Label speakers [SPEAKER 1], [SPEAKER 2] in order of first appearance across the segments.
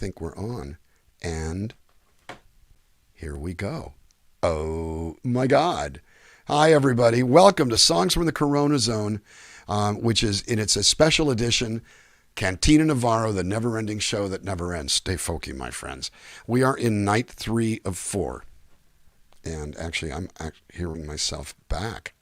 [SPEAKER 1] think we're on. And here we go. Oh my God. Hi, everybody. Welcome to Songs from the Corona Zone, which is in its a special edition, Cantina Navarro, the never-ending show that never ends. Stay folky, my friends. We are in night 3 of 4. And actually, I'm hearing myself back.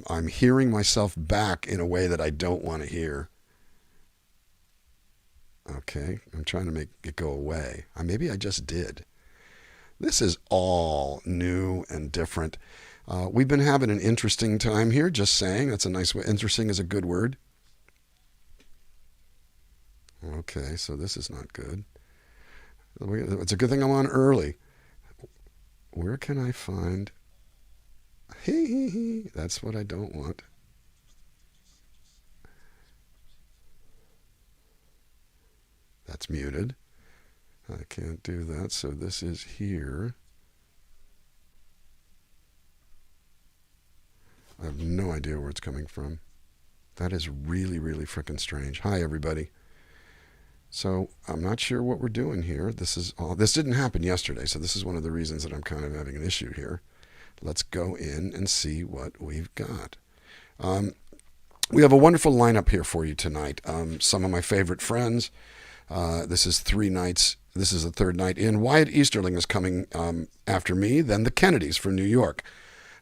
[SPEAKER 1] I'm hearing myself back in a way that I don't want to hear. Okay, I'm trying to make it go away. Maybe I just did. This is all new and different. We've been having an interesting time here, just saying. That's a nice way. Interesting is a good word. Okay, so this is not good. It's a good thing I'm on early. Where can I find... That's what I don't want. That's muted. I can't do that, so this is here. I have no idea where it's coming from. That is really, really freaking strange. Hi, everybody. So I'm not sure what we're doing here. This didn't happen yesterday, so this is one of the reasons that I'm kind of having an issue here. Let's go in and see what we've got. We have a wonderful lineup here for you tonight. Some of my favorite friends. This is 3 nights. This is the 3rd night in. Wyatt Easterling is coming after me. Then the Kennedys from New York.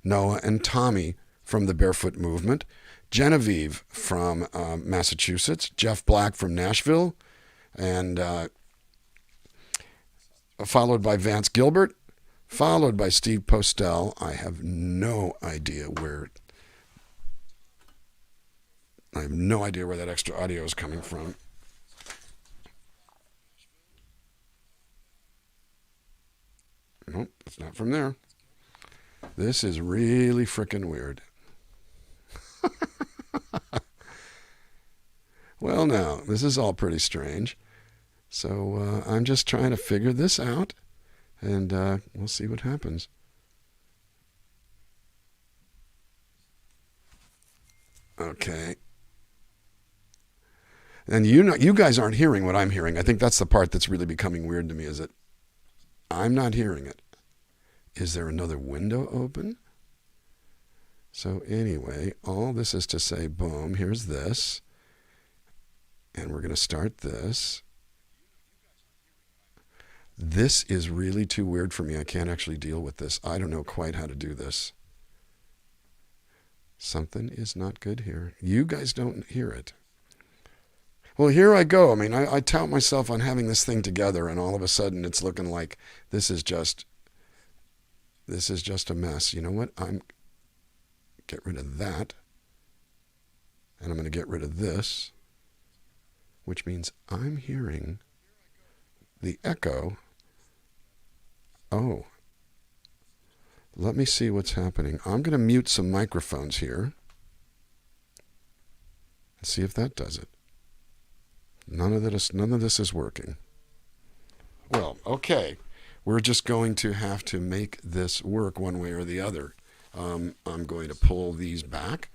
[SPEAKER 1] Noah and Tommy from the Barefoot Movement. Genevie from Massachusetts. Jeff Black from Nashville. And followed by Vance Gilbert. Followed by Steve Postell. I have no idea where that extra audio is coming from. Nope, it's not from there. This is really frickin' weird. Well, now, this is all pretty strange. So I'm just trying to figure this out. And we'll see what happens. Okay. And you guys aren't hearing what I'm hearing. I think that's the part that's really becoming weird to me, is that I'm not hearing it. Is there another window open? So anyway, all this is to say, boom, here's this. And we're going to start this. This is really too weird for me. I can't actually deal with this. I don't know quite how to do this. Something is not good here. You guys don't hear it. Well, here I go. I mean, I tout myself on having this thing together, and all of a sudden it's looking like this is just a mess. You know what? Get rid of that. And I'm going to get rid of this, which means I'm hearing the echo. Oh, let me see what's happening. I'm going to mute some microphones here and see if that does it. None of this is working. Well, okay. We're just going to have to make this work one way or the other. I'm going to pull these back,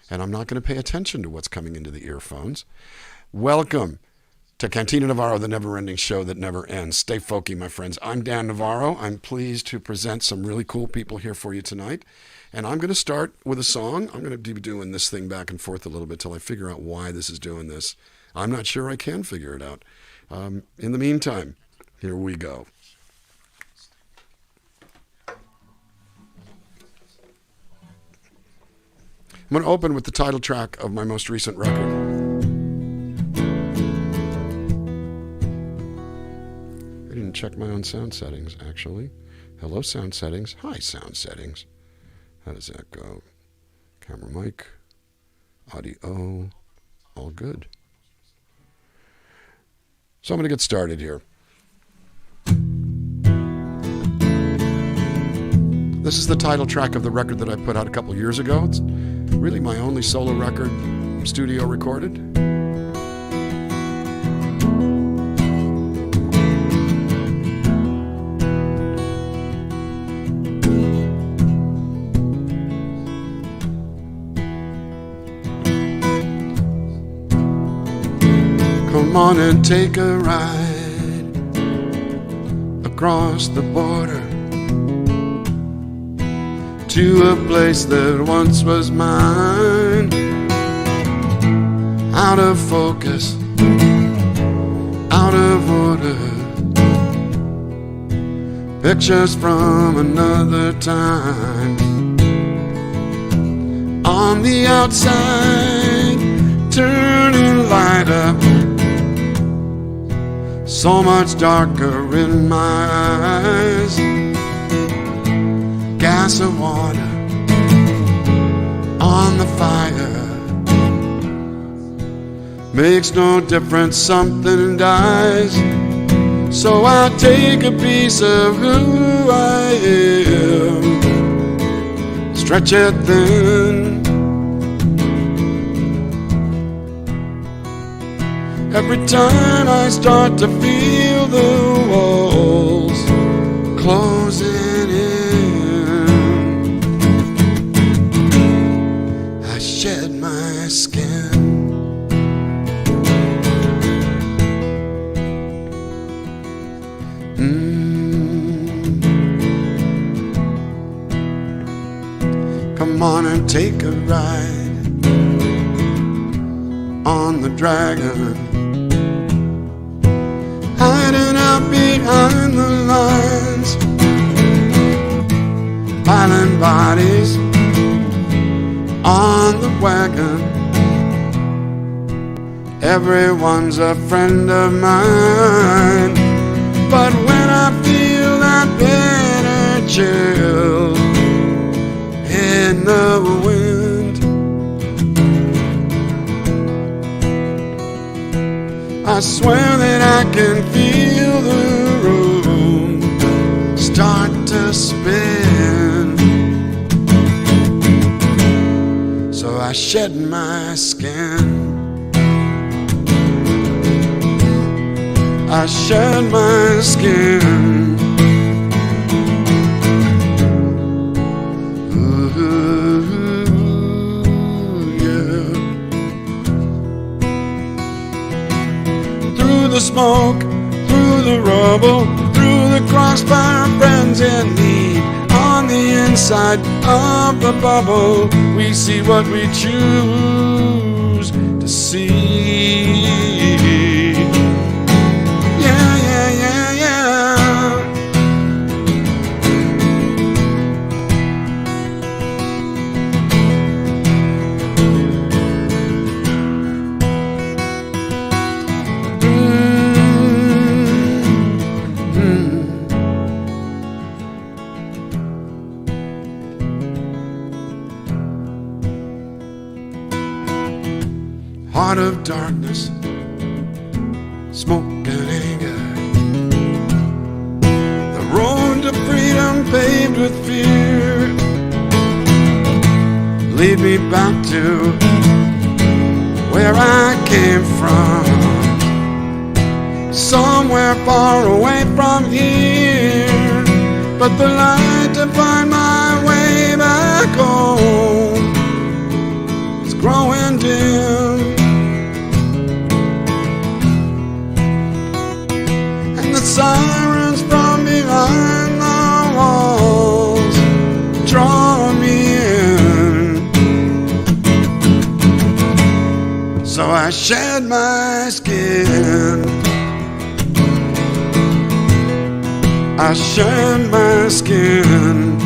[SPEAKER 1] and I'm not going to pay attention to what's coming into the earphones. Welcome to Cantina Navarro, the never-ending show that never ends. Stay folky, my friends. I'm Dan Navarro. I'm pleased to present some really cool people here for you tonight. And I'm going to start with a song. I'm going to be doing this thing back and forth a little bit till I figure out why this is doing this. I'm not sure I can figure it out. In the meantime, here we go. I'm going to open with the title track of my most recent record. I didn't check my own sound settings, actually. Hello, sound settings. Hi, sound settings. How does that go? Camera mic, audio, all good. So I'm going to get started here. This is the title track of the record that I put out a couple years ago. It's really my only solo record, studio recorded. on and take a ride across the border to a place that once was mine. Out of focus, out of order, pictures from another time. On the outside, turning lighter, so much darker in my eyes. Gas or water on the fire, makes no difference, something dies. So I take a piece of who I am, stretch it thin. Every time I start to feel the walls closing in, I shed my skin. Come on and take a ride on the dragon, hiding out behind the lines, piling bodies on the wagon. Everyone's a friend of mine, but when I feel that bitter chill in the wind, I swear that I can feel the room start to spin. So I shed my skin, I shed my skin. The smoke, through the rubble, through the crossfire, friends in need. On the inside of the bubble, we see what we choose to see. Yeah, yeah, yeah, yeah. Heart of darkness, smoke and anger, the road to freedom paved with fear, lead me back to where I came from, somewhere far away from here, but the light to find my way back home is growing dim. Sirens from behind the walls draw me in. So I shed my skin, I shed my skin,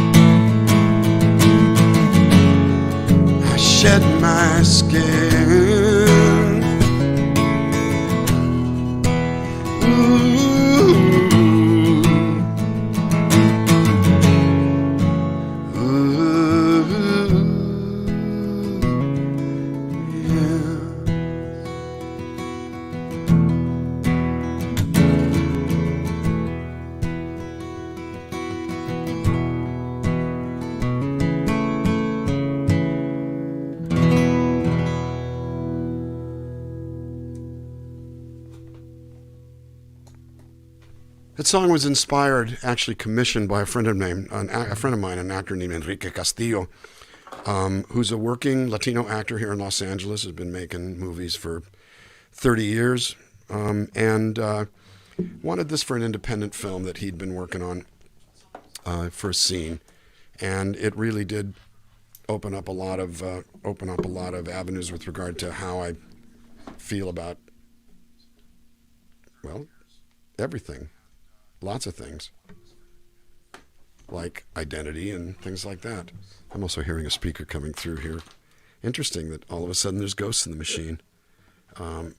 [SPEAKER 1] I shed my skin. Ooh. That song was inspired, actually commissioned by a friend of mine, an actor named Enrique Castillo, who's a working Latino actor here in Los Angeles, has been making movies for 30 years, and wanted this for an independent film that he'd been working on for a scene, and it really did open up a lot of avenues with regard to how I feel about, well, everything, lots of things, like identity and things like that. I'm also hearing a speaker coming through here. Interesting that all of a sudden there's ghosts in the machine. Gonna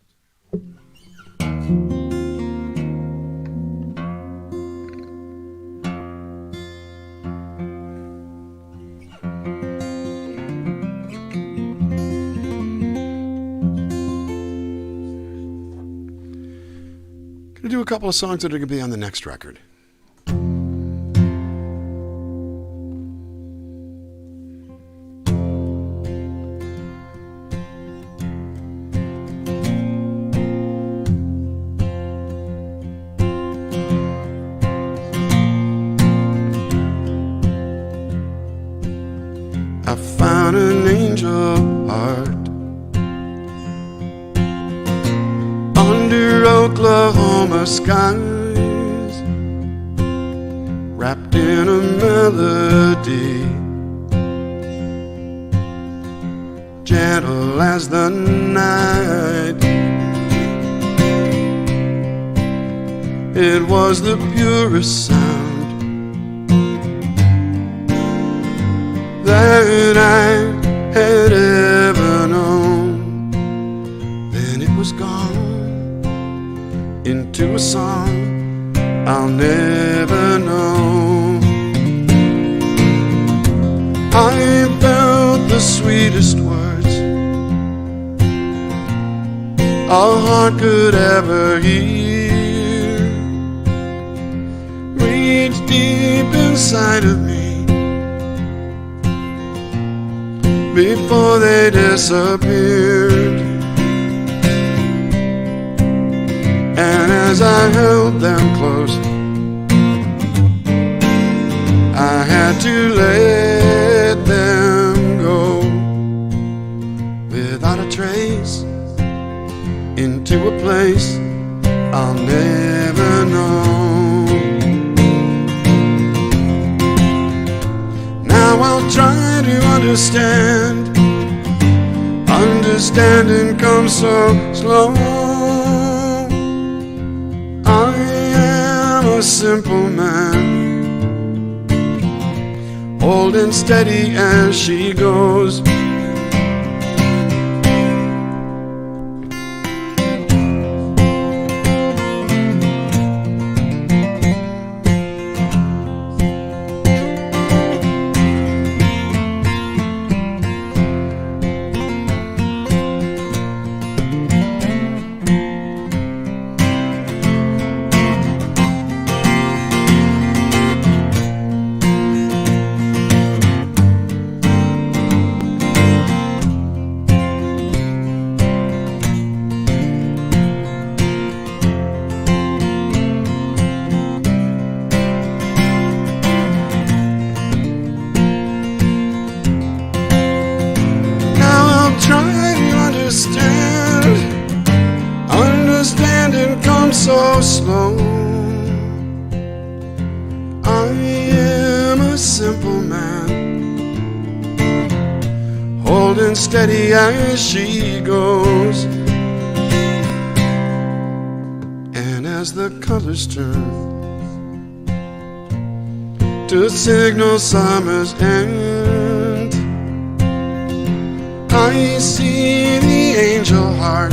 [SPEAKER 1] do a couple of songs that are gonna be on the next record. I found an angel heart under Oklahoma skies, wrapped in a melody, gentle as the night. It was the purest sound that I had ever known. Then it was gone into a song I'll never know. I felt the sweetest words a heart could ever hear reach deep inside of me before they disappeared. And as I held them close, I had to let them go without a trace into a place I'll never know. Now I'll try to understand. Understanding comes so slow. I am a simple man, holding steady as she goes. Understanding comes so slow. I am a simple man, holding steady as she goes. And as the colors turn to signal summer's end, I see the angel heart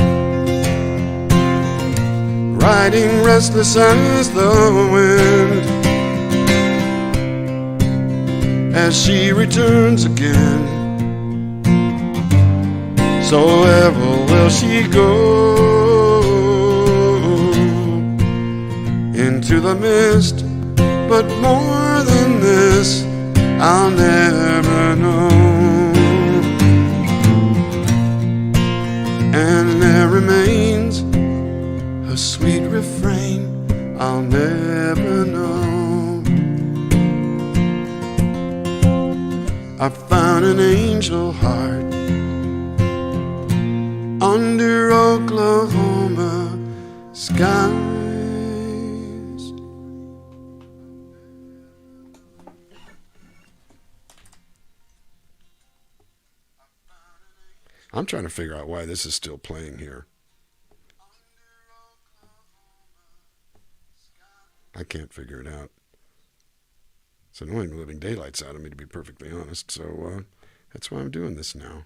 [SPEAKER 1] riding restless as the wind, as she returns again. So ever will she go into the mist, but more than this I'll never know. And there remains a sweet refrain I'll never know. I found an angel heart under Oklahoma skies. I'm trying to figure out why this is still playing here. I can't figure it out. It's annoying the living daylights out of me, to be perfectly honest. So that's why I'm doing this now.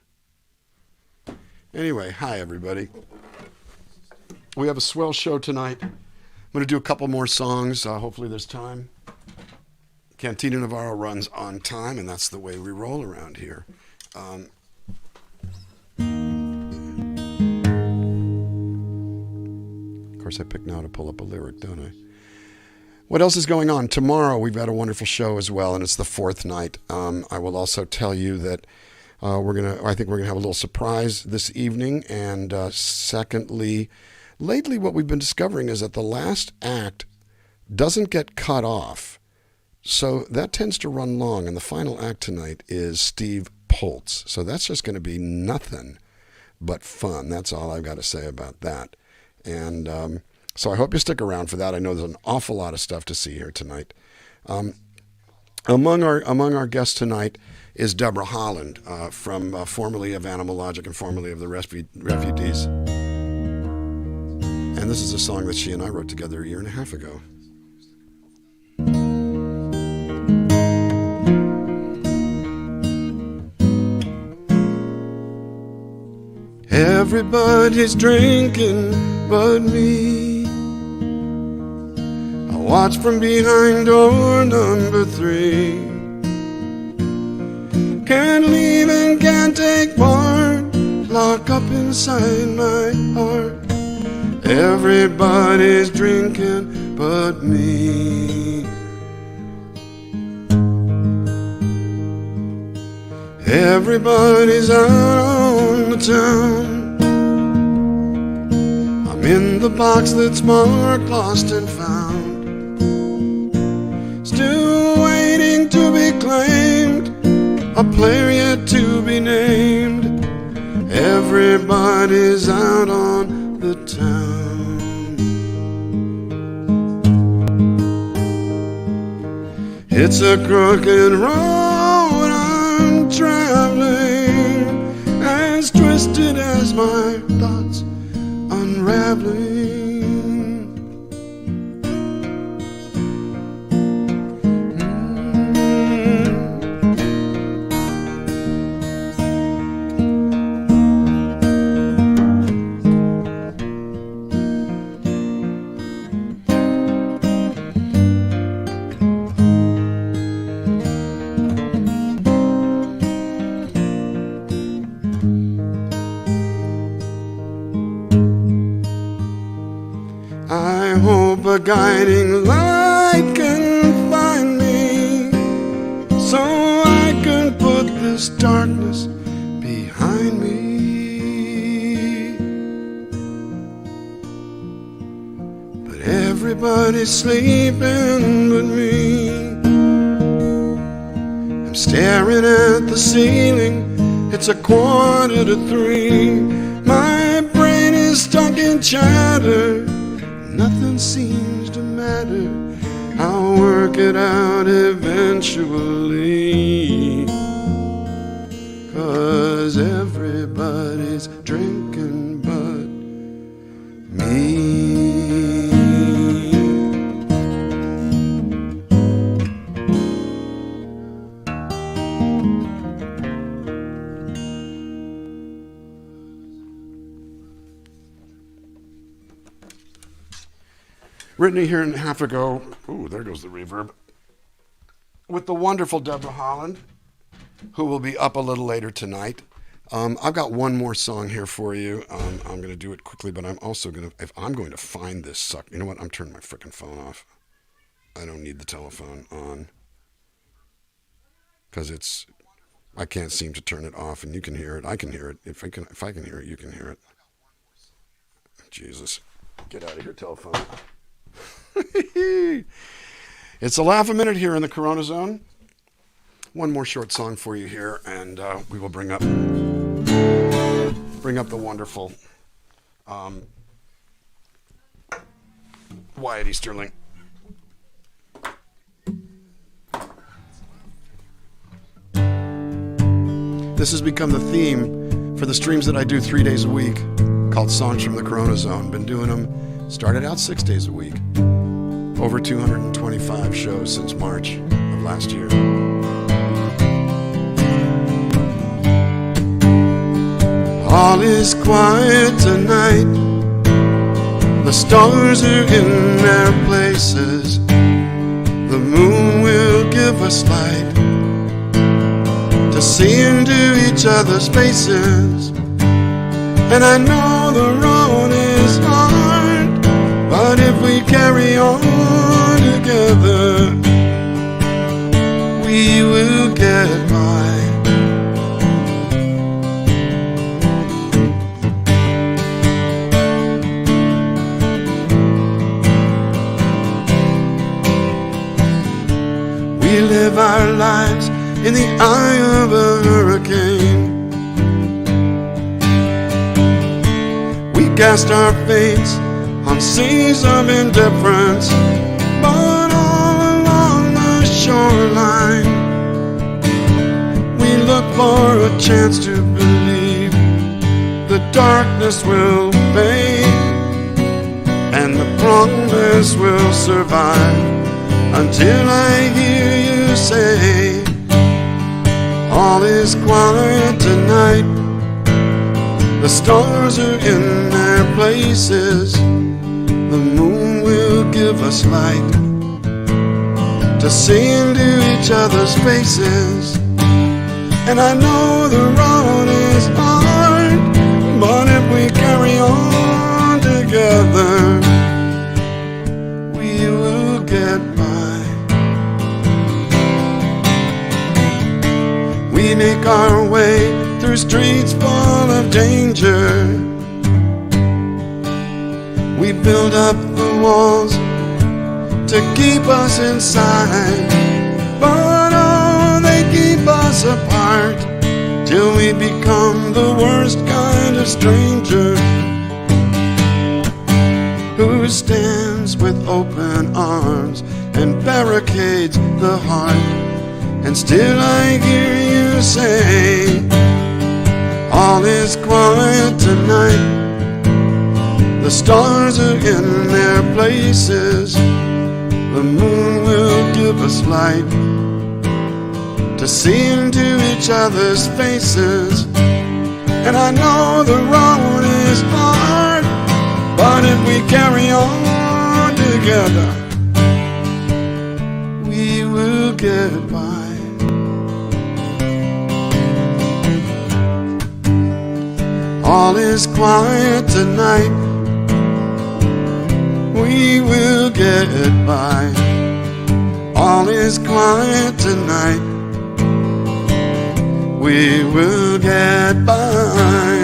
[SPEAKER 1] Anyway, hi everybody. We have a swell show tonight. I'm going to do a couple more songs. Hopefully there's time. Cantina Navarro runs on time, and that's the way we roll around here. Of course, I pick now to pull up a lyric, don't I? What else is going on? Tomorrow we've got a wonderful show as well, and it's the fourth night. I will also tell you that I think we're gonna have a little surprise this evening. And secondly, lately what we've been discovering is that the last act doesn't get cut off, so that tends to run long. And the final act tonight is Steve Poltz, so that's just going to be nothing but fun. That's all I've got to say about that. And so I hope you stick around for that. I know there's an awful lot of stuff to see here tonight. Among our guests tonight is Deborah Holland, from formerly of Animal Logic and formerly of the Refugees. And this is a song that she and I wrote together 1.5 years ago. Everybody's drinking but me. I watch from behind door number 3. Can't leave and can't take part, lock up inside my heart. Everybody's drinking but me. Everybody's out on the town. I'm in the box that's marked lost and found, still waiting to be claimed, a player yet to be named. Everybody's out on the town. It's a crooked road I'm traveling, as twisted as my thoughts unraveling. A guiding light can find me, so I can put this darkness behind me. But everybody's sleeping but me. I'm staring at the ceiling, it's 2:45. My brain is stuck in chatter, nothing seems to matter. I'll work it out eventually, 'cause everybody's drinking but me. Written 1.5 years ago. Ooh, there goes the reverb. With the wonderful Deborah Holland, who will be up a little later tonight. I've got one more song here for you. I'm going to do it quickly, but I'm also going to, if I'm going to find this suck, you know what? I'm turning my freaking phone off. I don't need the telephone on, because I can't seem to turn it off, and you can hear it. I can hear it. If I can hear it, you can hear it. Jesus, get out of here, telephone. It's a laugh a minute here in the Corona Zone. One more short song for you here, and we will bring up the wonderful Wyatt Easterling. This has become the theme for the streams that I do 3 days a week, called Songs from the Corona Zone. Been doing them, started out 6 days a week. Over 225 shows since March of last year. All is quiet tonight. The stars are in their places. The moon will give us light to see into each other's faces. And I know the road is hard, but if we carry on together, we will get by. We live our lives in the eye of a hurricane. We cast our fates on seas of indifference, but all along the shoreline, we look for a chance to believe the darkness will fade and the promise will survive. Until I hear you say, all is quiet tonight. The stars are in their places. The moon will give us light to see into each other's faces. And I know the road is hard, but if we carry on together, we will get by. We make our way through streets full of danger. We build up the walls to keep us inside, but oh, they keep us apart till we become the worst kind of stranger who stands with open arms and barricades the heart. And still I hear you say, all is quiet tonight. The stars are in their places. The moon will give us light to see into each other's faces. And I know the road is hard, but if we carry on together, we will get by. All is quiet tonight. We will get by. All is quiet tonight. We will get by.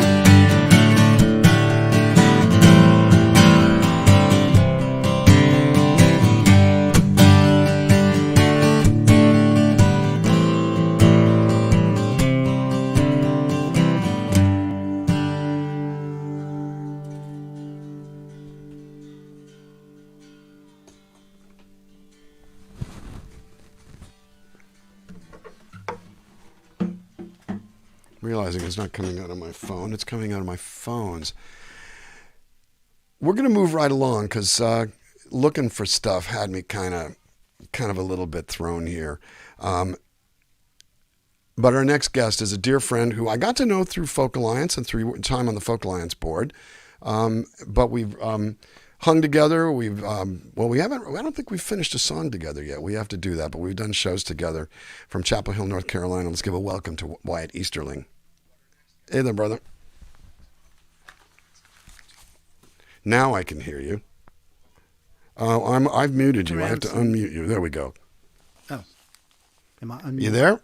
[SPEAKER 1] Realizing it's not coming out of my phone, it's coming out of my phones. We're going to move right along because looking for stuff had me kind of a little bit thrown here. But our next guest is a dear friend who I got to know through Folk Alliance and through time on the Folk Alliance board. But we've hung together. I don't think we've finished a song together yet. We have to do that, but we've done shows together from Chapel Hill, North Carolina. Let's give a welcome to Wyatt Easterling. Hey there, brother. Now I can hear you. I've muted you. I have to unmute you. There we go.
[SPEAKER 2] Oh. Am I unmuted?
[SPEAKER 1] You there?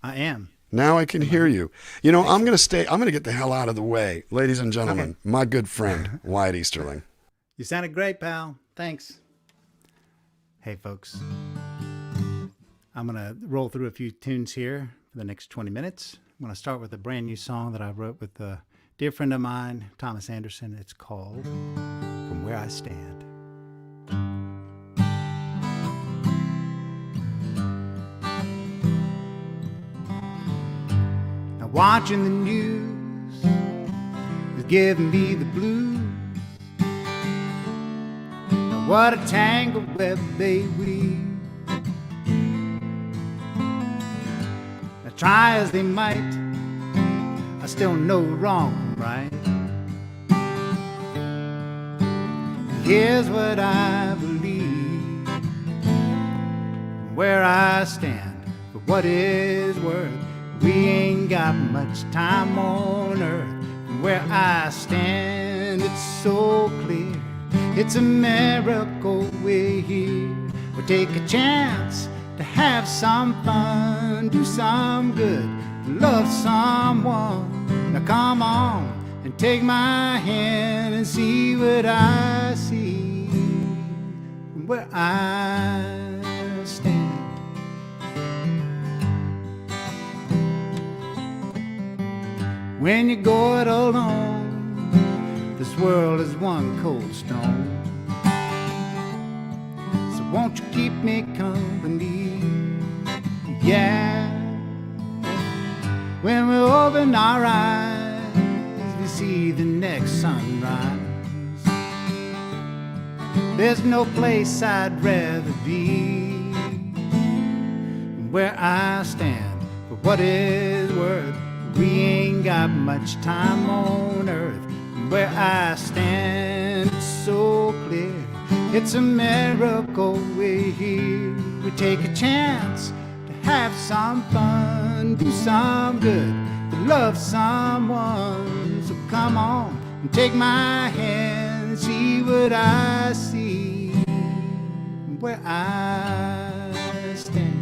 [SPEAKER 2] I am.
[SPEAKER 1] Now I can hear you. You know, I'm going to get the hell out of the way. Ladies and gentlemen, my good friend, Wyatt Easterling.
[SPEAKER 2] You sounded great, pal. Thanks. Hey, folks. I'm going to roll through a few tunes here for the next 20 minutes. I'm going to start with a brand new song that I wrote with a dear friend of mine, Thomas Anderson. It's called From Where I Stand. Watching the news is giving me the blues. Now what a tangled web they weave. Now try as they might, I still know wrong from right. Here's what I believe, where I stand, for what is worth. We ain't got much time on earth. From where I stand, it's so clear. It's a miracle we're here. We'll take a chance to have some fun, do some good, love someone. Now come on and take my hand and see what I see from where I stand. When you go it alone, this world is one cold stone. So won't you keep me company? Yeah. When we open our eyes, we see the next sunrise. There's no place I'd rather be. Where I stand, for what is worth. We ain't got much time on earth. Where I stand, it's so clear. It's a miracle we're here. We take a chance to have some fun, do some good, to love someone. So come on and take my hand and see what I see where I stand.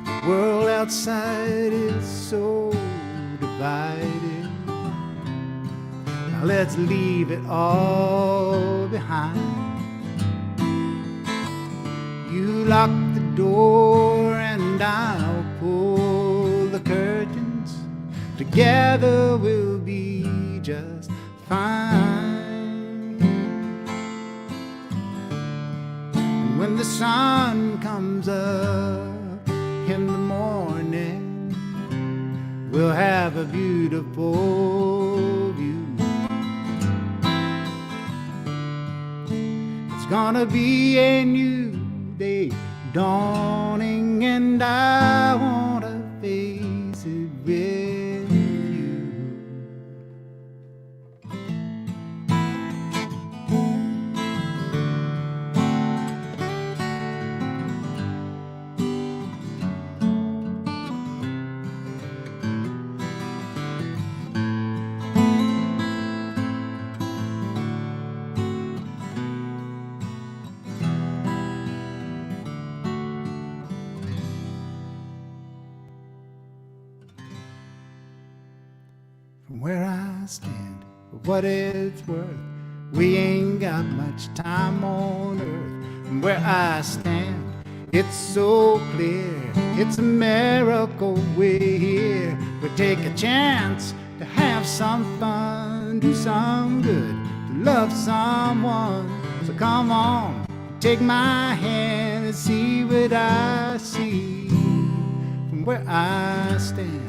[SPEAKER 2] The world outside is so divided. Now let's leave it all behind. You lock the door and I'll pull the curtains. Together we'll be just fine. And when the sun comes up in the morning, we'll have a beautiful view. It's gonna be a new day dawning, and I wanna face it with you. From where I stand, for what it's worth, we ain't got much time on earth. From where I stand, it's so clear, it's a miracle we're here. We take a chance to have some fun, do some good, to love someone. So come on, take my hand and see what I see from where I stand.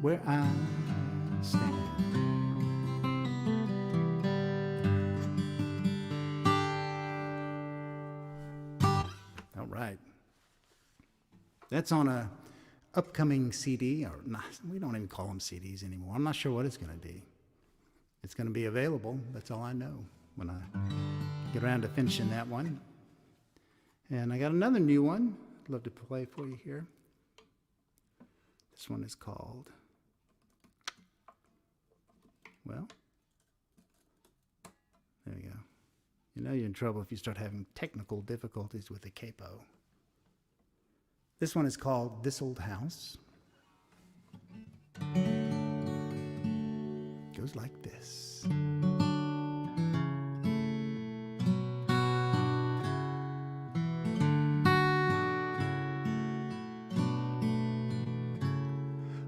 [SPEAKER 2] Where I stand. All right. That's on a upcoming CD, or not, we don't even call them CDs anymore. I'm not sure what it's going to be. It's going to be available. That's all I know when I get around to finishing that one. And I got another new one I'd love to play for you here. This one is called, well, there you go. You know you're in trouble if you start having technical difficulties with the capo. This one is called This Old House. It goes like this.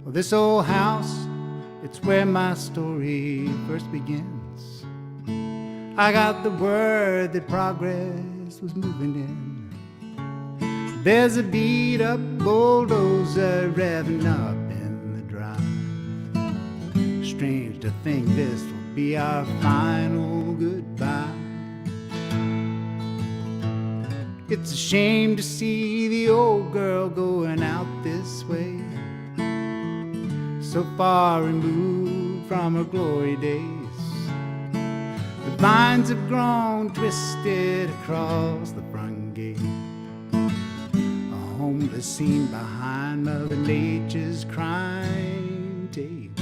[SPEAKER 2] Well, this old house, it's where my story first begins. I got the word that progress was moving in. There's a beat-up bulldozer revving up in the drive. Strange to think this will be our final goodbye. It's a shame to see the old girl going out this way, so far removed from her glory days. The vines have grown twisted across the front gate, a homeless scene behind Mother Nature's crime tape.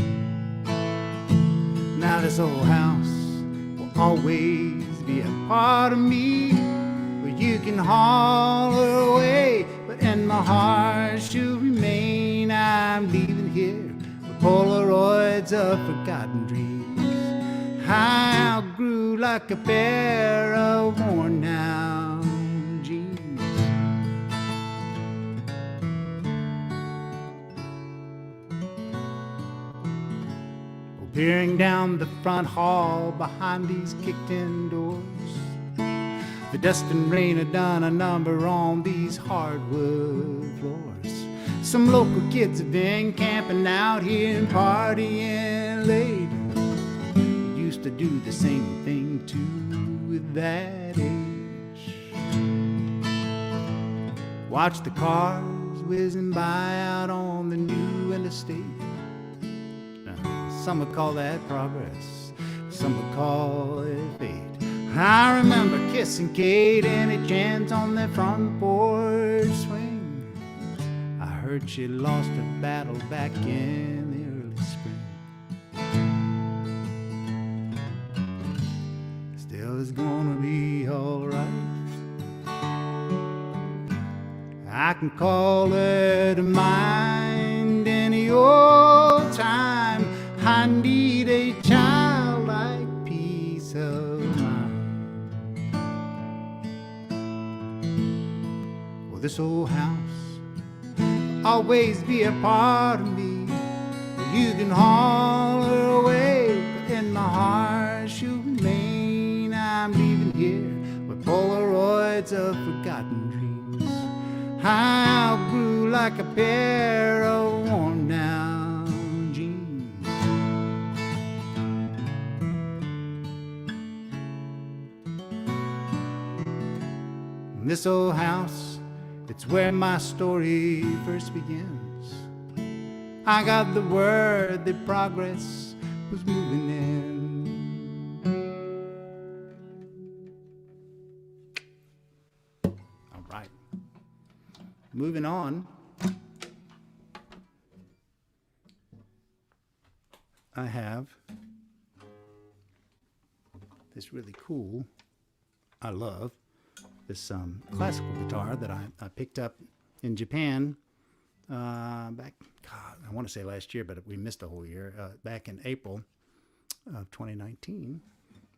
[SPEAKER 2] Now this old house will always be a part of me, where you can haul her away, but in my heart she'll remain. I'm leaving here with Polaroids of forgotten dreams. I grew like a pair of worn-out jeans. Peering down the front hall behind these kicked-in doors, the dust and rain had done a number on these hardwood floors. Some local kids have been camping out here and partying late. To do the same thing too at that age. Watch the cars whizzing by out on the new interstate. Some would call that progress, some would call it fate. I remember kissing Kate and a chance on their front porch swing. I heard she lost her battle back in the early spring. It's gonna be alright. I can call her to mind any old time. I need a childlike peace of mind. Well, this old house will always be a part of me. You can haul her away, but in my heart she'll remain. I'm leaving here with Polaroids of forgotten dreams. I outgrew like a pair of worn-out jeans. This old house, it's where my story first begins. I got the word that progress was moving in. Moving on, I have this really cool, I love this classical guitar that I picked up in Japan back, God, I want to say last year, but we missed a whole year, back in April of 2019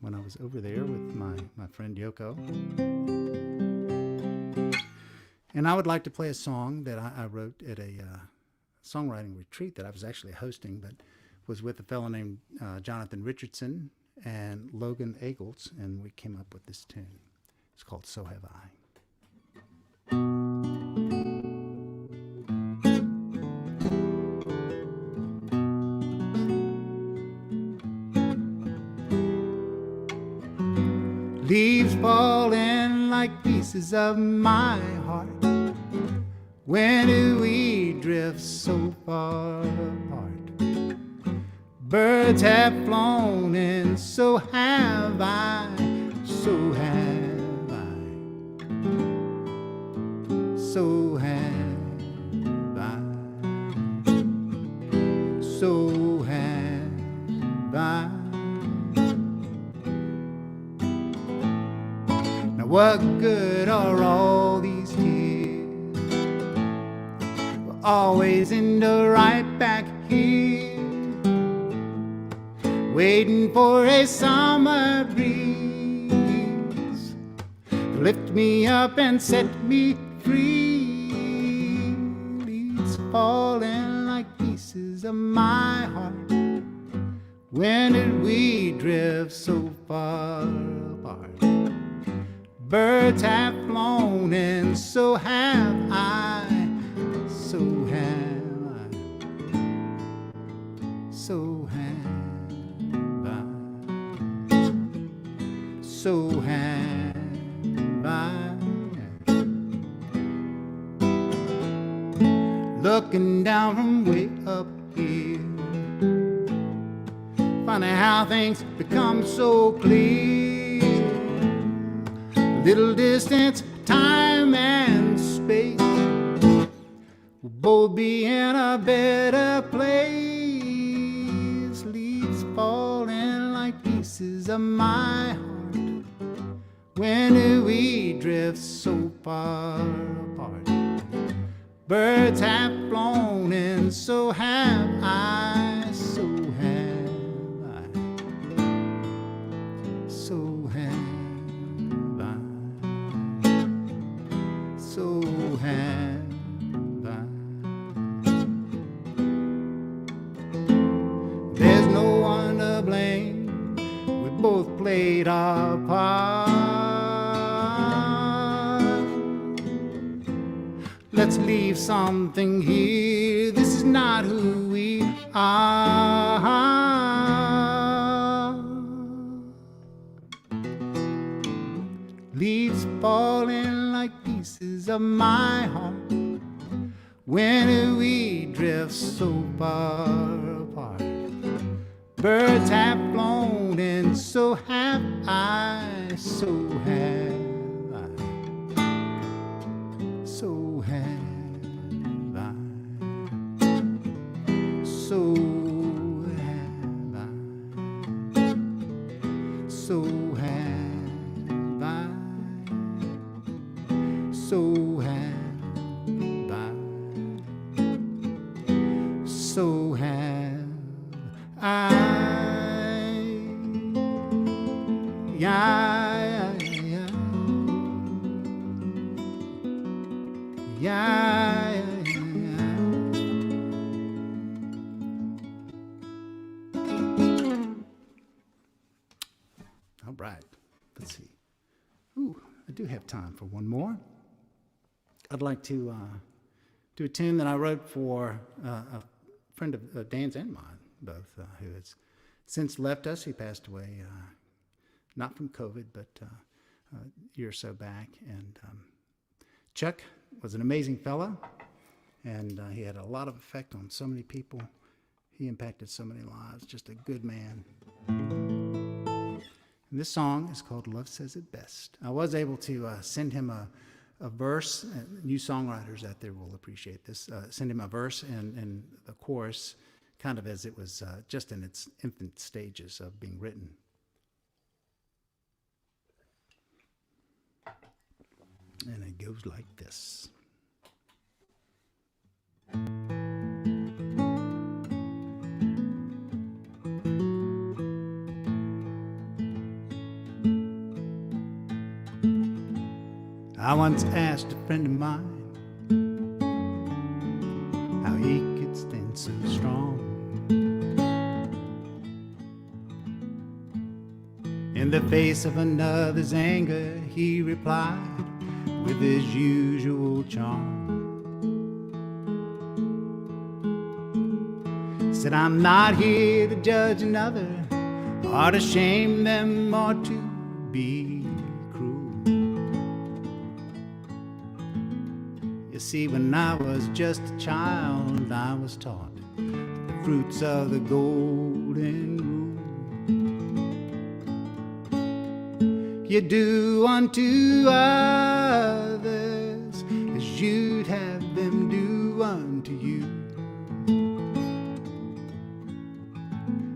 [SPEAKER 2] when I was over there with my friend Yoko. And I would like to play a song that I wrote at a songwriting retreat that I was actually hosting, but was with a fellow named Jonathan Richardson and Logan Eagles, and we came up with this tune. It's called So Have I. Leaves falling like pieces of my heart. When do we drift so far apart? Birds have flown and so have I, so have I, so have I, so have I. Now what good are all these tears? We're always end up right back here, waiting for a summer breeze to lift me up and set me free. Leaves falling like pieces of my heart. When did we drift so far apart. Birds have flown and so have I, so have I, so have I, so have I. Looking down from way up here, funny how things become so clear. Little distance, time and space will both be in a better place. Leaves falling like pieces of my heart when we drift so far apart. Birds have flown and so have I, so have I, so have I, so have I. There's no one to blame, we both played our part. Let's leave something here, this is not who we are. Leaves falling like pieces of my heart when we drift so far apart. Birds have flown and so have I, so have I, so have I, so have I, so have I, so have I, so have I. Yeah, yeah, yeah, yeah. All right, let's see. Ooh, I do have time for one more. I'd like to do a tune that I wrote for a friend of Dan's and mine, both, who has since left us. He passed away, not from COVID, but a year or so back. And Chuck was an amazing fellow, and he had a lot of effect on so many people. He impacted so many lives, just a good man. And this song is called Love Says It Best. I was able to send him a verse. New songwriters out there will appreciate this. Send him a verse and the chorus, kind of as it was just in its infant stages of being written. And it goes like this. I once asked a friend of mine how he could stand so strong. In the face of another's anger, he replied with his usual charm. Said, I'm not here to judge another, or to shame them, or to be cruel. You see, when I was just a child, I was taught the fruits of the golden rule. You do unto others as you'd have them do unto you.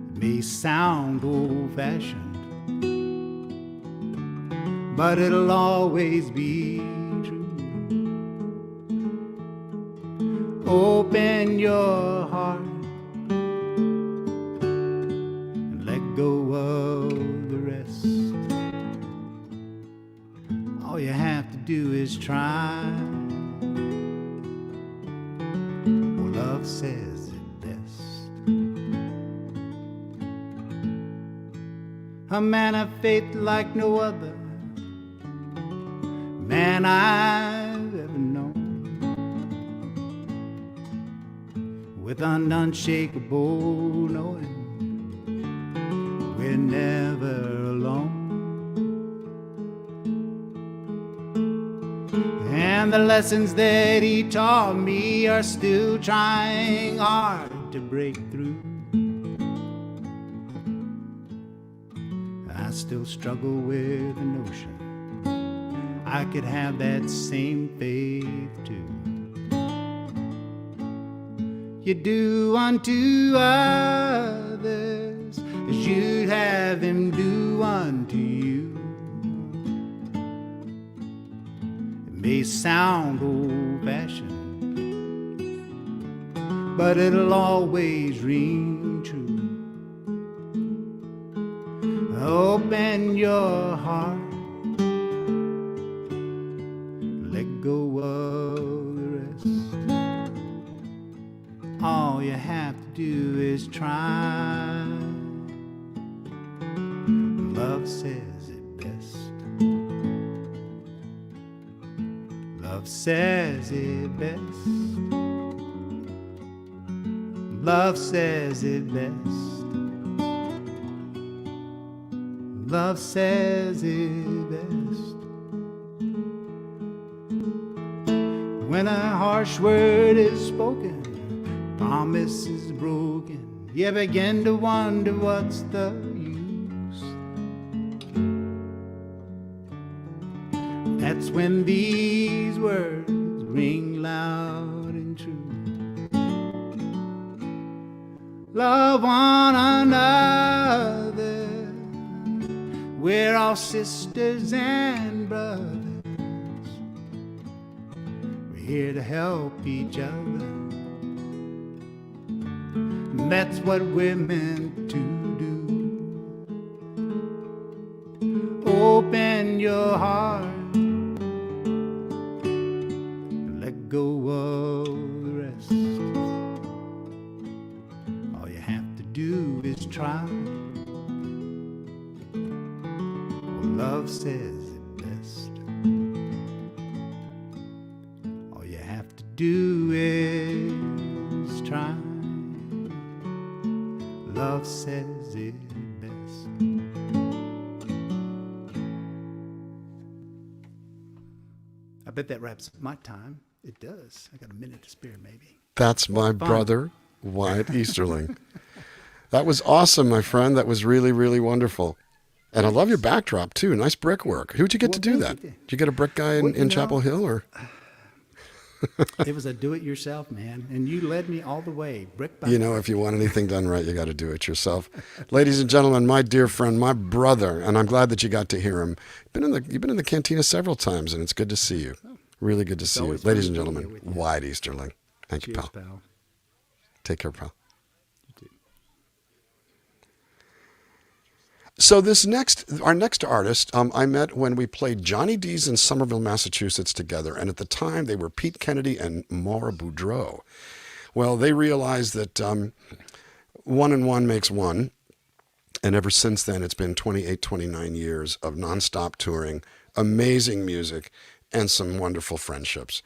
[SPEAKER 2] It may sound old-fashioned, but it'll always be true. Open your heart and let go of the rest. All you have to do is try. Oh, love says it best. a man of faith like no other man I've ever known, with an unshakable knowing we're never alone. And the lessons that he taught me are still trying hard to break through. I still struggle with the notion I could have that same faith too. You do unto others as you'd have him do unto you. It may sound old-fashioned, but it'll always ring true. Open your heart, let go of the rest. All you have to do is try. Love says it best. Love says it best. Love says it best. Love says it best. When a harsh word is spoken, promise is broken, you begin to wonder what's the use. That's when these words ring loud and true. Love one another, we're all sisters and brothers. We're here to help each other. That's what we're meant to do. Open your heart and let go of the rest. All you have to do is try. Love says it best. All you have to do is try. Love says it best. I bet that wraps up my time. It does. I got a minute to spare, maybe.
[SPEAKER 1] That's my brother, Wyatt Easterling. That was awesome, my friend. That was really, really wonderful. And I love your backdrop, too. Nice brickwork. Who'd you get to do that? Did you get a brick guy in Chapel Hill? Or?
[SPEAKER 2] It was a do-it-yourself, man. And you led me all the way, brick by
[SPEAKER 1] brick. You know, if you want anything done right, you got to do it yourself. Ladies and gentlemen, my dear friend, my brother, and I'm glad that you got to hear him. You've been in the Cantina several times, and it's good to see you. Really good to see you. Ladies and gentlemen, Wyatt Easterling. Thank you, pal. Take care, pal. So our next artist, I met when we played Johnny D's in Somerville, Massachusetts together. And at the time, they were Pete Kennedy and Maura Boudreau. Well, they realized that one and one makes one. And ever since then, it's been 28, 29 years of nonstop touring, amazing music, and some wonderful friendships.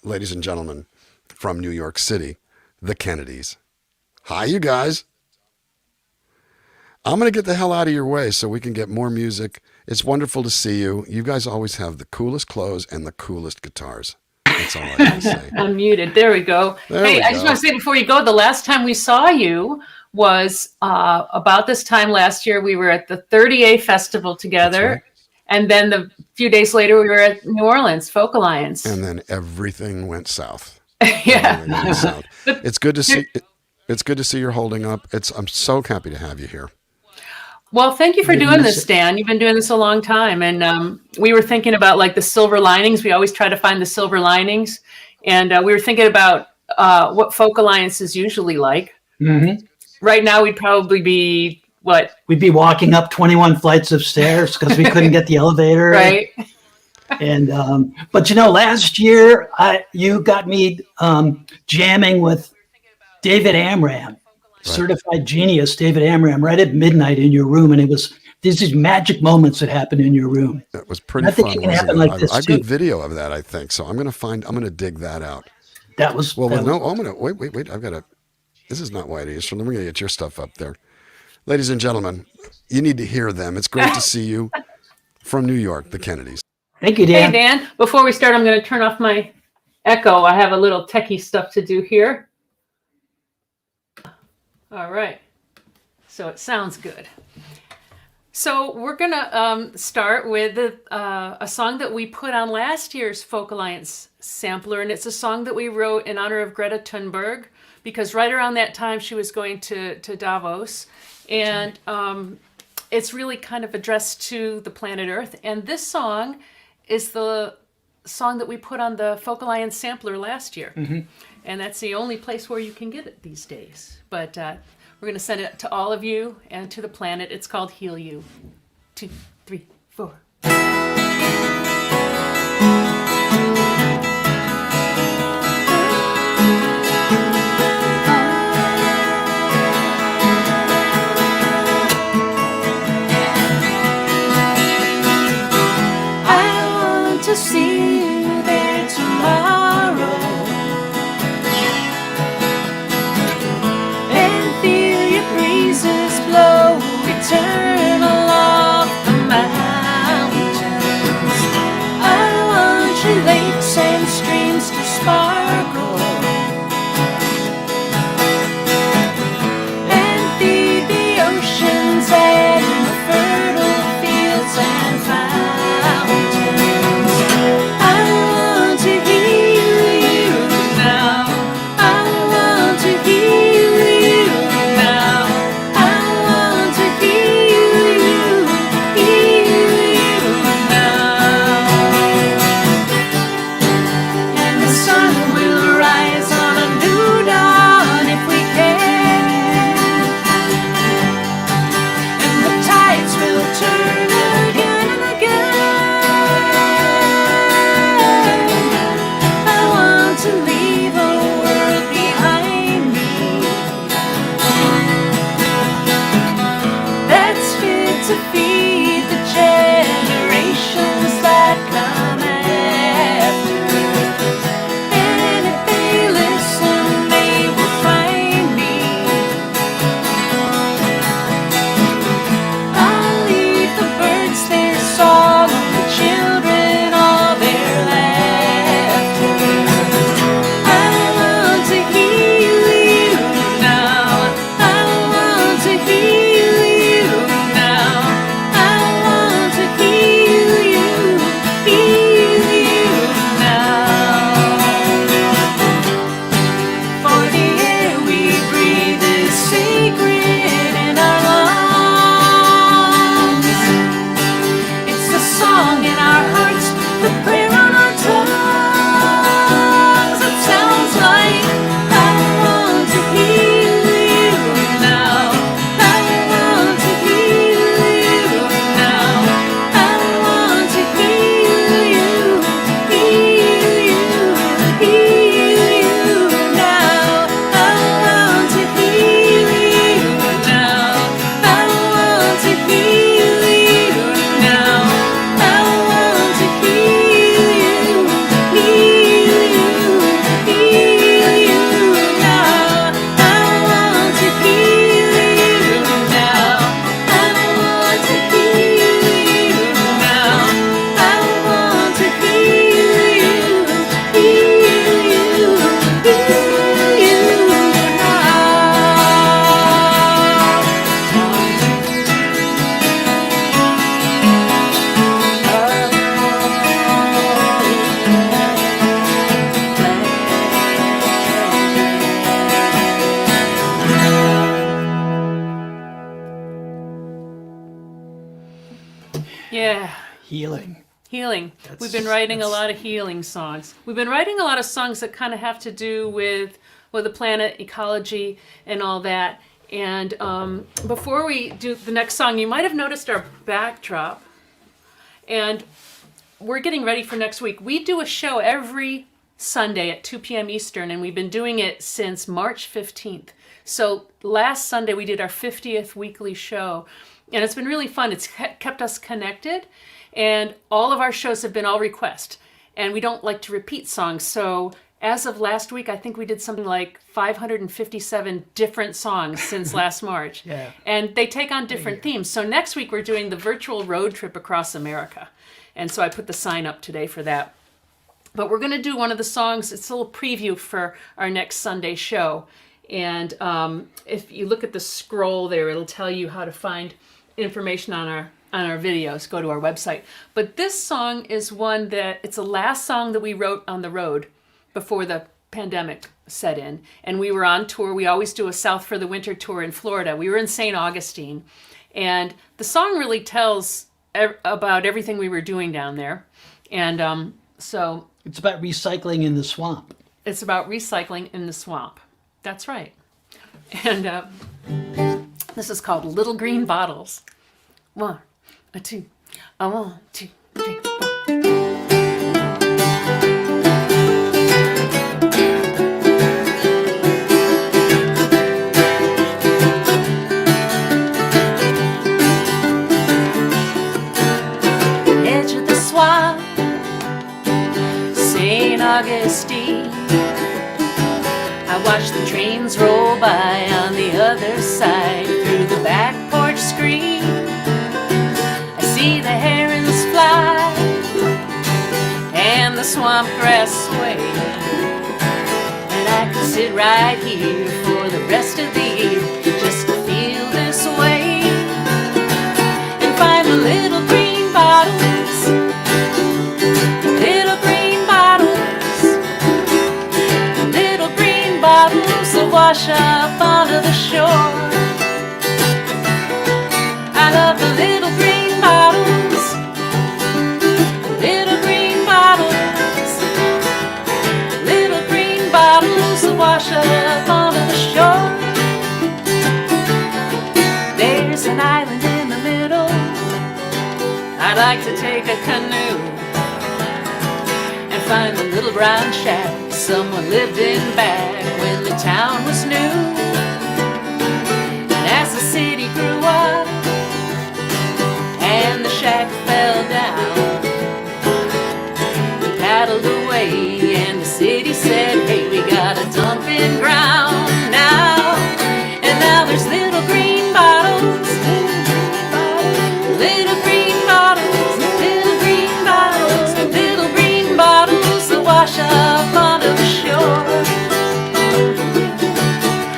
[SPEAKER 1] Ladies and gentlemen, from New York City, the Kennedys. Hi, you guys. I'm going to get the hell out of your way so we can get more music. It's wonderful to see you. You guys always have the coolest clothes and the coolest guitars. That's all I can say.
[SPEAKER 3] I'm muted. There we go. I just want to say before you go, the last time we saw you was about this time last year. We were at the 30A Festival together. Right. And then a few days later, we were at New Orleans, Folk Alliance.
[SPEAKER 1] And then everything went south.
[SPEAKER 3] Yeah.
[SPEAKER 1] Went south. It's good to see. It's good to see you're holding up. I'm so happy to have you here.
[SPEAKER 3] Well, thank you for doing this, Dan. You've been doing this a long time. And we were thinking about like the silver linings. We always try to find the silver linings. And we were thinking about what Folk Alliance is usually like. Mm-hmm. Right now, we'd probably be, what?
[SPEAKER 4] We'd be walking up 21 flights of stairs because we couldn't get the elevator.
[SPEAKER 3] Right.
[SPEAKER 4] And but, last year, you got me jamming with David Amram. Right. Certified genius, David Amram, right at midnight in your room. And it was there's these magic moments that happen in your room.
[SPEAKER 1] That was pretty
[SPEAKER 4] I think
[SPEAKER 1] fun.
[SPEAKER 4] it can
[SPEAKER 1] Wasn't
[SPEAKER 4] happen
[SPEAKER 1] it?
[SPEAKER 4] like this
[SPEAKER 1] I've
[SPEAKER 4] too.
[SPEAKER 1] got video of that, I think. So I'm gonna dig that out.
[SPEAKER 4] That was
[SPEAKER 1] Well,
[SPEAKER 4] that
[SPEAKER 1] no,
[SPEAKER 4] was-
[SPEAKER 1] I'm gonna wait. I've got to. This is not Wyatt Easterling. We're gonna get your stuff up there, ladies and gentlemen. You need to hear them. It's great to see you from New York, the Kennedys.
[SPEAKER 4] Thank you, Dan.
[SPEAKER 3] Hey, Dan, before we start, I'm going to turn off my echo. I have a little techie stuff to do here. All right. So it sounds good. So we're going to start with a song that we put on last year's Folk Alliance sampler, and it's a song that we wrote in honor of Greta Thunberg, because right around that time she was going to Davos, and it's really kind of addressed to the planet Earth. And this song is the song that we put on the Folk Alliance sampler last year. And that's the only place where you can get it these days. But we're going to send it to all of you and to the planet. It's called Heal You. 2, 3, 4.
[SPEAKER 5] To see you there tomorrow and feel your breezes blow eternal off the mountains. I want your lakes and streams to sparkle and feed the oceans and the fertile fields and fountains.
[SPEAKER 3] Healing. We've been writing a lot of healing songs. We've been writing a lot of songs that kind of have to do with the planet, ecology, and all that. And before we do the next song, you might have noticed our backdrop. And we're getting ready for next week. We do a show every Sunday at 2 p.m. Eastern, and we've been doing it since March 15th. So last Sunday we did our 50th weekly show, and it's been really fun. It's kept us connected, and all of our shows have been all request, and we don't like to repeat songs. So as of last week, I think we did something like 557 different songs since last March.
[SPEAKER 2] Yeah.
[SPEAKER 3] And they take on different themes. So next week we're doing the virtual road trip across America. And so I put the sign up today for that. But we're going to do one of the songs. It's a little preview for our next Sunday show. And if you look at the scroll there, it'll tell you how to find information on our videos. Go to our website. But this song is one that, it's the last song that we wrote on the road before the pandemic set in. And we were on tour. We always do a South for the Winter tour in Florida. We were in St. Augustine. And the song really tells about everything we were doing down there. And so
[SPEAKER 4] It's about recycling in the swamp.
[SPEAKER 3] it's about recycling in the swamp. That's right. And this is called Little Green Bottles. 1, 2, 1, 2, 3, 4.
[SPEAKER 5] Edge of the swamp, St. Augustine. I watch the trains roll by on the other side through the back porch screen. I see the herons fly and the swamp grass sway, and I could sit right here for the rest of the year just to feel this way and find the little green bottles, little green bottles, little green bottles that wash up onto the shore. I love the little green bottles, little green bottles, little green bottles that wash up onto the shore. There's an island in the middle, I'd like to take a canoe and find the little brown shack someone lived in back when the town was new. And as the city grew up and the shack fell down, we paddled away and the city said, hey, we got a dumping ground now. And now there's little green bottles, little green bottles, little green bottles, little green bottles that wash up onto the shore.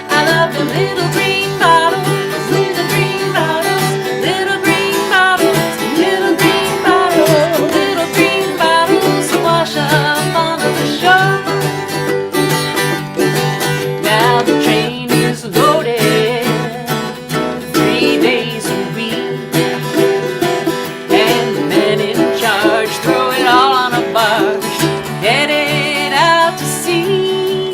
[SPEAKER 5] I love the little green bottles, little green bottles, little green bottles, little green bottles, little green bottles that wash up onto the shore. Now the train is loaded 3 days a week, and the men in charge throw it all on a barge, headed out to sea.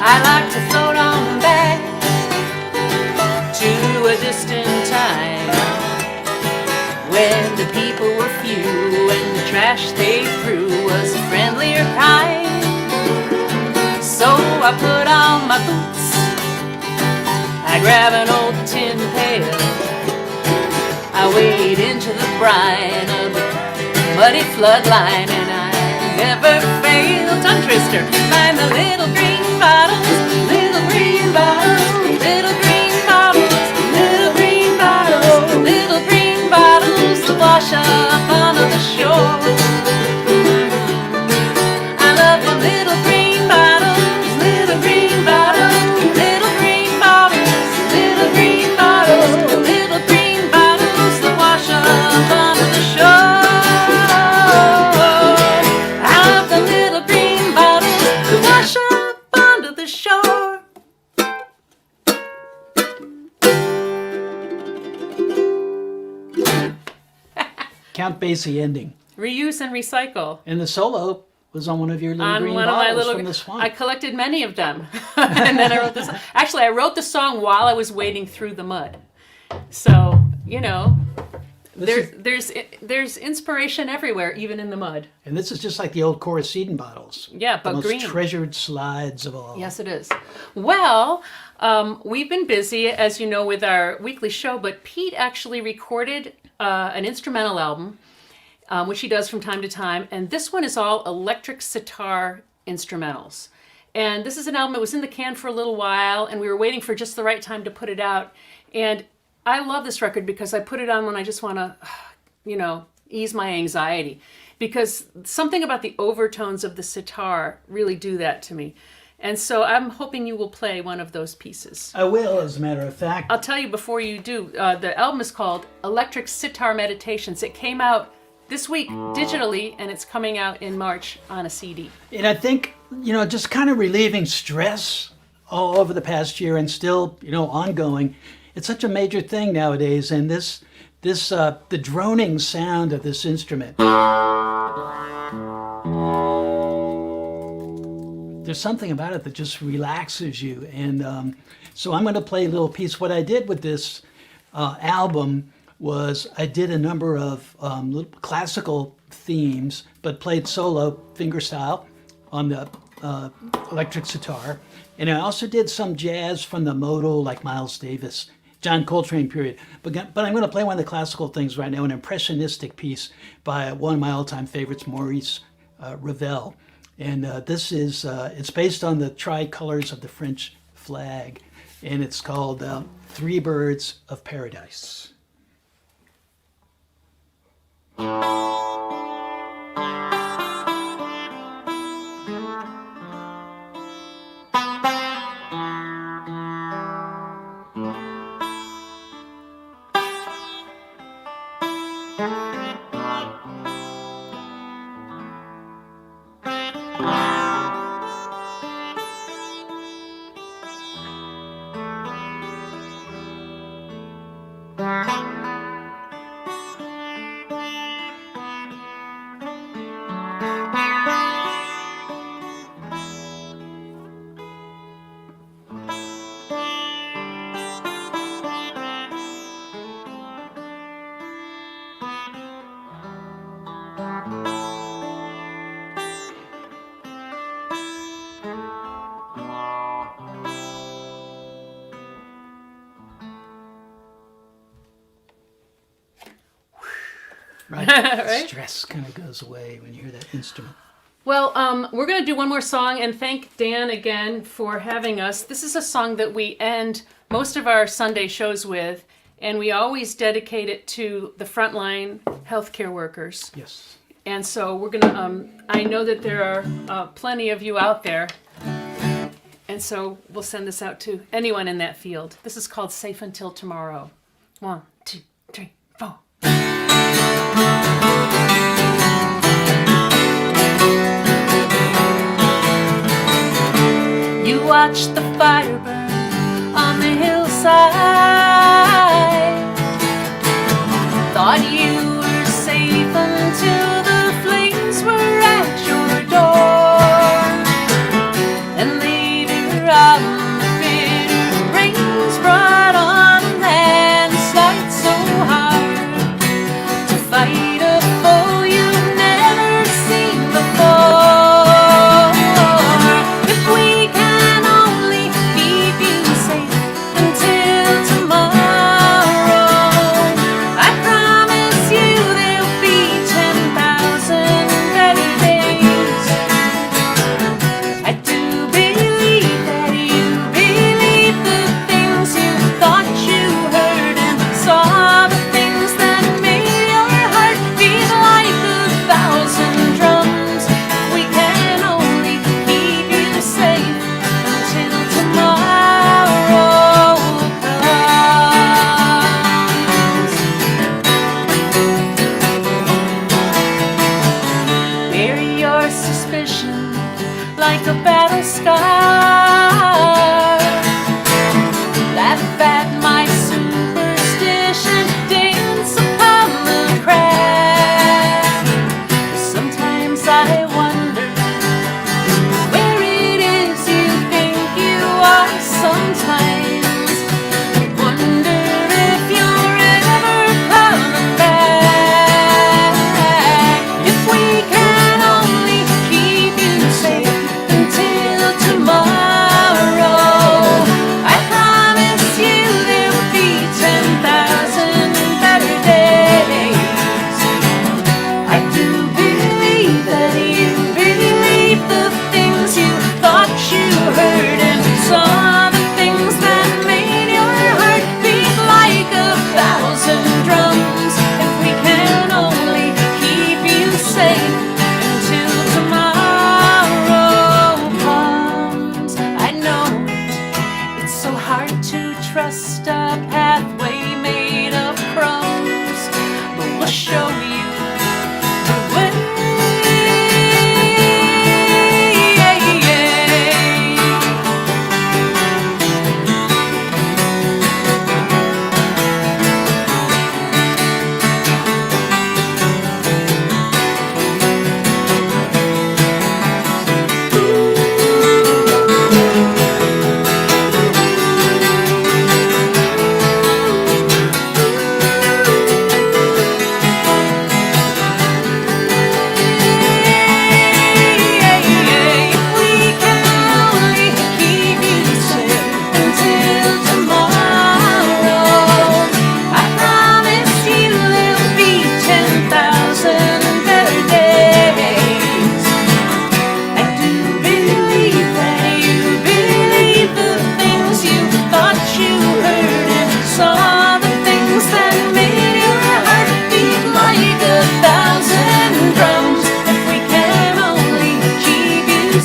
[SPEAKER 5] I like to float on back to a distant time when the people were few and the trash they threw was a friendlier kind. So I put on my boots, I grab an old tin pail, I wade into the brine of the muddy floodline, and I never fail to twister, find the little green bottles, little green bottles, little green bottles, little green bottles, little green bottles that wash up onto the shore. I love the little green bottles, little green bottles, little green bottles, little green bottles, little green bottles that wash up onto the shore. I love the little green bottles that wash up onto the shore.
[SPEAKER 4] Count Basie ending.
[SPEAKER 3] Reuse and recycle.
[SPEAKER 4] And the solo was on one of your little
[SPEAKER 3] On
[SPEAKER 4] green
[SPEAKER 3] one of my
[SPEAKER 4] bottles
[SPEAKER 3] little,
[SPEAKER 4] from the swamp.
[SPEAKER 3] I collected many of them, and then I wrote this. Actually, I wrote the song while I was wading through the mud. So there's inspiration everywhere, even in the mud.
[SPEAKER 4] And this is just like the old Curated bottles.
[SPEAKER 3] Yeah, but
[SPEAKER 4] the most
[SPEAKER 3] green.
[SPEAKER 4] treasured slides of all.
[SPEAKER 3] Yes, it is. Well, we've been busy, as you know, with our weekly show, but Pete actually recorded an instrumental album, which he does from time to time, and this one is all electric sitar instrumentals. And this is an album that was in the can for a little while, and we were waiting for just the right time to put it out. And I love this record because I put it on when I just want to, ease my anxiety. Because something about the overtones of the sitar really do that to me. And so I'm hoping you will play one of those pieces.
[SPEAKER 4] I will, as a matter of fact.
[SPEAKER 3] I'll tell you before you do, the album is called Electric Sitar Meditations. It came out this week digitally, and it's coming out in March on a CD.
[SPEAKER 4] And I think, just kind of relieving stress all over the past year and still, ongoing. It's such a major thing nowadays. And the droning sound of this instrument. There's something about it that just relaxes you. And so I'm going to play a little piece. What I did with this album was I did a number of little classical themes, but played solo fingerstyle on the electric sitar. And I also did some jazz from the modal, like Miles Davis, John Coltrane period. But I'm going to play one of the classical things right now, an impressionistic piece by one of my all-time favorites, Maurice Ravel. And this is, it's based on the tricolors of the French flag. And it's called Three Birds of Paradise. Right?
[SPEAKER 3] Right?
[SPEAKER 4] Stress kind of goes away when you hear that instrument.
[SPEAKER 3] Well, we're going to do one more song and thank Dan again for having us. This is a song that we end most of our Sunday shows with, and we always dedicate it to the frontline healthcare workers.
[SPEAKER 4] Yes.
[SPEAKER 3] And so we're going to, I know that there are plenty of you out there, and so we'll send this out to anyone in that field. This is called Safe Until Tomorrow. 1, 2, 3, 4. You watch the fire burn on the hillside. Thought you were safe until the flames were at your door. And later on the bitter rains brought on a landslide so hard to fight a foe you've never seen before. If we can only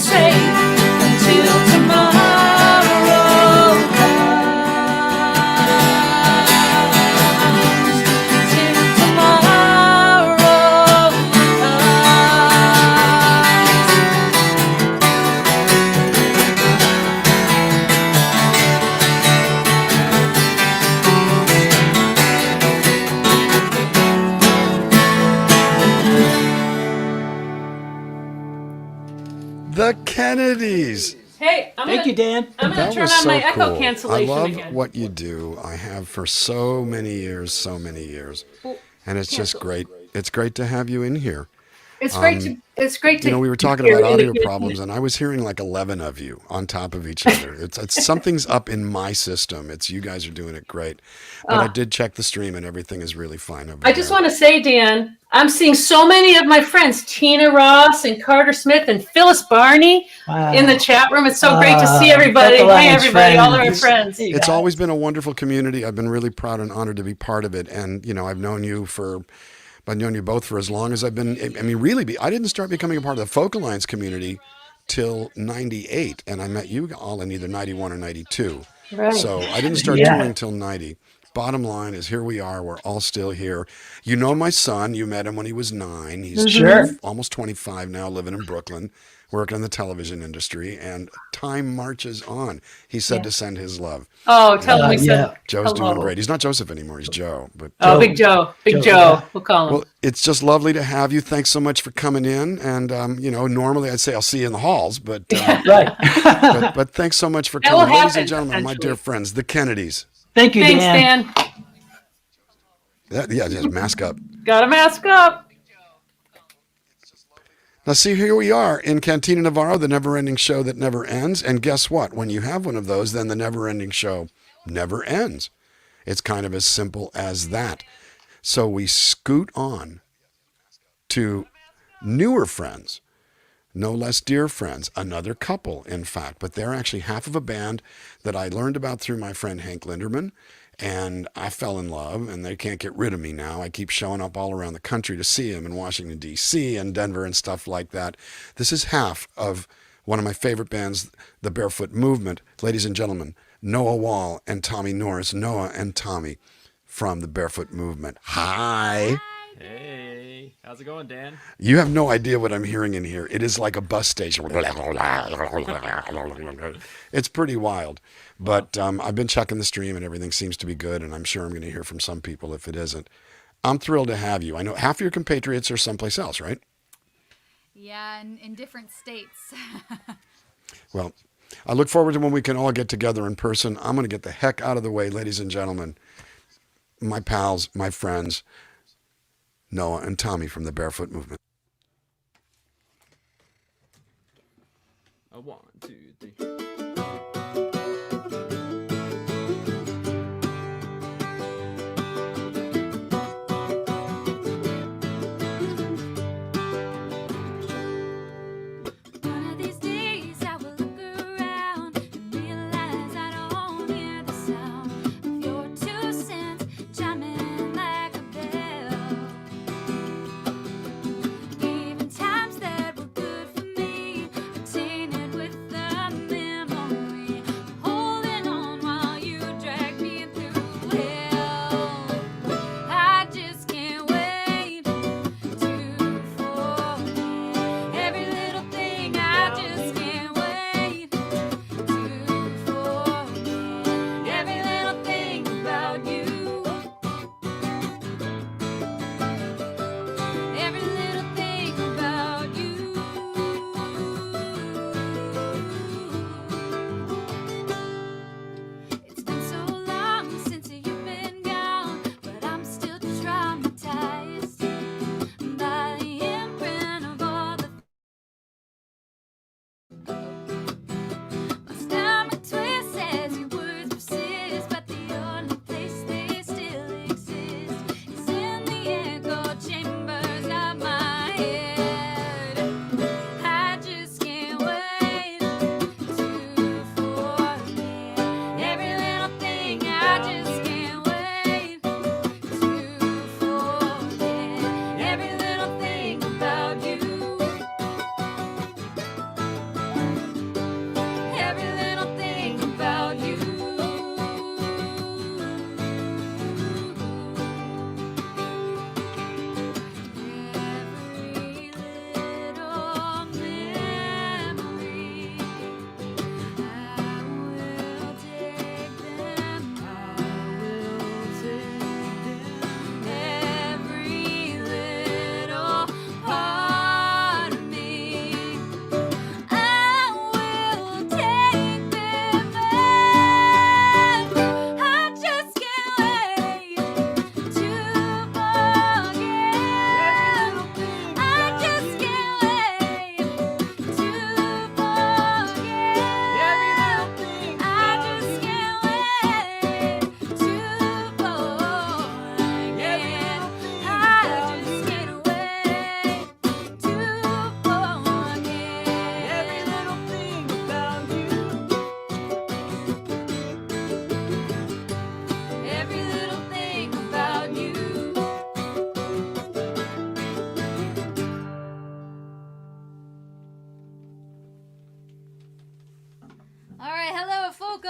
[SPEAKER 5] say until tomorrow comes. Till tomorrow
[SPEAKER 1] The Kennedys.
[SPEAKER 3] Hey,
[SPEAKER 4] Thank you, Dan.
[SPEAKER 3] I'm going
[SPEAKER 1] That
[SPEAKER 3] to turn
[SPEAKER 1] was
[SPEAKER 3] on
[SPEAKER 1] so
[SPEAKER 3] my echo
[SPEAKER 1] cool.
[SPEAKER 3] cancellation
[SPEAKER 1] I love
[SPEAKER 3] again.
[SPEAKER 1] what you do. I have for so many years. And it's just great. It's great to have you in here.
[SPEAKER 3] It's great to. It's great to.
[SPEAKER 1] You know, we were talking
[SPEAKER 3] hear
[SPEAKER 1] about
[SPEAKER 3] in the
[SPEAKER 1] audio
[SPEAKER 3] kitchen.
[SPEAKER 1] problems, and I was hearing like 11 of you on top of each other. It's something's up in my system. It's you guys are doing it great. But I did check the stream, and everything is really fine over
[SPEAKER 3] I just
[SPEAKER 1] there.
[SPEAKER 3] want to say, Dan, I'm seeing so many of my friends, Tina Ross and Carter Smith and Phyllis Barney, in the chat room. It's so great to see everybody.
[SPEAKER 4] Focal
[SPEAKER 3] Hey,
[SPEAKER 4] Lines
[SPEAKER 3] everybody, all of our
[SPEAKER 4] friends.
[SPEAKER 3] friends.
[SPEAKER 4] Hey,
[SPEAKER 1] It's
[SPEAKER 4] guys.
[SPEAKER 1] always been a wonderful community. I've been really proud and honored to be part of it. And, you know, I've known you both for as long as I've been. I mean, really, I didn't start becoming a part of the Focal Lines community till 98. And I met you all in either 91 or 92.
[SPEAKER 3] Right.
[SPEAKER 1] So I didn't start
[SPEAKER 4] Yeah.
[SPEAKER 1] touring till 90. Bottom line is here we are. We're all still here. You know my son. You met him when he was 9. He's
[SPEAKER 4] Sure.
[SPEAKER 1] almost 25 now, living in Brooklyn, working in the television industry. And time marches on. He said to send his love.
[SPEAKER 3] Oh, tell him we said
[SPEAKER 4] Yeah.
[SPEAKER 1] Joe's
[SPEAKER 3] hello.
[SPEAKER 1] doing great. He's not Joseph anymore. He's Joe. But
[SPEAKER 3] Oh, Big Joe. Big
[SPEAKER 4] Joe,
[SPEAKER 3] Joe.
[SPEAKER 4] yeah.
[SPEAKER 3] We'll call him.
[SPEAKER 1] well, it's just lovely to have you. Thanks so much for coming in. And you know, normally I'd say I'll see you in the halls, but
[SPEAKER 4] Right.
[SPEAKER 1] but thanks so much for
[SPEAKER 3] That will
[SPEAKER 1] coming, ladies
[SPEAKER 3] happen
[SPEAKER 1] and gentlemen, my dear
[SPEAKER 3] eventually.
[SPEAKER 1] friends, the Kennedys.
[SPEAKER 4] Thank you,
[SPEAKER 3] Thanks,
[SPEAKER 4] Dan.
[SPEAKER 3] Dan.
[SPEAKER 1] Yeah, just mask up.
[SPEAKER 3] Got to mask up.
[SPEAKER 1] Now, see, here we are in Cantina Navarro, the never-ending show that never ends. And guess what? When you have one of those, then the never-ending show never ends. It's kind of as simple as that. So we scoot on to newer friends, no less dear friends, another couple, in fact. But they're actually half of a band that I learned about through my friend Hank Linderman. And I fell in love, and they can't get rid of me now. I keep showing up all around the country to see them in Washington, D.C. and Denver and stuff like that. This is half of one of my favorite bands, the Barefoot Movement. Ladies and gentlemen, Noah Wall and Tommy Norris. Noah and Tommy from the Barefoot Movement. Hi.
[SPEAKER 6] Hey, how's it going, Dan?
[SPEAKER 1] You have no idea what I'm hearing in here. It is like a bus station. It's pretty wild. But I've been checking the stream and everything seems to be good. And I'm sure I'm going to hear from some people if it isn't. I'm thrilled to have you. I know half of your compatriots are someplace else, right?
[SPEAKER 7] Yeah, in different states.
[SPEAKER 1] Well, I look forward to when we can all get together in person. I'm going to get the heck out of the way, ladies and gentlemen. My pals, my friends, Noah and Tommy from the Barefoot Movement.
[SPEAKER 6] A 1, 2, 3.
[SPEAKER 7] One of these days I will look around and realize I don't hear the sound of your 2 cents chiming like a bell. Even times that were good for me are tainted with the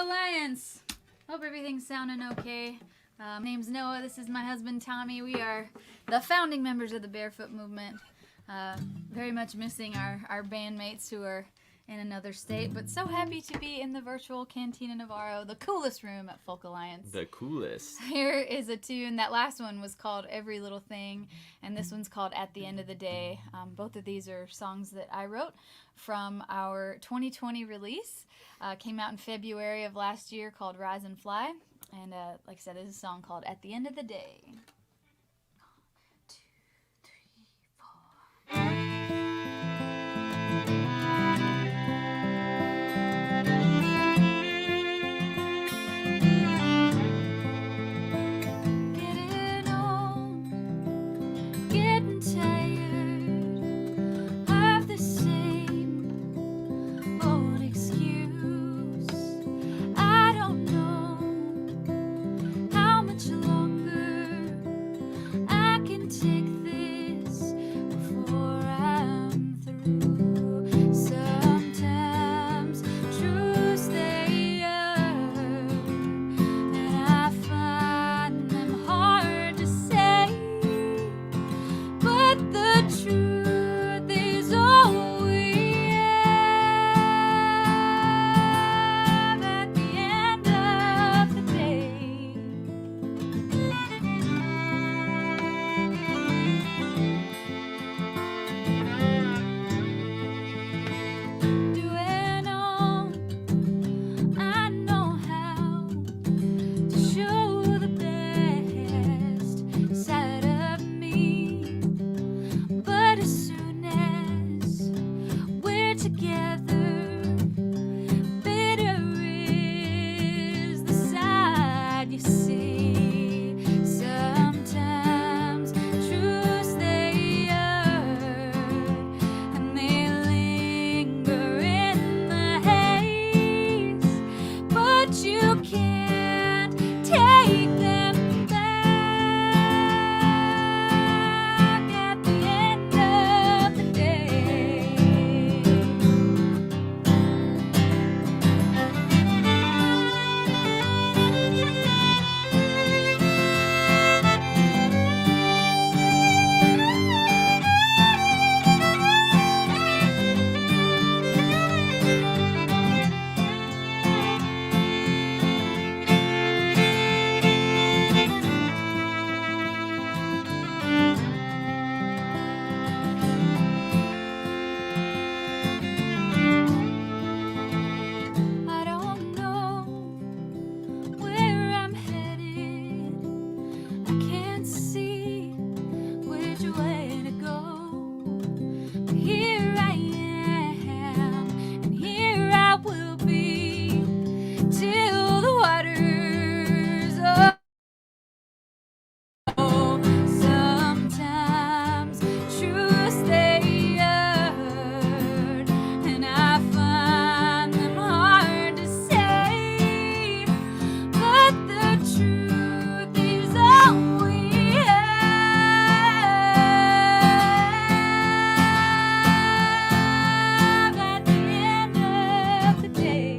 [SPEAKER 7] Alliance. Hope everything's sounding okay. My name's Noah. This is my husband Tommy. We are the founding members of the Barefoot Movement. Very much missing our bandmates who are in another state, but so happy to be in the virtual Cantina Navarro, the coolest room at Folk Alliance.
[SPEAKER 6] The coolest.
[SPEAKER 7] Here is a tune. That last one was called Every Little Thing, and this one's called At the End of the Day. Both of these are songs that I wrote from our 2020 release. Came out in February of last year, called Rise and Fly. And like I said, this is a song called At the End of the Day. 1, 2, 3, 4. Getting old, getting tired of the same old excuse. I don't know how much longer I can take this before I'm through. Sometimes truths they hurt, and I find them hard to say. But the truth is all we have at the end of the day. Doing all I know how to show the best side of me. But as soon as we're together, bitter is the side you see. Sometimes truths they hurt, and they linger in the haze. But you can't take them back at the end of the day. I don't know where I'm headed. I can't see which way to go. But here I am, and here I will be till the waters sometimes truths they hurt, and I find them hard to say. But the truth is all we have at the end of the day.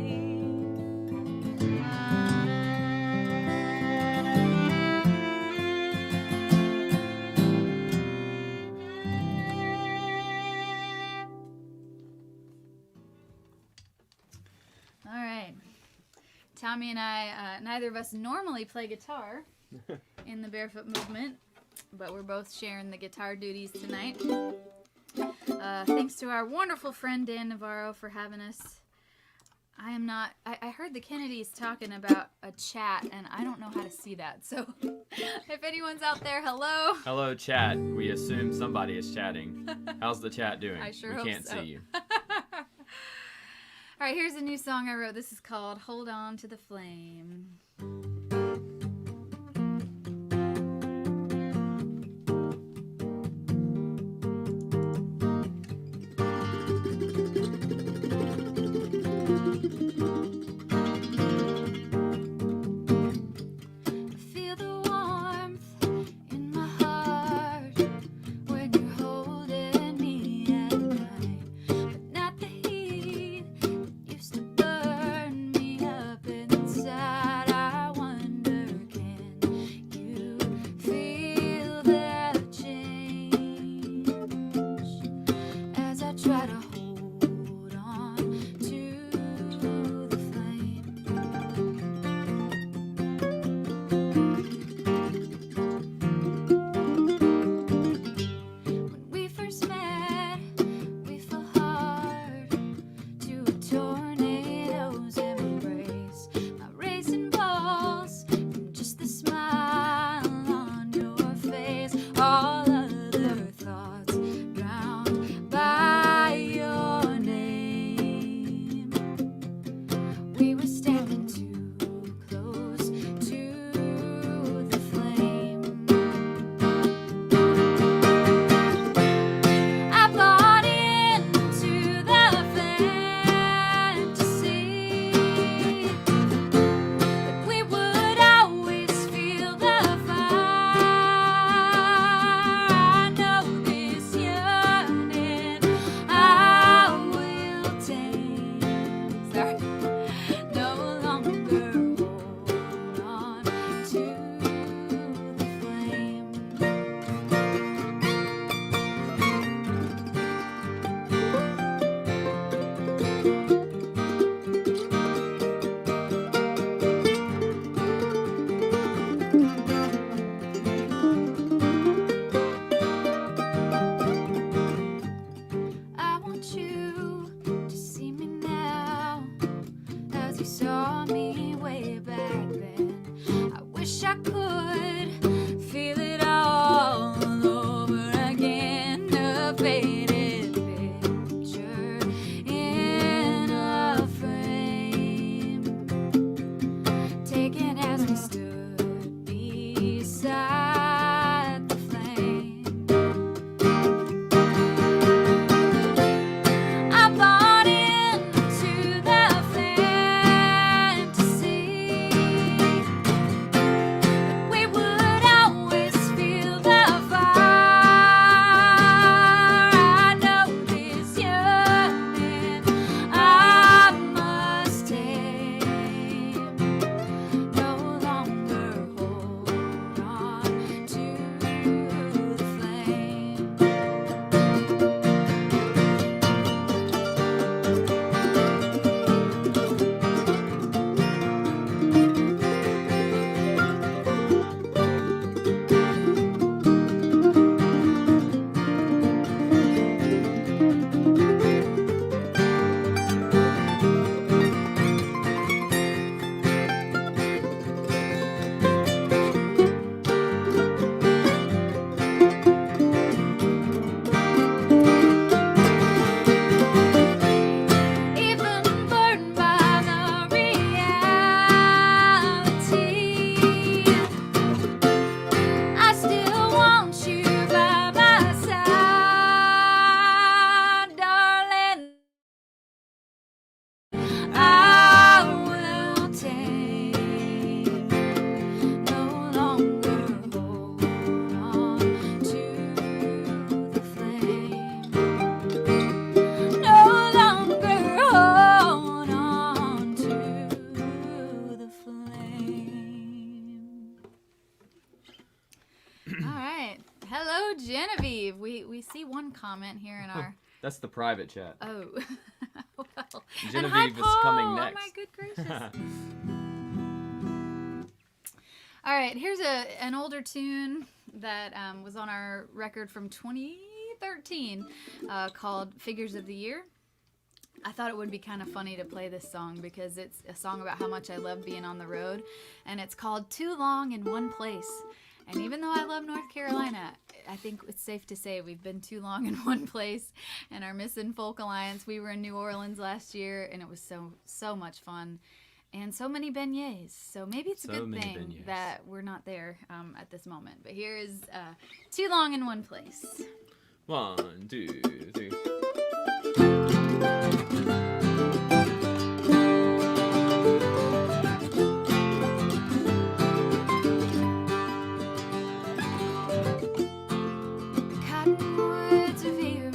[SPEAKER 7] All right. Tommy and I, neither of us normally play guitar in the Barefoot Movement, but we're both sharing the guitar duties tonight. Thanks to our wonderful friend Dan Navarro for having us. I heard the Kennedys talking about a chat, and I don't know how to see that. So if anyone's out there, hello.
[SPEAKER 6] Hello, chat. We assume somebody is chatting. How's the chat doing?
[SPEAKER 7] I sure
[SPEAKER 6] we
[SPEAKER 7] hope
[SPEAKER 6] can't
[SPEAKER 7] so.
[SPEAKER 6] see you.
[SPEAKER 7] All right, here's a new song I wrote. This is called Hold On to the Flame. Feel the warmth in my heart when you're holding me at night, but not the heat that used to burn me up in We see one comment here in our.
[SPEAKER 6] That's the private chat.
[SPEAKER 7] Oh. Well. And
[SPEAKER 6] Genevie
[SPEAKER 7] hi,
[SPEAKER 6] is
[SPEAKER 7] Paul!
[SPEAKER 6] coming next.
[SPEAKER 7] Oh my good gracious. All right, here's an older tune that was on our record from 2013 called Figures of the Year. I thought it would be kind of funny to play this song because it's a song about how much I love being on the road, and it's called Too Long in One Place. And even though I love North Carolina, I think it's safe to say we've been too long in one place and are missing Folk Alliance. We were in New Orleans last year, and it was so much fun. And so many beignets. So maybe it's a good thing
[SPEAKER 6] beignets.
[SPEAKER 7] that we're not there at this moment. But here is Too Long in One Place.
[SPEAKER 6] 1, 2, 3.
[SPEAKER 7] Cottonwoods of Erie,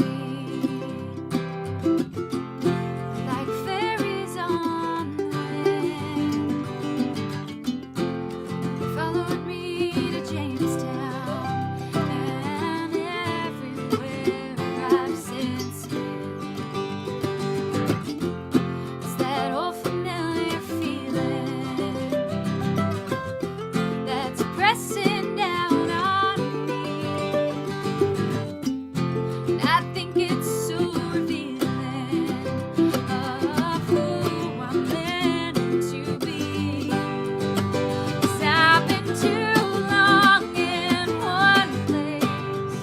[SPEAKER 7] like fairies on the wind, followed me to Jamestown, and everywhere I've since been. It's that old familiar feeling that's pressing down on me. I think it's so revealing of who I'm meant to be. 'Cause I've been too long in one place,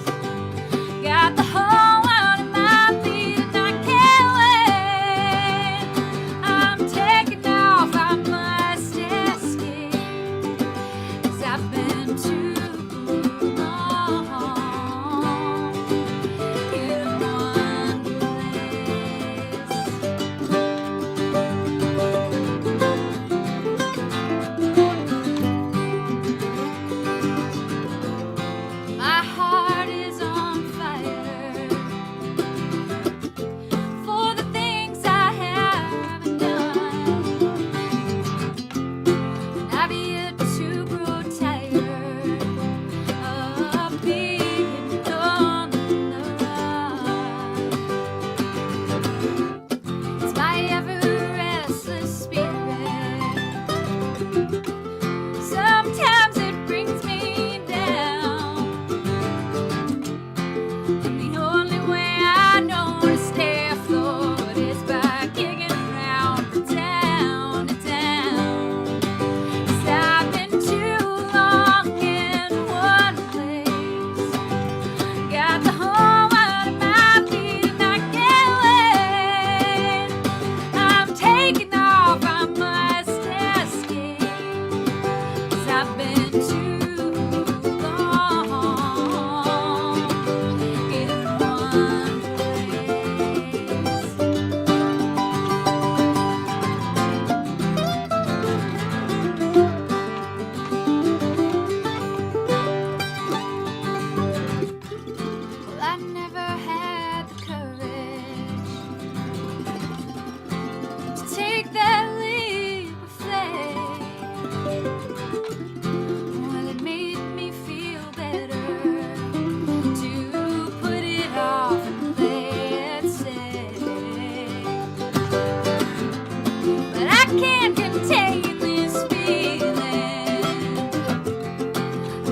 [SPEAKER 7] got the whole world at my feet and I can't wait. I'm taking off, I must escape, 'cause I've been too long in one place. My heart is on fire for the things I haven't done. I've yet to grow tired of being on the run. It's my ever-restless spirit. Sometimes it brings me down, and the only way I know to stay afloat is by kicking around from town to town. 'Cause I've been too long in one place, got the whole world at my feet and I can't wait. I'm taking off, I must escape, 'cause I've been too long in one place. Well, I never had the courage to take that leap of faith. Well, it made me feel better to put it off and play it safe. But I can't contain this feeling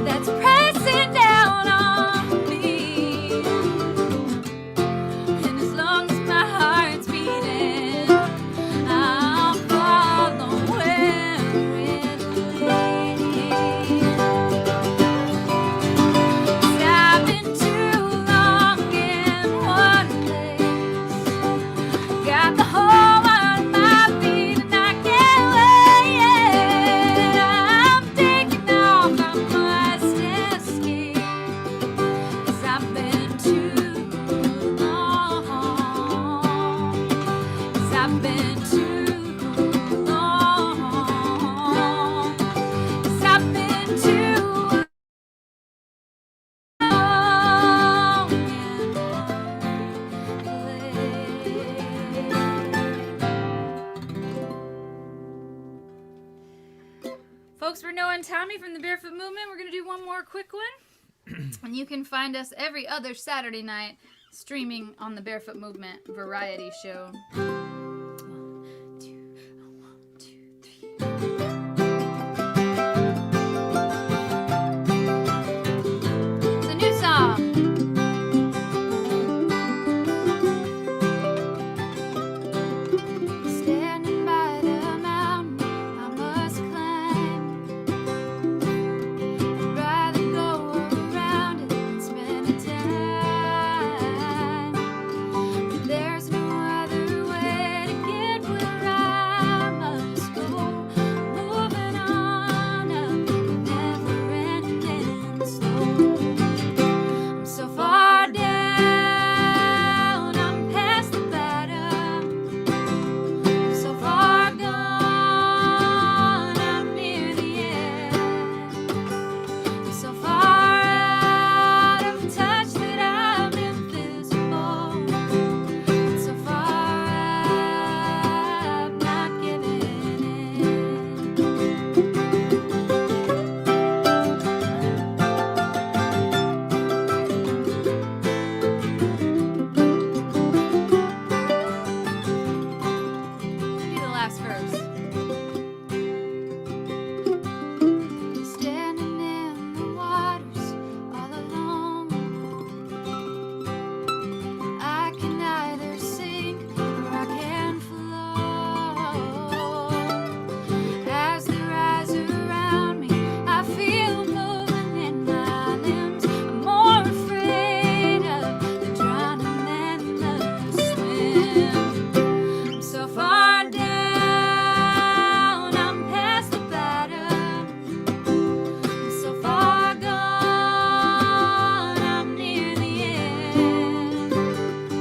[SPEAKER 7] that's pressing down on me. And as long as my heart's beating, I'll follow where it leads. 'Cause I've been too long in one place, got the whole world at my feet and I can't wait. I'm taking off, I must escape, 'cause I've been too long, 'cause I've been too long, 'cause I've been too long in one place. Folks, we're Noah and Tommy from the Barefoot Movement. We're going to do one more quick one. And you can find us every other Saturday night streaming on the Barefoot Movement variety show. 1, 2, 1, 2, 3. It's a new song. Standing by the mountain I must climb. I'd rather go around it than spend the time. But there's no other way to get where I must go. Moving on up the never-ending slope. I'm so far down, I'm past the bottom. I'm so far gone, I'm near the end. I'm so far out of touch that I'm invisible. So far I've not given in. Do the last verse. Standing in the waters all alone. I can either sink or I can float. As the rise around me, I feel moving in my limbs. I'm more afraid of the drowning than the swim. I'm so far down, I'm past the bottom. I'm so far gone, I'm near the end.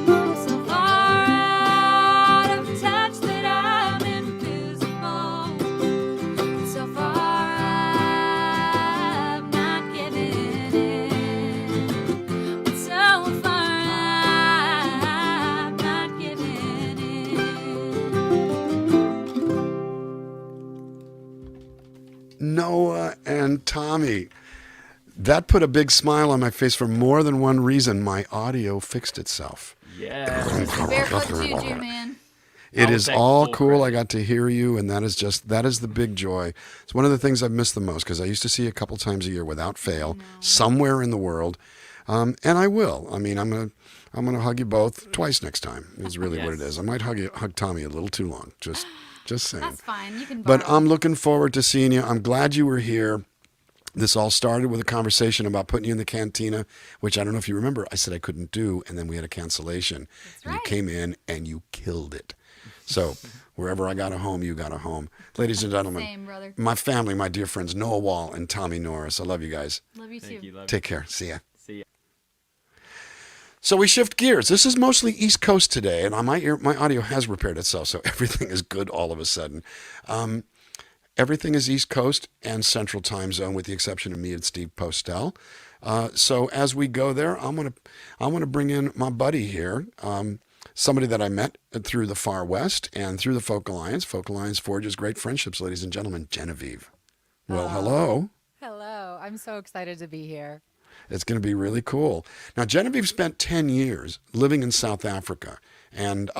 [SPEAKER 7] I'm so far out of touch that I'm invisible. So far I've not given in. So far I've not given in.
[SPEAKER 1] Noah and Tommy. That put a big smile on my face for more than one reason. My audio fixed itself.
[SPEAKER 6] Yeah.
[SPEAKER 7] Barefoot Juju, man.
[SPEAKER 1] It
[SPEAKER 6] I'll
[SPEAKER 1] is
[SPEAKER 6] take
[SPEAKER 1] all
[SPEAKER 6] full
[SPEAKER 1] cool.
[SPEAKER 6] credit.
[SPEAKER 1] I got to hear you, and that is the big joy. It's one of the things I've missed the most because I used to see you a couple times a year without fail, somewhere in the world, and I will. I mean, I'm gonna hug you both twice next time. Is really what it
[SPEAKER 6] Yes.
[SPEAKER 1] is. I might hug Tommy a little too long. Just saying.
[SPEAKER 7] That's fine. You can
[SPEAKER 1] But
[SPEAKER 7] borrow.
[SPEAKER 1] I'm looking forward to seeing you. I'm glad you were here. This all started with a conversation about putting you in the Cantina, which I don't know if you remember. I said I couldn't do, and then we had a cancellation. And you
[SPEAKER 7] right.
[SPEAKER 1] came in and you killed it. So wherever I got a home, you got a home. Ladies and gentlemen,
[SPEAKER 7] Same, brother.
[SPEAKER 1] my family, my dear friends, Noah Wall and Tommy Norris. I love you guys.
[SPEAKER 7] Love you too.
[SPEAKER 6] Thank you. Love
[SPEAKER 1] Take care. See ya.
[SPEAKER 6] See ya.
[SPEAKER 1] So we shift gears. This is mostly East Coast today, and my audio has repaired itself, so everything is good all of a sudden. Everything is East Coast and Central Time Zone, with the exception of me and Steve Postell. So as we go there, I'm gonna bring in my buddy here, somebody that I met through the Far West and through the Folk Alliance. Folk Alliance forges great friendships, ladies and gentlemen. Genevie. Well, hello.
[SPEAKER 8] Hello. I'm so excited to be here.
[SPEAKER 1] It's going to be really cool. Now, Genevieve spent 10 years living in South Africa. And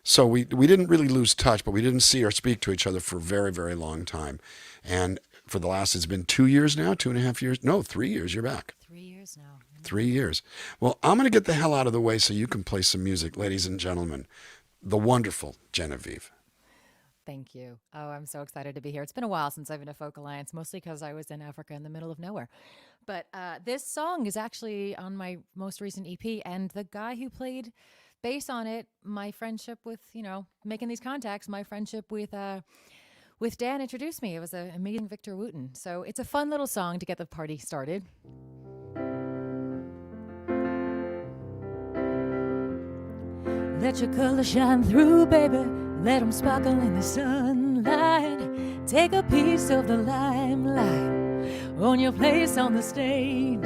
[SPEAKER 1] so we didn't really lose touch, but we didn't see or speak to each other for a very, very long time. And for the last, it's been 2 years now, 2.5 years. No, 3 years. You're back.
[SPEAKER 8] 3 years now.
[SPEAKER 1] 3 years. Well, I'm going to get the hell out of the way so you can play some music, ladies and gentlemen. The wonderful Genevieve.
[SPEAKER 8] Thank you. Oh, I'm so excited to be here. It's been a while since I've been to Folk Alliance, mostly because I was in Africa in the middle of nowhere. But this song is actually on my most recent EP, and the guy who played bass on it, my friendship with, making these contacts, my friendship with Dan introduced me. It was a meeting Victor Wooten. So it's a fun little song to get the party started. Let your color shine through, baby. Let them sparkle in the sunlight. Take a piece of the limelight. Own your place on the stage.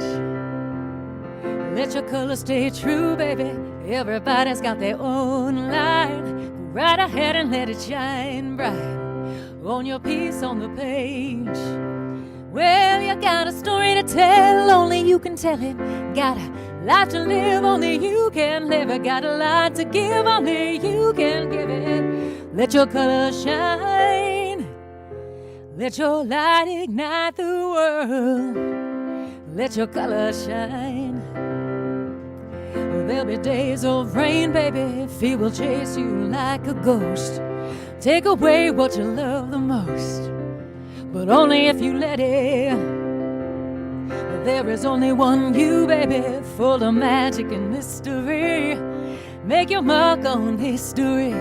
[SPEAKER 8] Let your color stay true, baby. Everybody's got their own light. Go right ahead and let it shine bright. Own your piece on the page. Well, you got a story to tell, only you can tell it. Got a life to live, only you can live it. Got a lot to give, only you can give it. Let your color shine. Let your light ignite the world. Let your color shine. There'll be days of rain, baby. Fear will chase you like a ghost. Take away what you love the most, but only if you let it. There is only one you, baby, full of magic and mystery. Make your mark on history,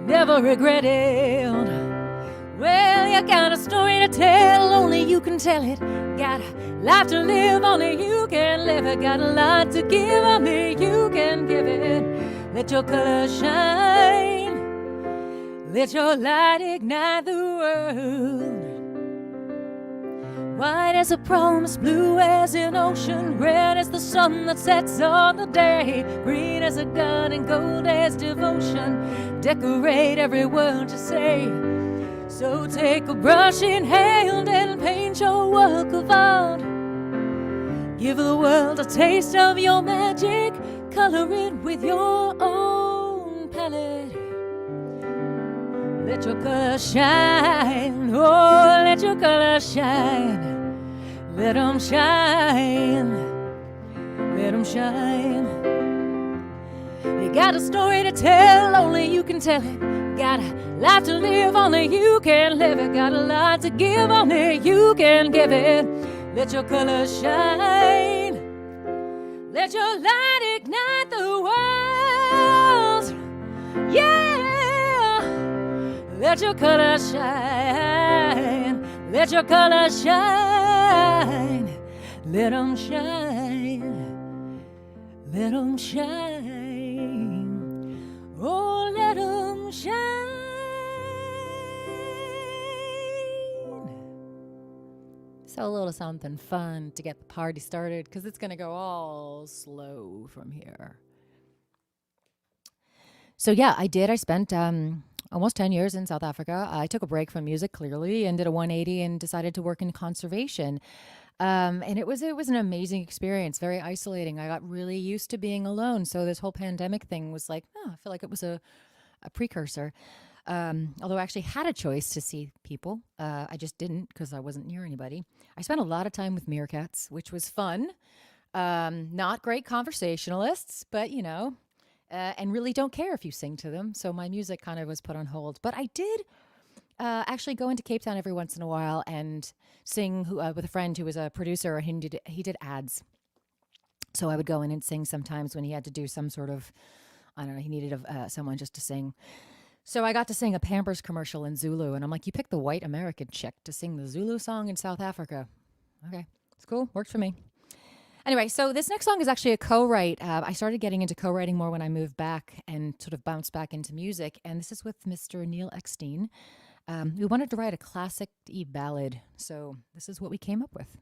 [SPEAKER 8] never regret it. Well, you got a story to tell, only you can tell it. Got a life to live, only you can live it. Got a lot to give, only you can give it. Let your color shine. Let your light ignite the world. White as a promise, blue as an ocean, red as the sun that sets on the day, green as a gun and gold as devotion. Decorate every word you say. So take a brush in hand and paint your work of art. Give the world a taste of your magic. Color it with your own palette. Let your color shine. Oh, let your color shine. Let them shine. Let them shine. You got a story to tell, only you can tell it. Got a life to live, only you can live it. Got a lot to give, only you can give it. Let your color shine. Let your light ignite the world. Yeah. Let your color shine. Let your color shine. Let them shine. Let them shine. Oh, let them shine. So a little something fun to get the party started, because it's going to go all slow from here. So yeah, I did. I spent almost 10 years in South Africa. I took a break from music, clearly, and did a 180 and decided to work in conservation. And it was an amazing experience, very isolating. I got really used to being alone. So this whole pandemic thing was like, I feel like it was a precursor. Although I actually had a choice to see people. I just didn't because I wasn't near anybody. I spent a lot of time with meerkats, which was fun. Not great conversationalists, but and really don't care if you sing to them. So my music kind of was put on hold. But I did actually go into Cape Town every once in a while and sing with a friend who was a producer, and he did ads. So I would go in and sing sometimes when he had to do some sort of, I don't know, he needed someone just to sing. So I got to sing a Pampers commercial in Zulu, and I'm like, you picked the white American chick to sing the Zulu song in South Africa. Okay, it's cool, worked for me. Anyway, so this next song is actually a co-write. I started getting into co-writing more when I moved back and sort of bounced back into music, and this is with Mr. Neil Eckstein. We wanted to write a classic ballad, so this is what we came up with.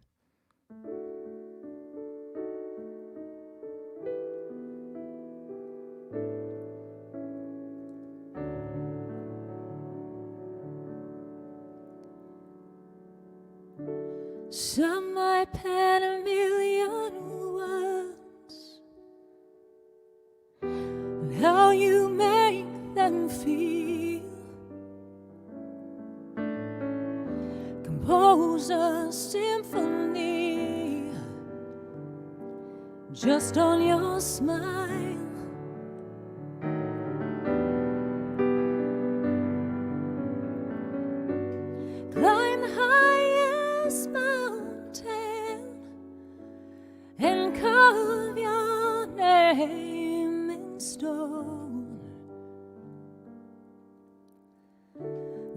[SPEAKER 8] Some might pen a million words on how you make them feel. Compose a symphony just on your smile. Climb the highest mountain and carve your name in stone.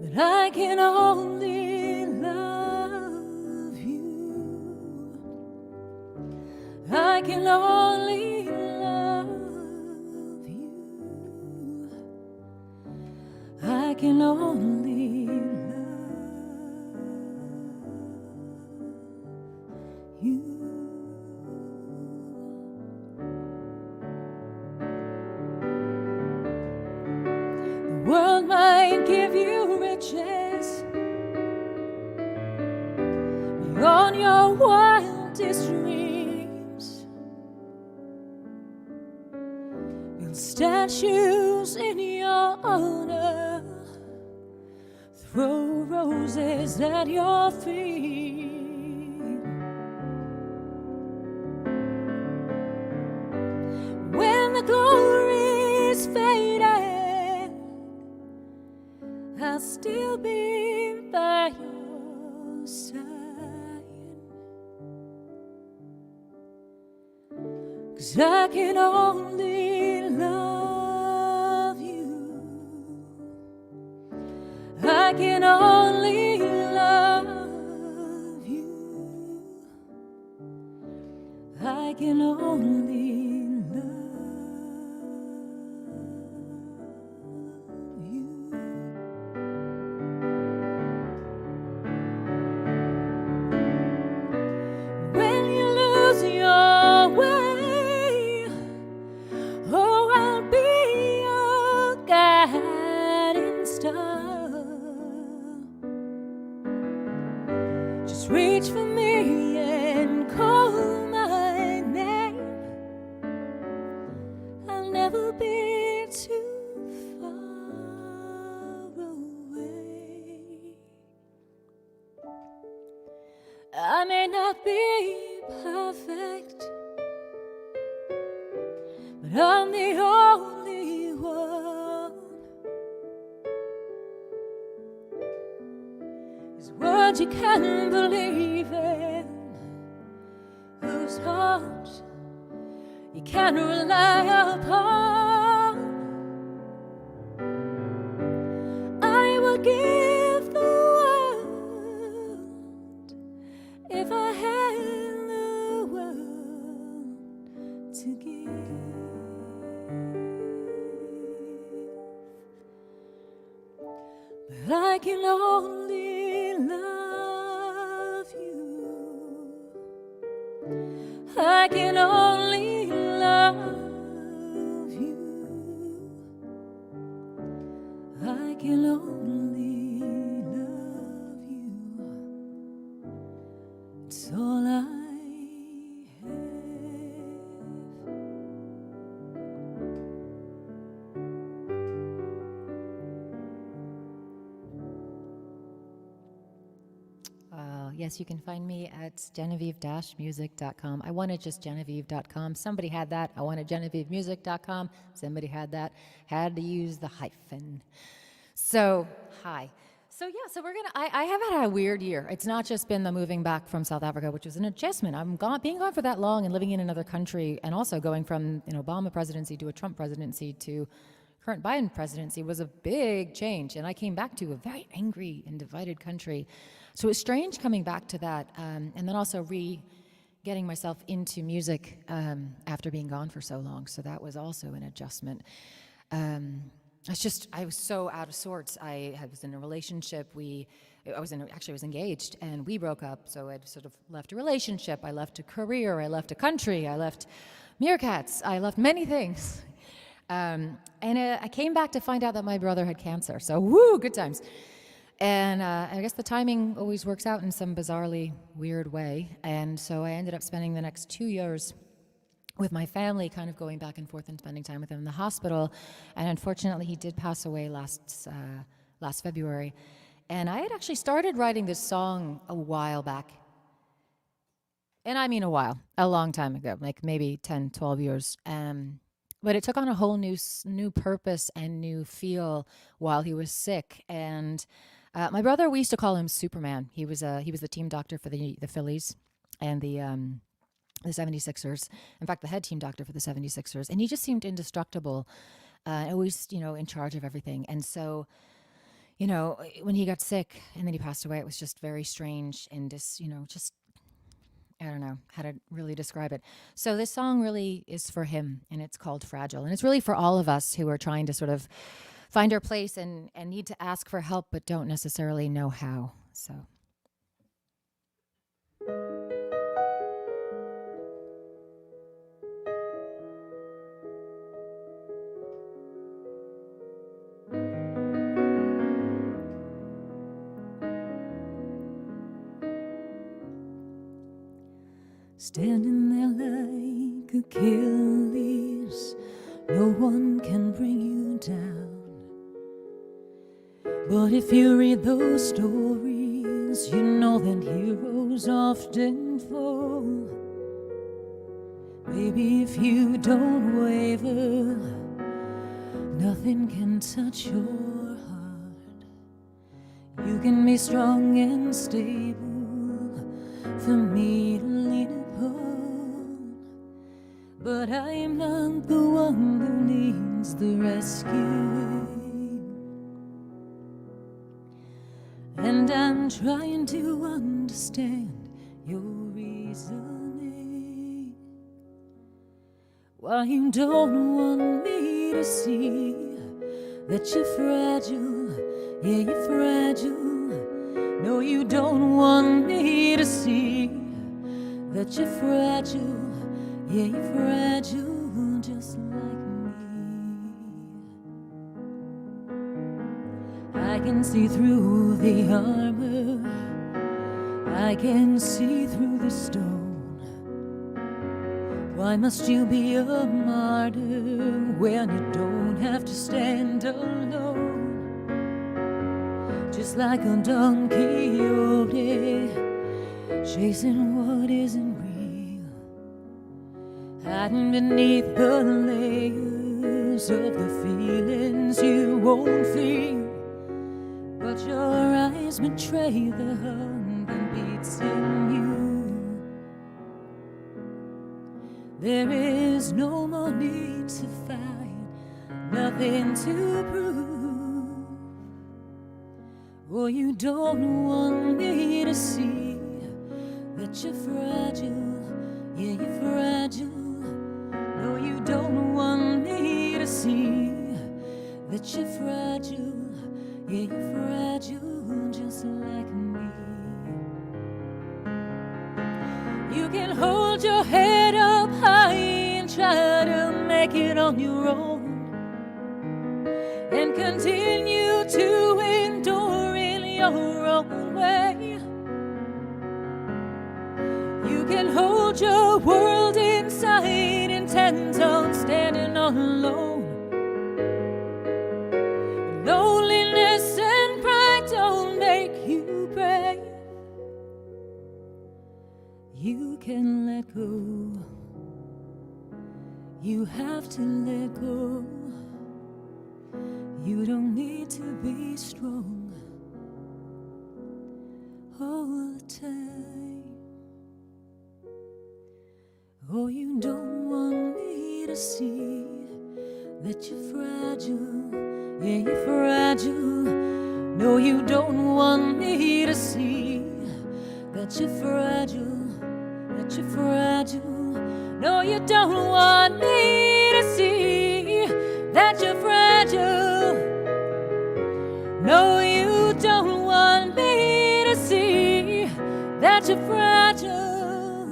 [SPEAKER 8] That I can only love you. I can only love you. I can only love you. The world might give you riches,
[SPEAKER 7] wildest dreams, build statues in your honor, throw roses at your feet. When the glory's faded, I'll still be by your side. 'Cause I can only love you. I can only love you. I can only love you. When you lose your way, oh, I'll be your guiding star. Just reach for me and call my name. I'll never be too far away. I may not be perfect, but I'm the only one. His words you can believe in, whose heart you can rely upon. I would give the world if I had the world to give. But I can only love you. I can only love you. I can only love you. It's all I have.
[SPEAKER 8] Yes, you can find me at genevieve-music.com. I wanted just genevieve.com. Somebody had that. I wanted genevievemusic.com. Somebody had that. Had to use the hyphen. So, hi. So yeah, so we're gonna. I have had a weird year. It's not just been the moving back from South Africa, which was an adjustment. Being gone for that long and living in another country, and also going from an Obama presidency to a Trump presidency to current Biden presidency was a big change. And I came back to a very angry and divided country. So it was strange coming back to that, and then also getting myself into music after being gone for so long. So that was also an adjustment. I was so out of sorts. I was in a relationship. I was engaged, and we broke up. So I'd sort of left a relationship. I left a career. I left a country. I left meerkats. I left many things. And I came back to find out that my brother had cancer. So woo, good times. And I guess the timing always works out in some bizarrely weird way. And so I ended up spending the next 2 years with my family, kind of going back and forth and spending time with him in the hospital. And unfortunately, he did pass away last February. And I had actually started writing this song a while back. And I mean a long time ago, like maybe 10, 12 years. But it took on a whole new purpose and new feel while he was sick. And my brother, we used to call him Superman. He was the team doctor for the Phillies and the 76ers. In fact, the head team doctor for the 76ers. And he just seemed indestructible, always, in charge of everything. And so, when he got sick and then he passed away, it was just very strange and just I don't know how to really describe it. So this song really is for him, and it's called Fragile. And it's really for all of us who are trying to sort of find our place and need to ask for help, but don't necessarily know how. So.
[SPEAKER 9] standing there like Achilles. No one can bring you down. But if you read those stories, you know that heroes often fall. Maybe if you don't waver, nothing can touch your heart. You can be strong and stable for me to lean upon, but I am not the one who needs the rescue. And I'm trying to understand your reasoning, why you don't want me to see that you're fragile. Yeah, you're fragile. No, you don't want me to see that you're fragile. Yeah, you're fragile, just like me. I can see through the armor, I can see through the stone. Why must you be a martyr when you don't have to stand alone? Just like a Don Quixote, chasing what isn't real, hiding beneath the layers of the feelings you won't feel. But your eyes betray the heart that beats in you. There is no more need to fight, nothing to prove. Oh, you don't want me to see that you're fragile. Yeah, you're fragile. No, you don't want me to see that you're fragile. Yeah, you're fragile, just like me. You can hold your head up high and try to make it on your own, and continue to endure in your own way. You can hold your world inside, intent on standing alone. Loneliness and pride don't make you brave. You can let go. You have to let go. You don't need to be strong all the time. Oh, you don't want me to see that you're fragile. Yeah, you're fragile. No, you don't want me to see that you're fragile. That you're fragile. No, you don't want me to see that you're fragile. No, you don't want me to see that you're fragile,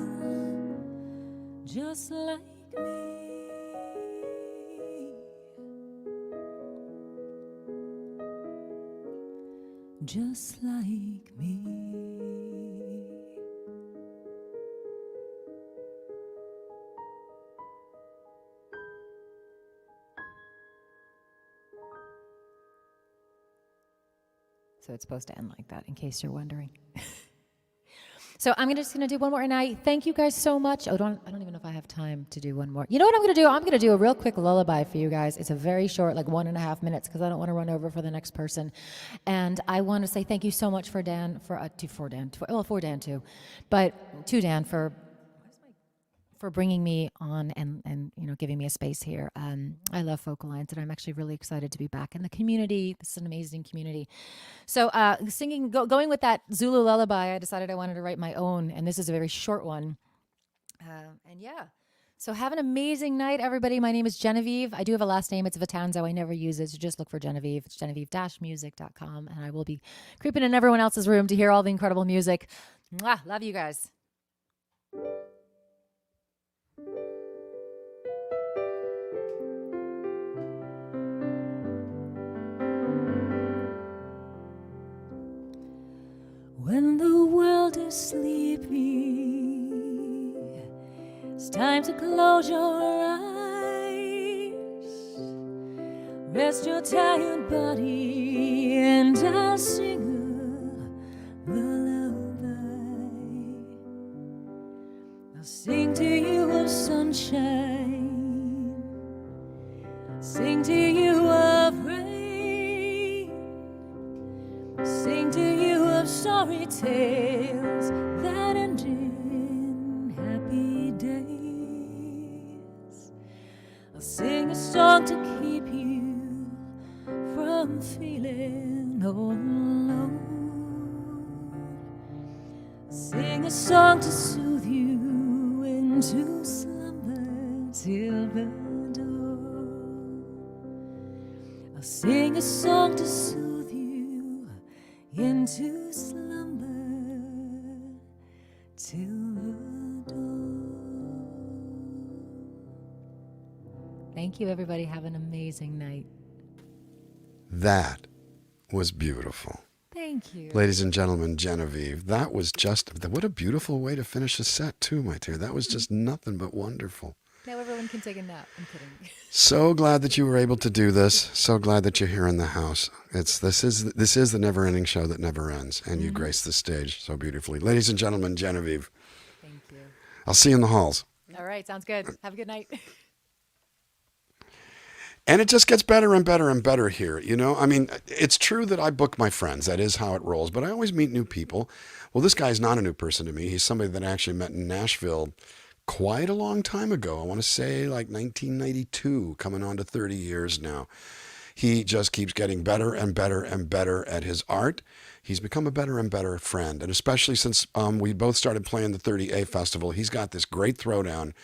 [SPEAKER 9] just like me. Just like me.
[SPEAKER 8] So it's supposed to end like that, in case you're wondering. So I'm just going to do one more, and I thank you guys so much. I don't even know if I have time to do one more. You know what I'm going to do? I'm going to do a real quick lullaby for you guys. It's a very short, like 1.5 minutes, because I don't want to run over for the next person. And I want to say thank you so much for Dan too, but to Dan for bringing me on and giving me a space here. I love Folk Alliance, and I'm actually really excited to be back in the community. This is an amazing community. So going with that Zulu lullaby, I decided I wanted to write my own, and this is a very short one. So have an amazing night, everybody. My name is Genevie. I do have a last name. It's Vitanzo. I never use it, so just look for Genevie. It's genevieve-music.com, and I will be creeping in everyone else's room to hear all the incredible music. Mwah, love you guys.
[SPEAKER 9] When the world is sleepy time to close your eyes. Rest your tired body and I'll sing a lullaby. I'll sing to you of sunshine, sing to you of rain, sing to you of sorry tales that end in happy days. I'll sing a song to keep you from feeling all alone. I'll sing a song to soothe you into slumber till the dawn. I'll sing a song to soothe you into slumber till the dawn.
[SPEAKER 8] Thank you, everybody. Have an amazing night.
[SPEAKER 1] That was beautiful.
[SPEAKER 8] Thank you.
[SPEAKER 1] Ladies and gentlemen, Genevie, that was just, what a beautiful way to finish a set too, my dear. That was just nothing but wonderful.
[SPEAKER 8] Now everyone can take a nap. I'm kidding.
[SPEAKER 1] So glad that you were able to do this. So glad that you're here in the house. This is the never-ending show that never ends, and you grace the stage so beautifully. Ladies and gentlemen, Genevie.
[SPEAKER 8] Thank you.
[SPEAKER 1] I'll see you in the halls.
[SPEAKER 8] All right. Sounds good. Have a good night.
[SPEAKER 1] And it just gets better and better and better here. You know, I mean, it's true that I book my friends. That is how it rolls. But I always meet new people. Well, this guy's not a new person to me. He's somebody that I actually met in Nashville quite a long time ago. I want to say like 1992, coming on to 30 years now. He just keeps getting better and better and better at his art. He's become a better and better friend. And especially since we both started playing the 30A Festival, he's got this great throwdown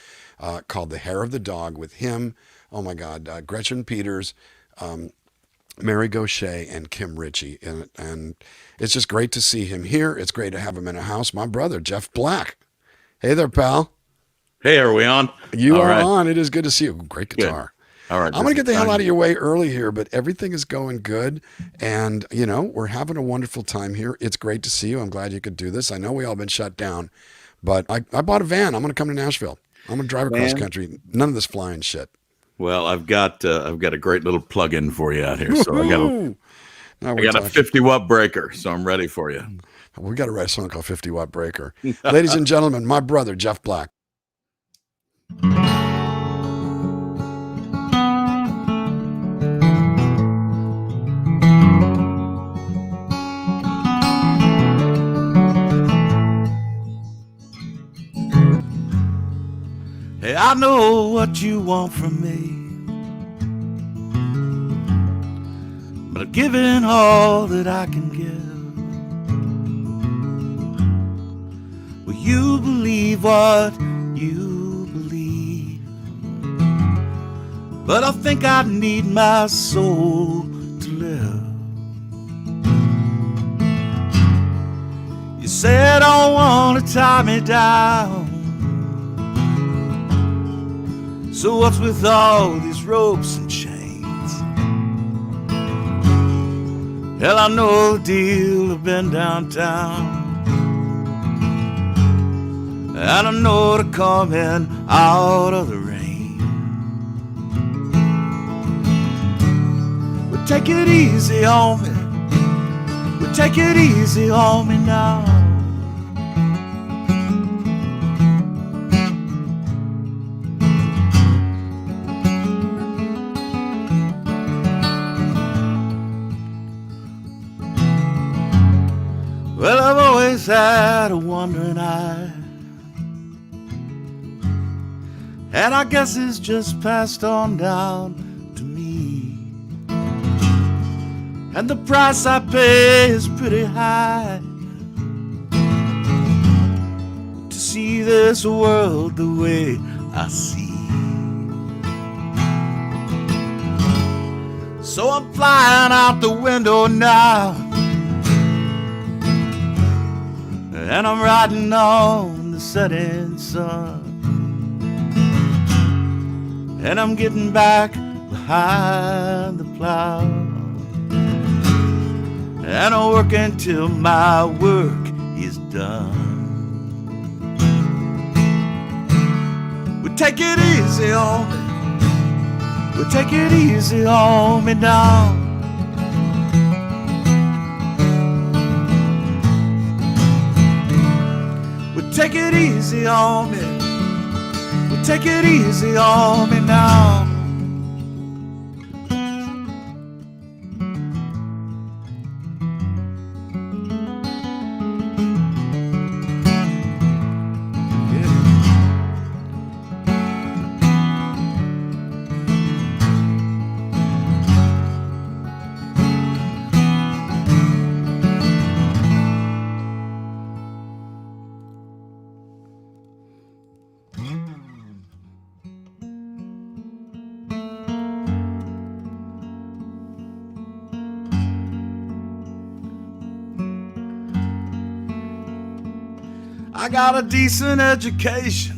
[SPEAKER 1] called The Hair of the Dog with him. Oh my God, Gretchen Peters, Mary Gaucher, and Kim Ritchie. And it's just great to see him here. It's great to have him in a house. My brother, Jeff Black. Hey there, pal.
[SPEAKER 10] Hey, are we on?
[SPEAKER 1] You
[SPEAKER 10] All
[SPEAKER 1] are
[SPEAKER 10] right.
[SPEAKER 1] on. It is good to see you. Great guitar.
[SPEAKER 10] All right.
[SPEAKER 1] I'm going to get the hell out of your way early here, but everything is going good. And, you know, we're having a wonderful time here. It's great to see you. I'm glad you could do this. I know we all been shut down, but I bought a van. I'm going to come to Nashville. I'm going to drive across country. None of this flying shit.
[SPEAKER 10] Well, I've got a great little plug-in for you out here. So I got a 50-watt breaker, so I'm ready for you.
[SPEAKER 1] We got to write a song called 50-Watt Breaker. Ladies and gentlemen, my brother, Jeff Black.
[SPEAKER 11] Hey, I know what you want from me, but I'm giving all that I can give. Will you believe what you believe? But I think I need my soul to live. You say I don't want to tie me down, so what's with all these ropes and chains? Hell, I know a deal. I've been downtown, and I know to come in out of the rain. Well, take it easy on me. Well, take it easy on me now. Well, I've always had a wandering eye, and I guess it's just passed on down to me. And the price I pay is pretty high to see this world the way I see. So I'm flying out the window now, and I'm riding on the setting sun, and I'm getting back behind the plow, and I'm working till my work is done. Well, Well, take it easy on me. Well, take it easy on me now. Well, take it easy on me. Well, take it easy on me now. I got a decent education,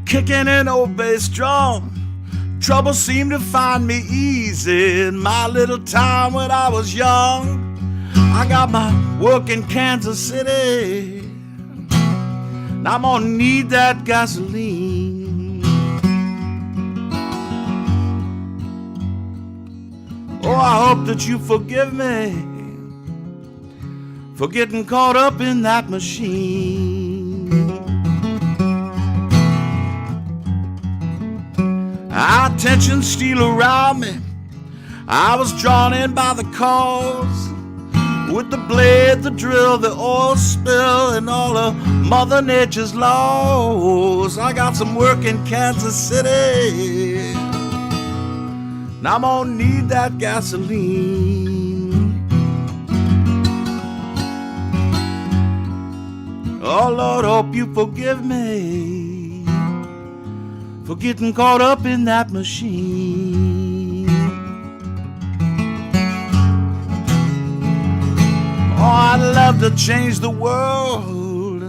[SPEAKER 11] kicking an old bass drum. Trouble seemed to find me easy in my little town when I was young. I got my work in Kansas City, and I'm gonna need that gasoline. Oh, I hope that you forgive me for getting caught up in that machine. Attention steal around me, I was drawn in by the cause, with the blade, the drill, the oil spill, and all of Mother Nature's laws. I got some work in Kansas City, and I'm gonna need that gasoline. Oh Lord, hope you forgive me for getting caught up in that machine. Oh, I'd love to change the world.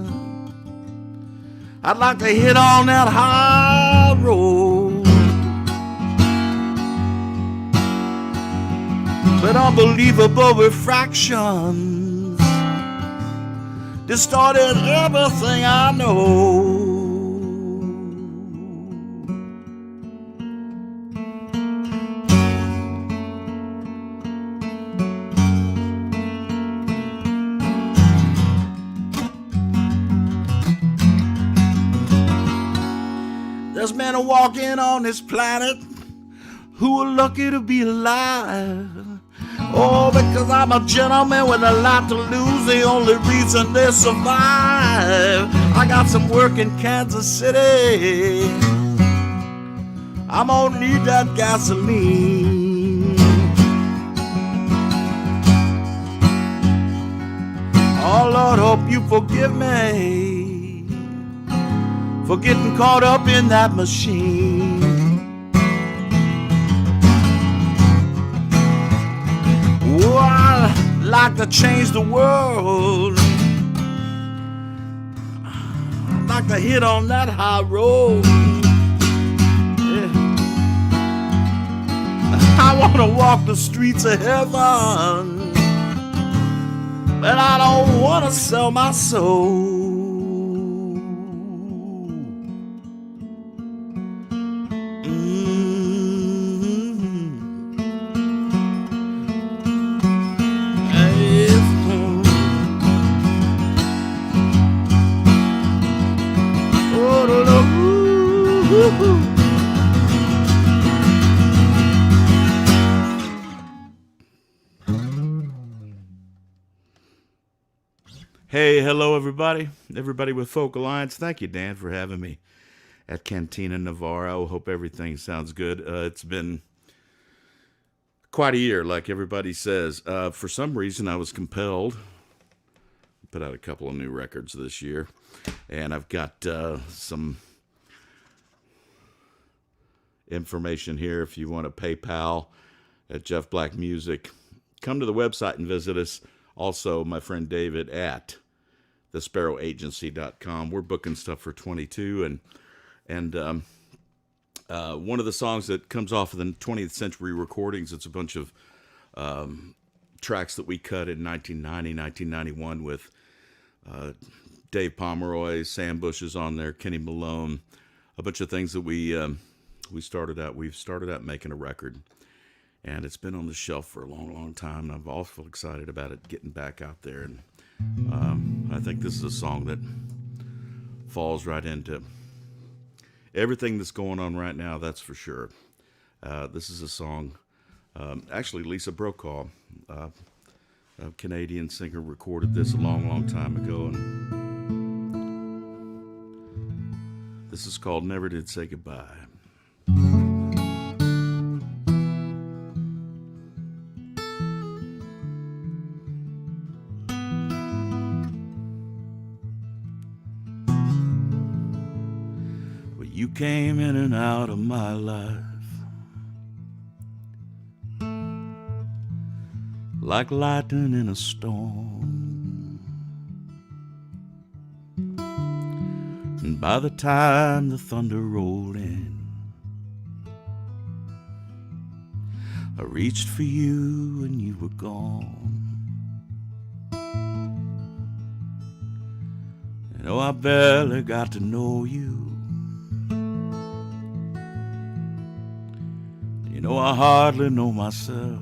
[SPEAKER 11] I'd like to hit on that high road, but unbelievable refractions distorted everything I know. There's men walking on this planet who are lucky to be alive. Oh, because I'm a gentleman with a lot to lose, the only reason they survive. I got some work in Kansas City, I'm gonna need that gasoline. Oh Lord, hope you forgive me for getting caught up in that machine. Oh, I'd like to change the world. I'd like to hit on that high road. Yeah. I want to walk the streets of heaven, but I don't want to sell my soul. Hey, hello, everybody. Everybody with Folk Alliance. Thank you, Dan, for having me at Cantina Navarro. Hope everything sounds good. It's been quite a year, like everybody says. For some reason, I was compelled to put out a couple of new records this year, and I've got some information here if you want to PayPal at Jeff Black Music. Come to the website and visit us. Also, my friend David at thesparrowagency.com. We're booking stuff for 22, and one of the songs that comes off of the 20th Century Recordings, it's a bunch of tracks that we cut in 1990, 1991 with Dave Pomeroy, Sam Bush is on there, Kenny Malone,
[SPEAKER 10] a bunch of things that we've started out making a record, and it's been on the shelf for a long, long time. And I'm awful excited about it getting back out there. And I think this is a song that falls right into everything that's going on right now. That's for sure. This is a song. Actually, Lisa Brokaw, a Canadian singer, recorded this a long, long time ago, and this is called Never Did Say Goodbye. Well, you came in and out of my life like lightning in a storm, and by the time the thunder rolled in, I reached for you and you were gone. You know, I barely got to know you. You know, I hardly know myself.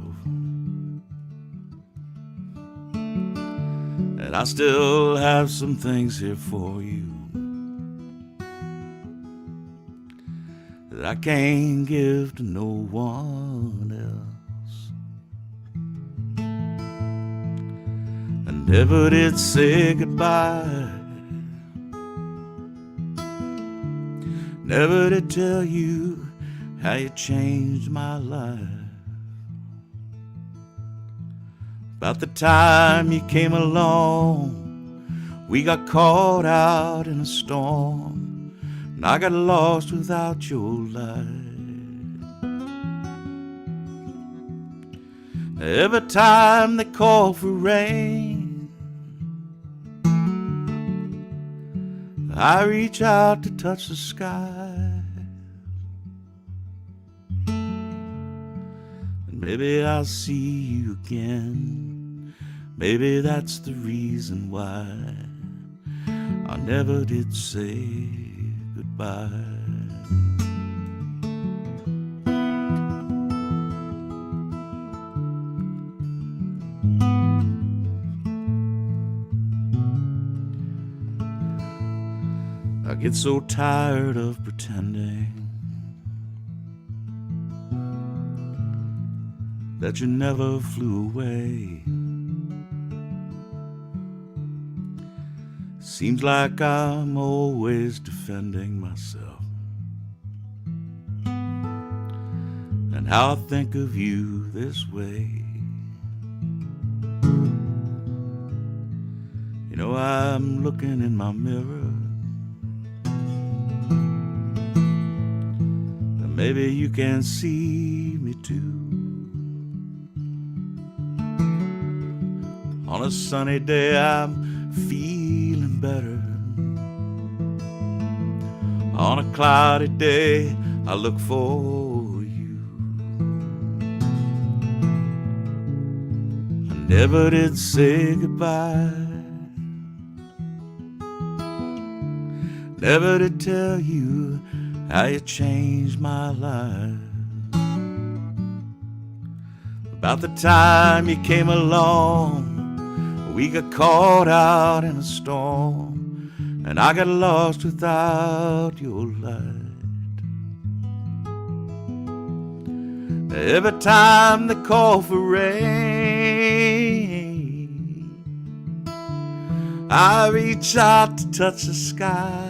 [SPEAKER 10] And I still have some things here for you that I can't give to no one else. I never did say goodbye, never did tell you how you changed my life. About the time you came along, we got caught out in a storm, and I got lost without your light. Every time they call for rain, I reach out to touch the sky. And maybe I'll see you again. Maybe that's the reason why I never did say goodbye. I get so tired of pretending that you never flew away. Seems like I'm always defending myself and how I think of you this way. You know, I'm looking in my mirror, and maybe you can see me too. On a sunny day I'm feeling better. On a cloudy day I look for you. I never did say goodbye, never did tell you how you changed my life. About the time you came along, we got caught out in a storm, and I got lost without your light. Every time they call for rain, I reach out to touch the sky.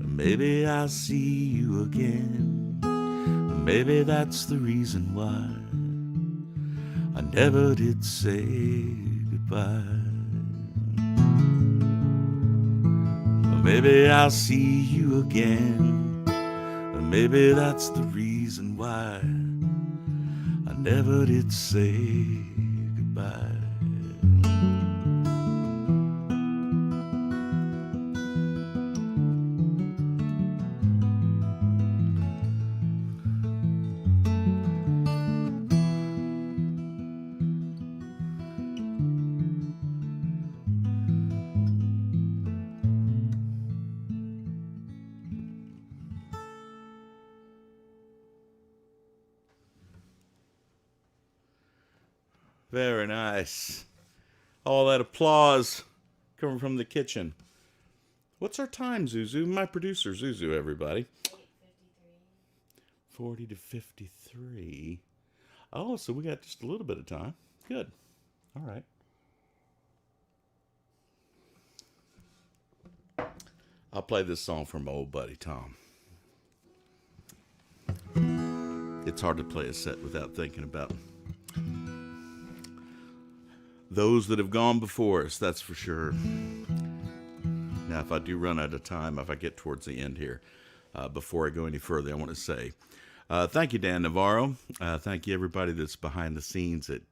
[SPEAKER 10] Maybe I'll see you again. Maybe that's the reason why I never did say goodbye. Maybe I'll see you again. Maybe that's the reason why I never did say goodbye. Very nice. All that applause coming from the kitchen. What's our time, Zuzu? My producer, Zuzu, everybody. 40 to 53. Oh, so we got just a little bit of time. Good. All right. I'll play this song from my old buddy, Tom. It's hard to play a set without thinking about those that have gone before us, that's for sure. Now, if I do run out of time, if I get towards the end here, before I go any further, I want to say thank you, Dan Navarro. Thank you, everybody that's behind the scenes at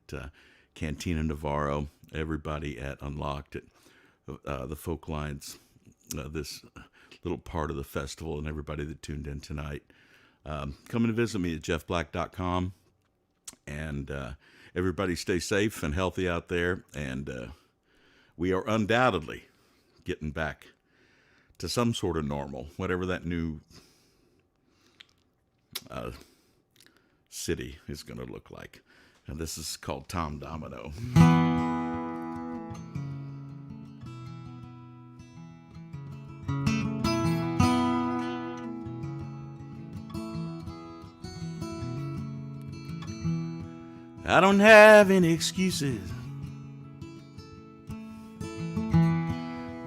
[SPEAKER 10] Cantina Navarro, everybody at Unlocked, at the Folk Lines, this little part of the festival, and everybody that tuned in tonight. Come and visit me at jeffblack.com, and everybody stay safe and healthy out there, and we are undoubtedly getting back to some sort of normal, whatever that new city is going to look like. And this is called Tom Domino. I don't have any excuses.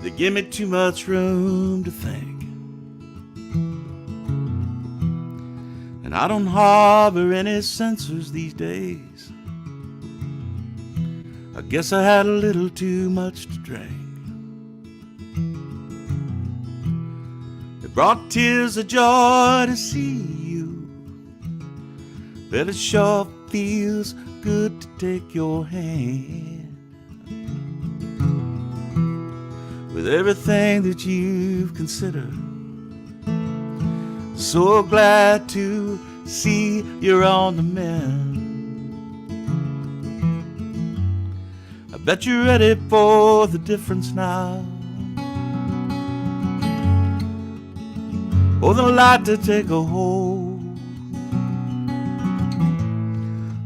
[SPEAKER 10] They give me too much room to think. And I don't harbor any censors these days. I guess I had a little too much to drink. It brought tears of joy to see you, but it sure feels good to take your hand. With everything that you've considered, so glad to see you're on the mend. I bet you're ready for the difference now, for the light to take a hold.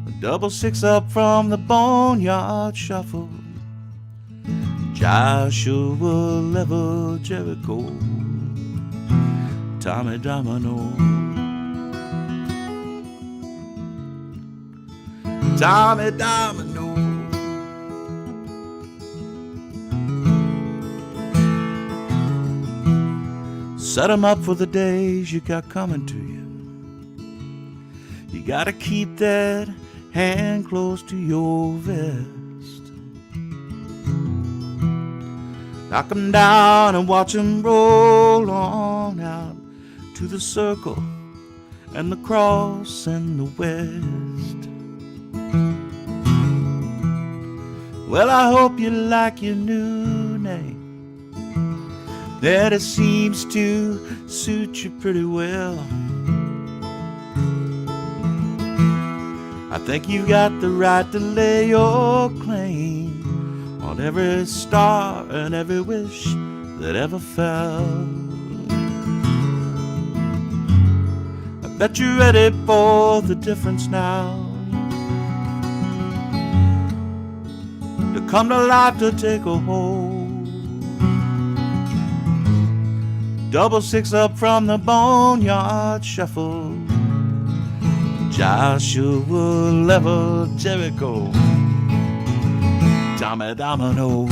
[SPEAKER 10] A double six up from the boneyard shuffle, Joshua level Jericho, Tommy Domino, Tommy Domino. Set 'em up for the days you got coming to you. You gotta keep that hand close to your vest. Knock 'em down and watch 'em roll on out to the circle and the cross and the west. Well, I hope you like your new name, that it seems to suit you pretty well. I think you got the right to lay your claim on every star and every wish that ever fell. I bet you're ready for the difference now, to come to life, to take a hold. Double six up from the boneyard shuffle, Joshua level Jericho, Tommy Domino,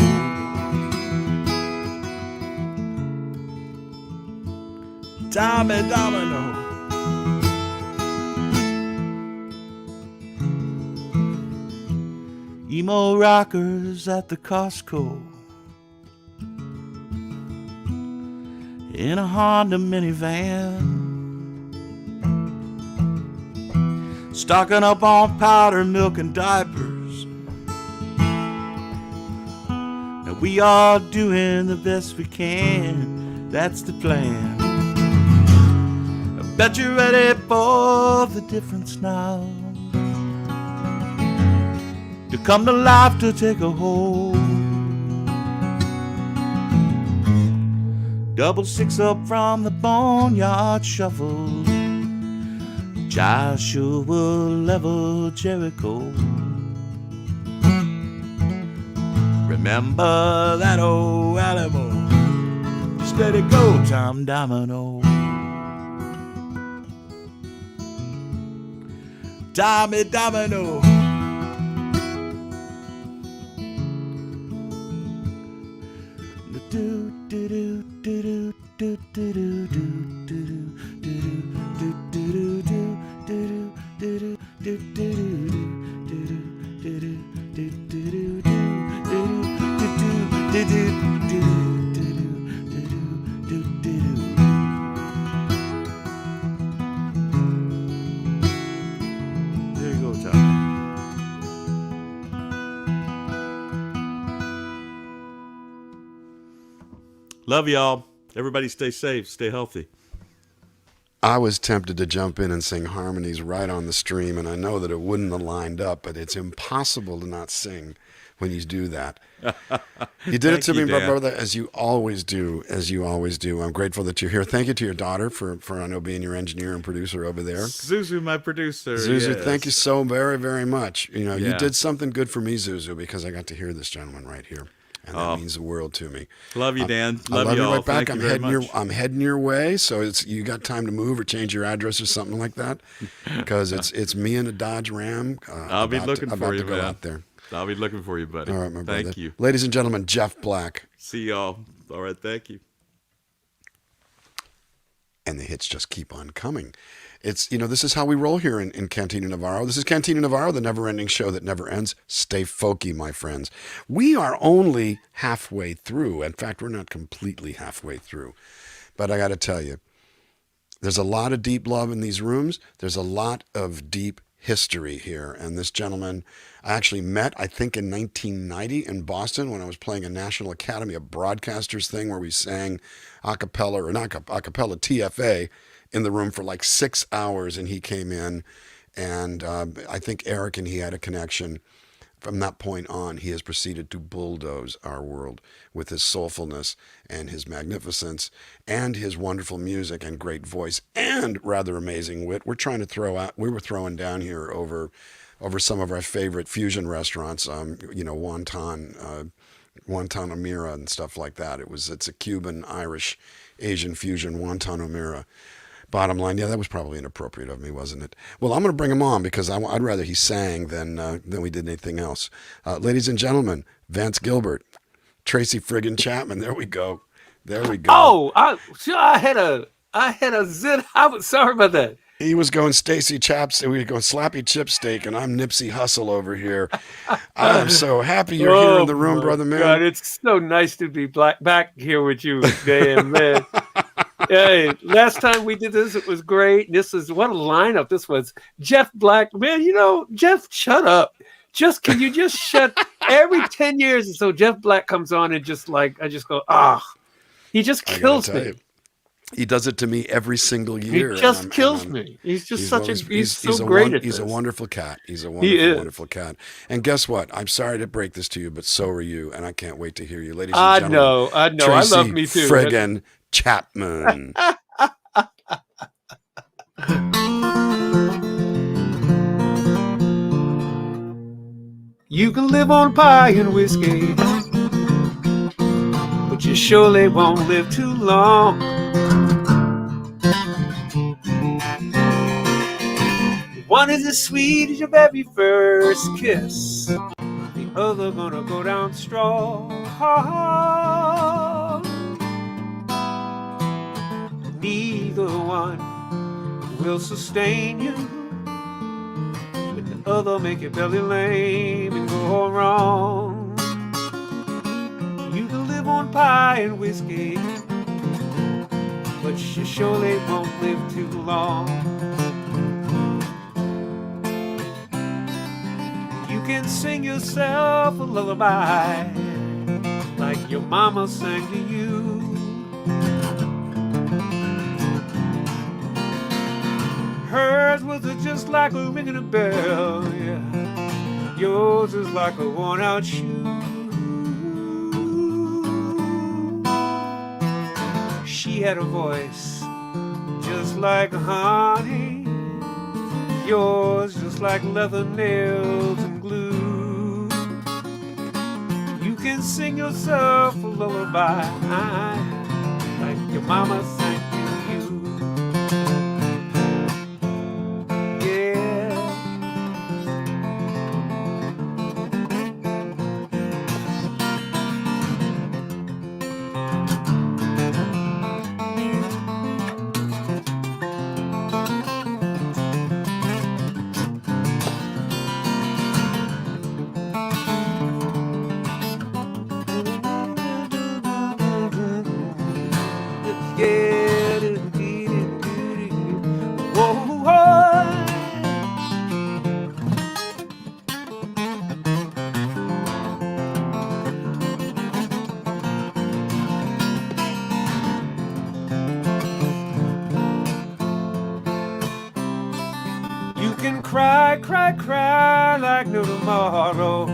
[SPEAKER 10] Tommy Domino. Emo rockers at the Costco, in a Honda minivan, stocking up on powder, milk, and diapers. Now we are doing the best we can, that's the plan. I bet you're ready for the difference now, to come to life, to take a hold. Double six up from the boneyard shuffle, Joshua level Jericho,
[SPEAKER 11] Remember that old Alamo. Steady go, Tom Domino. Tommy Domino. There you go, Tom. Love y'all. Everybody stay safe, stay healthy.
[SPEAKER 1] I was tempted to jump in and sing harmonies right on the stream, and I know that it wouldn't have lined up, but it's impossible to not sing when you do that. You did it to me,
[SPEAKER 10] Dan.
[SPEAKER 1] brother, as you always do, I'm grateful that you're here. Thank you to your daughter for I know, being your engineer and producer over there.
[SPEAKER 10] Zuzu, my producer.
[SPEAKER 1] Zuzu,
[SPEAKER 10] yes.
[SPEAKER 1] thank you so very, very much. You know, you
[SPEAKER 10] Yeah.
[SPEAKER 1] did something good for me, Zuzu, because I got to hear this gentleman right here. And that means the world to me.
[SPEAKER 10] Love you, Dan.
[SPEAKER 1] I
[SPEAKER 10] Love
[SPEAKER 1] love
[SPEAKER 10] you
[SPEAKER 1] you
[SPEAKER 10] all.
[SPEAKER 1] right back.
[SPEAKER 10] Thank
[SPEAKER 1] I'm
[SPEAKER 10] you very
[SPEAKER 1] heading
[SPEAKER 10] much.
[SPEAKER 1] I'm heading your way, so you got time to move or change your address or something like that, because it's me and a Dodge Ram.
[SPEAKER 10] I'll be looking
[SPEAKER 1] about
[SPEAKER 10] for
[SPEAKER 1] to
[SPEAKER 10] you,
[SPEAKER 1] go
[SPEAKER 10] man.
[SPEAKER 1] out there.
[SPEAKER 10] I'll be looking for you, buddy.
[SPEAKER 1] All right, my brother.
[SPEAKER 10] Thank you.
[SPEAKER 1] Ladies and gentlemen, Jeff Black.
[SPEAKER 10] See y'all. All right, thank you.
[SPEAKER 1] And the hits just keep on coming. It's, this is how we roll here in Cantina Navarro. This is Cantina Navarro, the never-ending show that never ends. Stay folky, my friends. We are only halfway through. In fact, we're not completely halfway through. But I got to tell you, there's a lot of deep love in these rooms. There's a lot of deep history here. And this gentleman I actually met, I think, in 1990 in Boston when I was playing a National Academy of Broadcasters thing where we sang a cappella, or not a cappella, TFA, in the room for like 6 hours, and he came in, and I think Eric and he had a connection. From that point on, he has proceeded to bulldoze our world with his soulfulness and his magnificence and his wonderful music and great voice and rather amazing wit. We were throwing down here over some of our favorite fusion restaurants, Wonton Amira and stuff like that. It's a Cuban, Irish, Asian fusion, Wonton Amira. Bottom line, yeah, that was probably inappropriate of me, wasn't it? Well, I'm going to bring him on because I'd rather he sang than we did anything else. Ladies and gentlemen, Vance Gilbert, Tracy friggin' Chapman. There we go.
[SPEAKER 12] Oh, I had a zit. I was sorry about that.
[SPEAKER 1] He was going Stacy Chaps, and we were going Slappy Chip Steak, and I'm Nipsey Hussle over here. I am so happy you're here in the room, brother man.
[SPEAKER 12] God, it's so nice to be back here with you, Dan, man. Hey, last time we did this, it was great. This is what a lineup this was. Jeff Black, man, Jeff, shut up. Can you just shut? Every 10 years or so, Jeff Black comes on and I just go, he just kills me.
[SPEAKER 1] He does it to me every single year.
[SPEAKER 12] He just kills me. He's just he's so great at this.
[SPEAKER 1] He's a wonderful cat. He's a wonderful cat. And guess what? I'm sorry to break this to you, but so are you. And I can't wait to hear you, ladies and gentlemen.
[SPEAKER 12] I know.
[SPEAKER 1] Tracy
[SPEAKER 12] I love me too.
[SPEAKER 1] Friggin' Chapman.
[SPEAKER 12] You can live on pie and whiskey, but you surely won't live too long. One is as sweet as your very first kiss, the other gonna go down strong. Neither one will sustain you, but the other make your belly lame and go wrong. You can live on pie and whiskey, but you surely won't live too long. You can sing yourself a lullaby like your mama sang to you. Hers was just like a ringing a bell, yeah. Yours is like a worn-out shoe. She had a voice just like honey. Yours just like leather nails and glue. You can can sing yourself a lullaby like your mama sang to you. Yeah. You can cry, cry, cry like no tomorrow,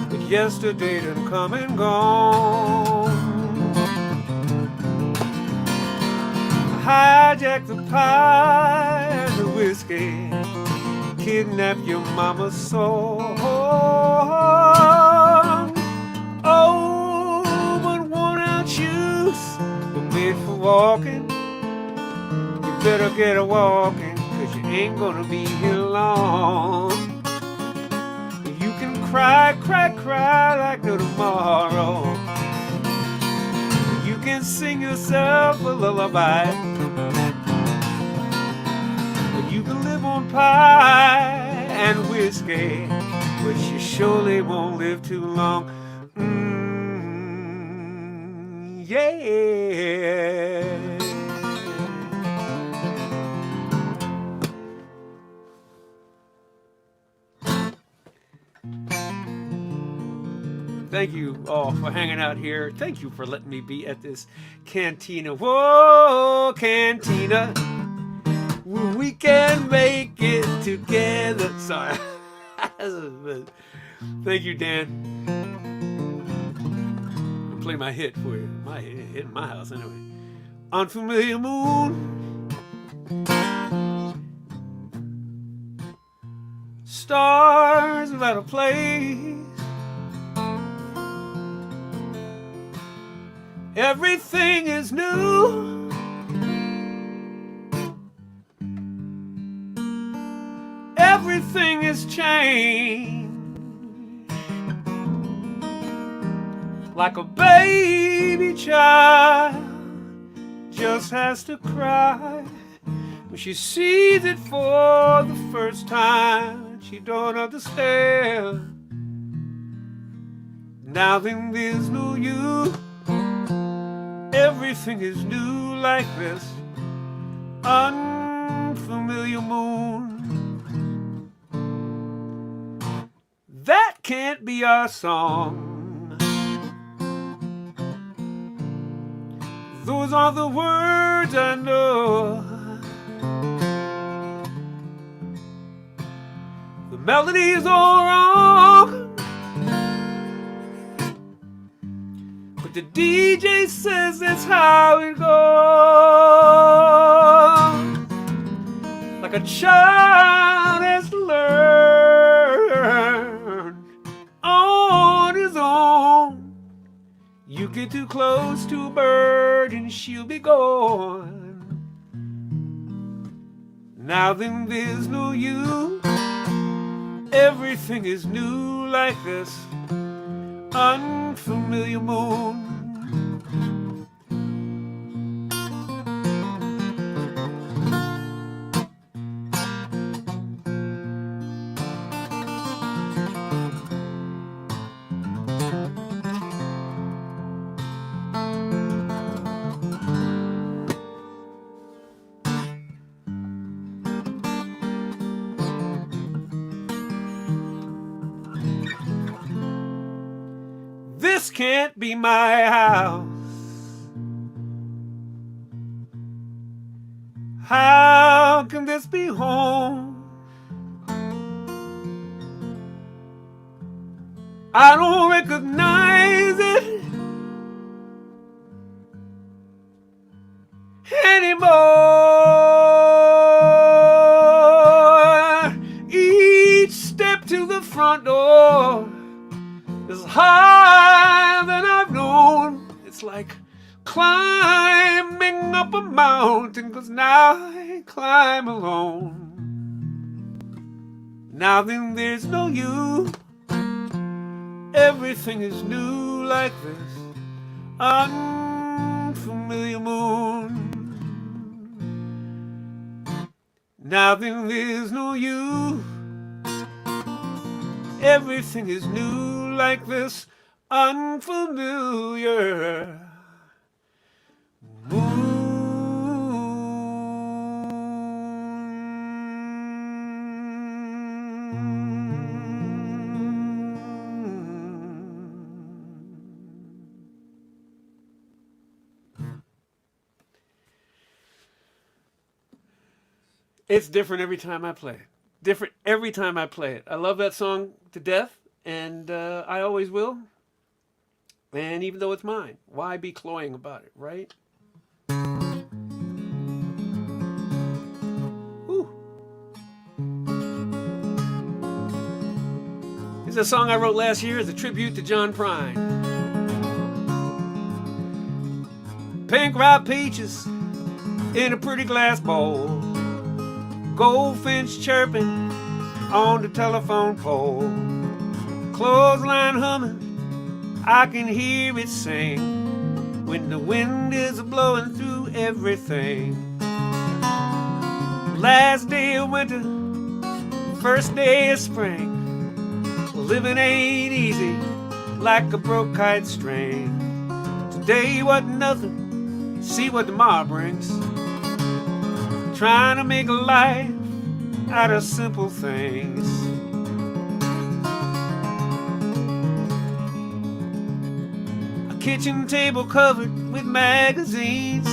[SPEAKER 12] but yesterday done come and gone. Hijack the pie and the whiskey, kidnap your mama's soul. Oh, but worn out shoes were made for walking. You better get a walking, 'cause you ain't gonna be here long. You can cry, cry, cry like no tomorrow. You can sing yourself a lullaby. You can live on pie and whiskey, but you surely won't live too long. Yeah. Thank you all for hanging out here. Thank you for letting me be at this cantina. Whoa, cantina. We can make it together. Sorry. Thank you, Dan. I'll play my hit for you. My hit in my house anyway. Unfamiliar moon. Stars without a place. Everything is new. Everything is changed. Like a baby child just has to cry when she sees it for the first time. She don't understand. Now then there's no you. Everything is new like this unfamiliar moon. That can't be our song. Those are the words I know. The melody is all wrong. But the DJ says that's how it goes. Like a child has to learn on his own. You get too close to a bird and she'll be gone. Now then there's no you. Everything is new like this unfamiliar moon. This can't be my house. How can this be home? I don't recognize it anymore. Each step to the front door is high climbing up a mountain, 'cause now I climb alone. Now then there's no you. Everything is new like this unfamiliar moon. Now then there's no you. Everything is new like this unfamiliar moon. It's different every time I play it. Different every time I play it. I love that song to death, and I always will. And even though it's mine, why be cloying about it, right? Ooh. It's a song I wrote last year as a tribute to John Prine. Pink ripe peaches in a pretty glass bowl. Goldfinch chirping on the telephone pole. Clothesline humming, I can hear it sing when the wind is blowing through everything. Last day of winter, first day of spring. Living ain't easy like a broke kite string. Today wasn't nothing, see what tomorrow brings. Trying to make a life out of simple things. A kitchen table covered with magazines.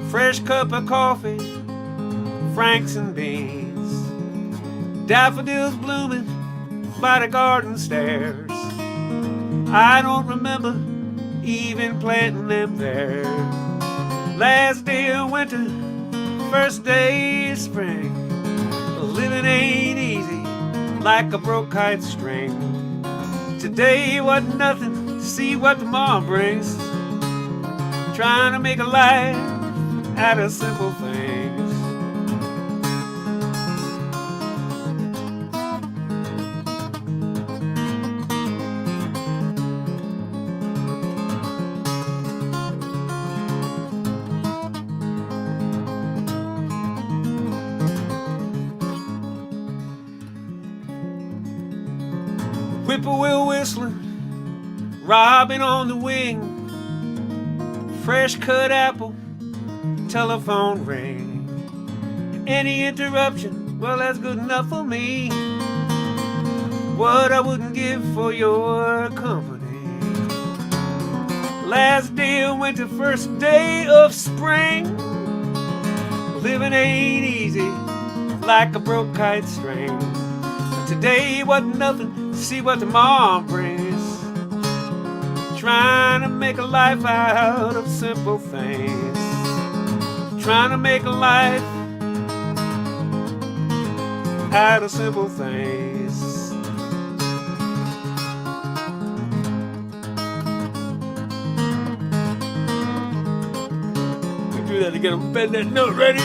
[SPEAKER 12] Fresh cup of coffee, franks and beans. Daffodils blooming by the garden stairs. I don't remember even planting them there. Last day of winter, first day of spring. Living ain't easy like a broke kite string. Today wasn't nothing, see what tomorrow brings. Trying to make a life out of simple things. Whippoorwill whistling, robin on the wing, fresh cut apple, telephone ring. Any interruption, well that's good enough for me. What I wouldn't give for your company. Last day of winter, first day of spring. Living ain't easy like a broke kite string. Today wasn't nothing, see what tomorrow brings. Trying to make a life out of simple things. Trying to make a life out of simple things. We do that again, I'm betting that note ready.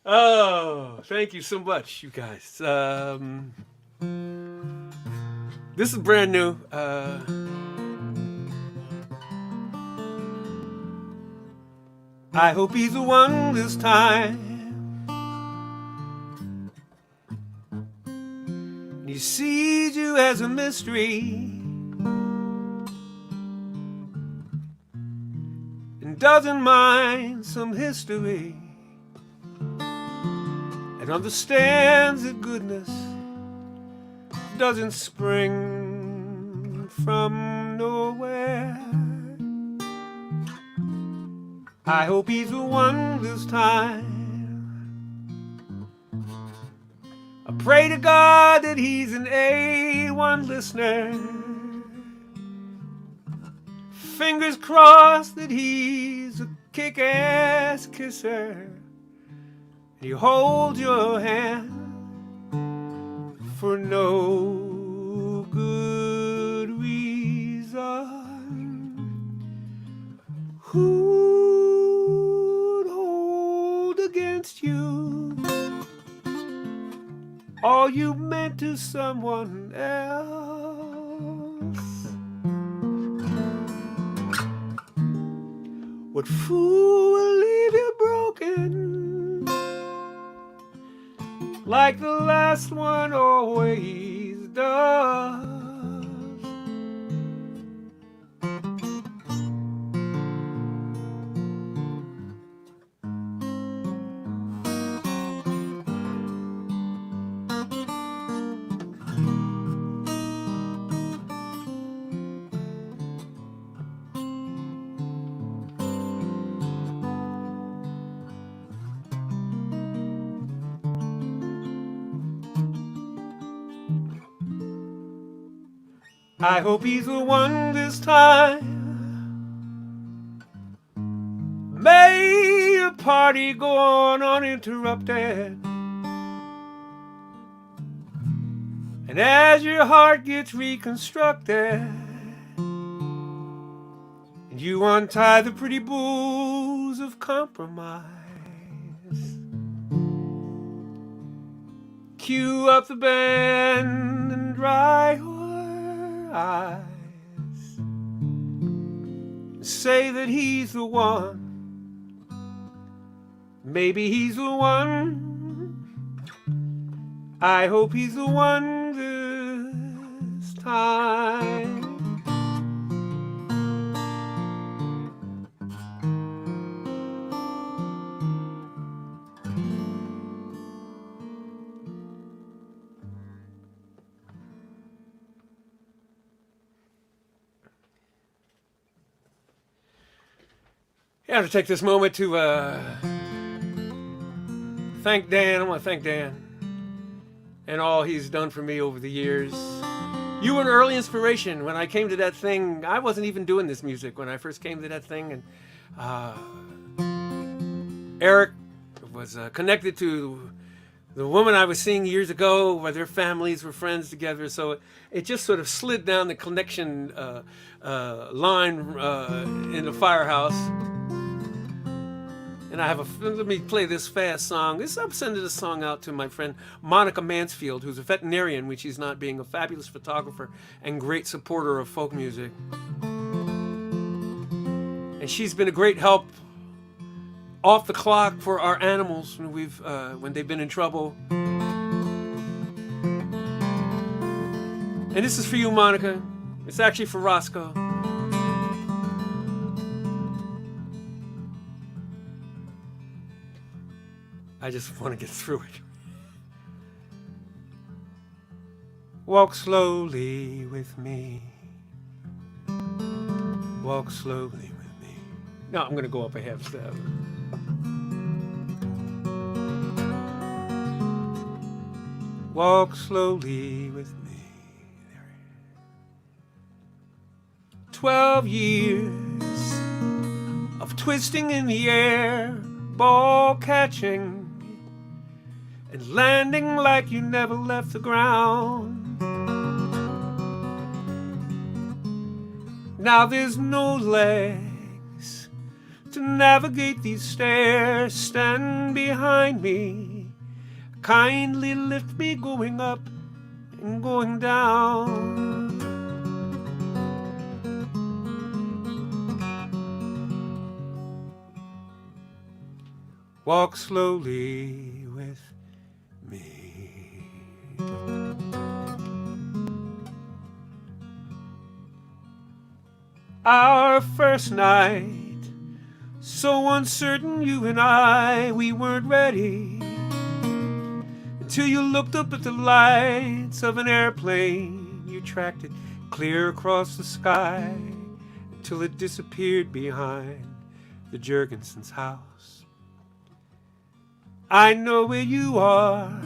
[SPEAKER 12] Oh, thank you so much, you guys. This is brand new. I hope he's the one this time. He sees you as a mystery and doesn't mind some history. And understands that goodness doesn't spring from nowhere. I hope he's the one this time. I pray to God that he's an A1 listener. Fingers crossed that he's a kick-ass kisser. He holds your hand for no good reason. Who'd hold against you all you meant to someone else? What fool will leave you broken like the last one always does? I hope he's the one this time. May your party go on uninterrupted. And as your heart gets reconstructed, and you untie the pretty bows of compromise, cue up the band and dry eyes. Say that he's the one. Maybe he's the one. I hope he's the one this time. I have to take this moment to thank Dan. I want to thank Dan and all he's done for me over the years. You were an early inspiration. When I came to that thing, I wasn't even doing this music when I first came to that thing. And Eric was connected to the woman I was seeing years ago, where their families were friends together. So it just sort of slid down the connection line in the firehouse. And I have let me play this fast song. I'm sending this song out to my friend Monica Mansfield, who's a veterinarian, when she's not, being a fabulous photographer and great supporter of folk music. And she's been a great help off the clock for our animals when they've been in trouble. And this is for you, Monica. It's actually for Roscoe. I just want to get through it. Walk slowly with me. Walk slowly with me. No, I'm going to go up a half step. Walk slowly with me. There it is. 12 years of twisting in the air, ball catching and landing like you never left the ground. Now there's no legs to navigate these stairs. Stand behind me, kindly lift me going up and going down. Walk slowly with me. Our first night, so uncertain, you and I, we weren't ready until you looked up at the lights of an airplane. You tracked it clear across the sky until it disappeared behind the Jurgensen's house. I know where you are.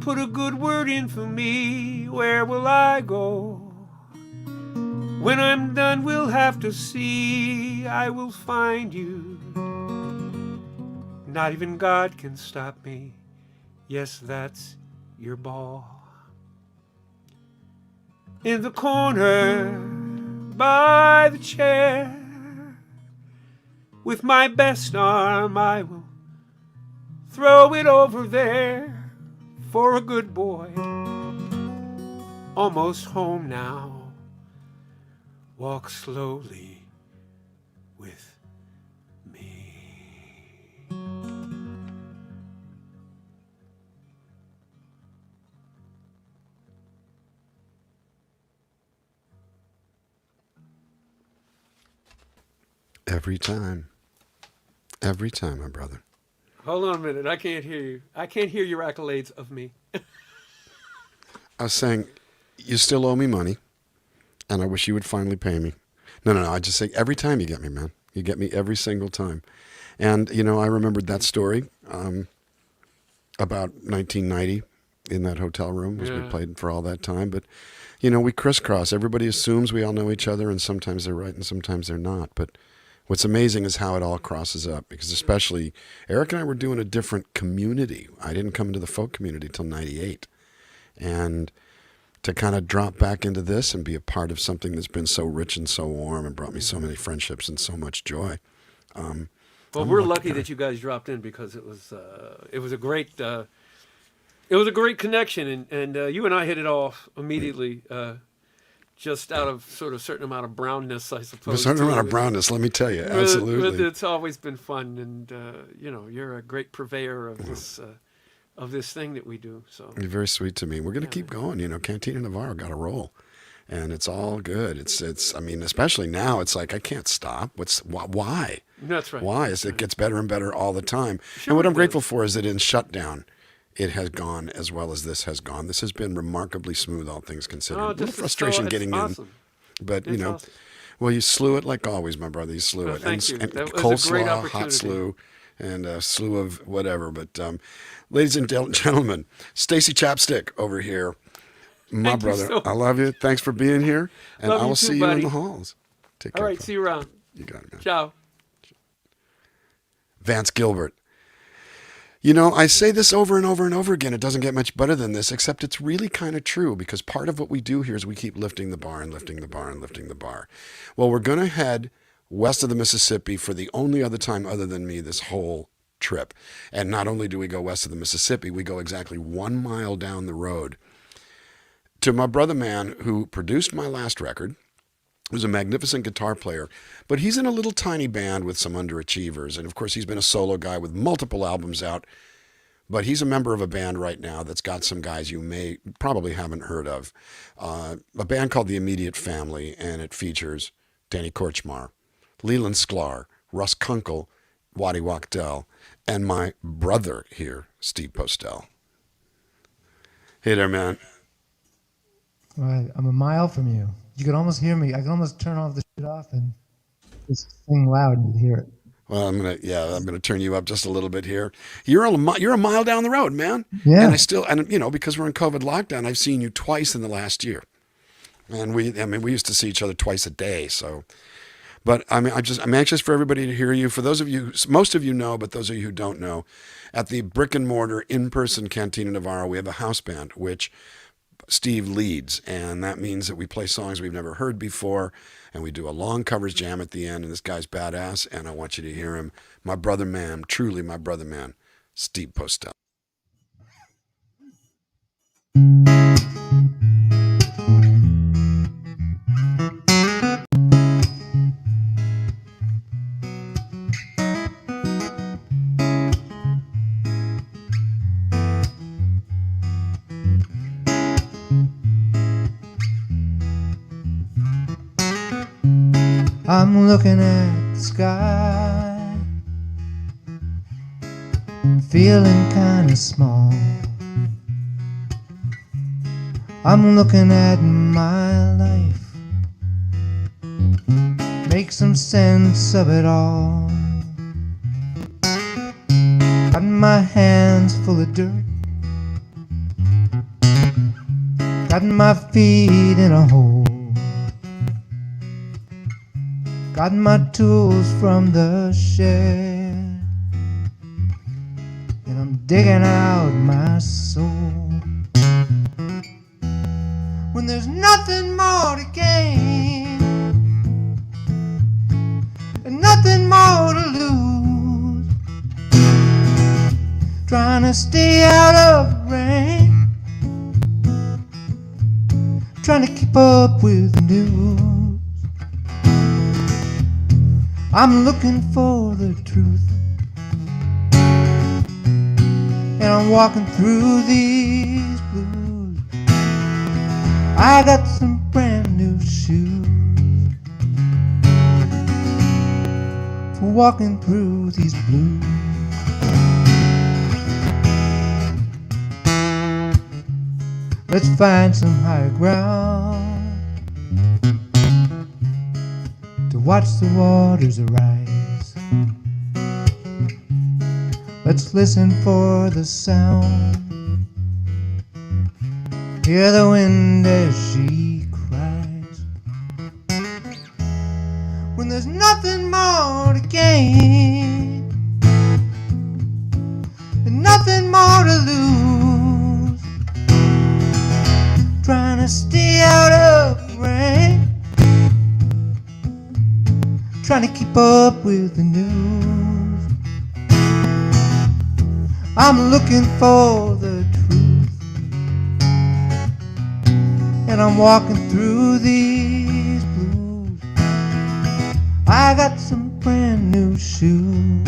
[SPEAKER 12] Put a good word in for me. Where will I go When I'm done, we'll have to see. I will find you. Not even God can stop me. Yes, that's your ball. In the corner by the chair, with my best arm I will throw it over there for a good boy. Almost home now. Walk slowly with me.
[SPEAKER 1] Every time. Every time, my brother.
[SPEAKER 12] Hold on a minute. I can't hear you. I can't hear your accolades of me.
[SPEAKER 1] I was saying, you still owe me money, and I wish you would finally pay me. No. I just say, every time you get me, man. You get me every single time. And, you know, I remembered that story about 1990 in that hotel room as we played for all that time. But, you know, we crisscross. Everybody assumes we all know each other, and sometimes they're right and sometimes they're not. But what's amazing is how it all crosses up, because especially Eric and I were doing a different community. I didn't come into the folk community till 98. And to kind of drop back into this and be a part of something that's been so rich and so warm and brought me so many friendships and so much joy.
[SPEAKER 12] Well, we're lucky that you guys dropped in, because it was a great connection, and you and I hit it off immediately, just out of sort of certain amount of brownness, I suppose.
[SPEAKER 1] A certain amount of brownness, let me tell you, absolutely.
[SPEAKER 12] It's always been fun, and you know, you're a great purveyor of this thing that we do. So
[SPEAKER 1] you're very sweet to me. We're going to keep going. You know, Cantina Navarro got a roll, and it's all good. It's. I mean, especially now, it's like I can't stop. Why?
[SPEAKER 12] That's right.
[SPEAKER 1] Why? It gets better and better all the time. Sure, and what I'm grateful for is that in shutdown, it has gone as well as this has gone. This has been remarkably smooth, all things considered. A little frustration getting in, but you know, well, you slew it like always, my brother. You slew it,
[SPEAKER 12] thank you.
[SPEAKER 1] And
[SPEAKER 12] that was
[SPEAKER 1] coleslaw, hot slew, and a slew of whatever. But ladies and gentlemen, Stacy Chapstick over here, my brother. I love you. Thanks for being here, and I will see you in the halls. Take care.
[SPEAKER 12] All right, see you around.
[SPEAKER 1] You got it, man.
[SPEAKER 12] Ciao.
[SPEAKER 1] Vance Gilbert. You know, I say this over and over and over again. It doesn't get much better than this, except it's really kind of true, because part of what we do here is we keep lifting the bar and lifting the bar and lifting the bar. Well, we're going to head west of the Mississippi for the only other time other than me this whole trip. And not only do we go west of the Mississippi, we go exactly 1 mile down the road to my brother man who produced my last record, who's a magnificent guitar player, but he's in a little tiny band with some underachievers. And of course, he's been a solo guy with multiple albums out, but he's a member of a band right now that's got some guys you probably haven't heard of. A band called The Immediate Family, and it features Danny Korchmar, Leland Sklar, Russ Kunkel, Waddy Wachtel, and my brother here, Steve Postell. Hey there, man.
[SPEAKER 13] All right, I'm a mile from you. You can almost hear me. I can almost turn off the shit off and just sing loud and you'd hear it.
[SPEAKER 1] Well, I'm gonna turn you up just a little bit here. You're a mile down the road, man.
[SPEAKER 13] Yeah.
[SPEAKER 1] And you know, because we're in COVID lockdown, I've seen you twice in the last year, and we used to see each other twice a day. So, but I'm anxious for everybody to hear you. For those of you, most of you know, but those of you who don't know, at the brick and mortar in-person Cantina Navarro, we have a house band which Steve leads, and that means that we play songs we've never heard before, and we do a long covers jam at the end, and this guy's badass, and I want you to hear him. My brother man, truly my brother man, Steve Postell.
[SPEAKER 13] I'm looking at the sky, feeling kinda small. I'm looking at my life, make some sense of it all. Got my hands full of dirt, got my feet in a hole. Got my tools from the shed, and I'm digging out my soul. When there's nothing more to gain and nothing more to lose, trying to stay out of the rain, trying to keep up with the news. I'm looking for the truth, and I'm walking through these blues. I got some brand new shoes for walking through these blues. Let's find some higher ground to watch the waters arise. Let's listen for the sound, hear the wind as she cries. When there's nothing more to gain and nothing more to lose, trying to stay out of the rain, trying to keep up with the news. I'm looking for the truth, and I'm walking through these blues. I got some brand new shoes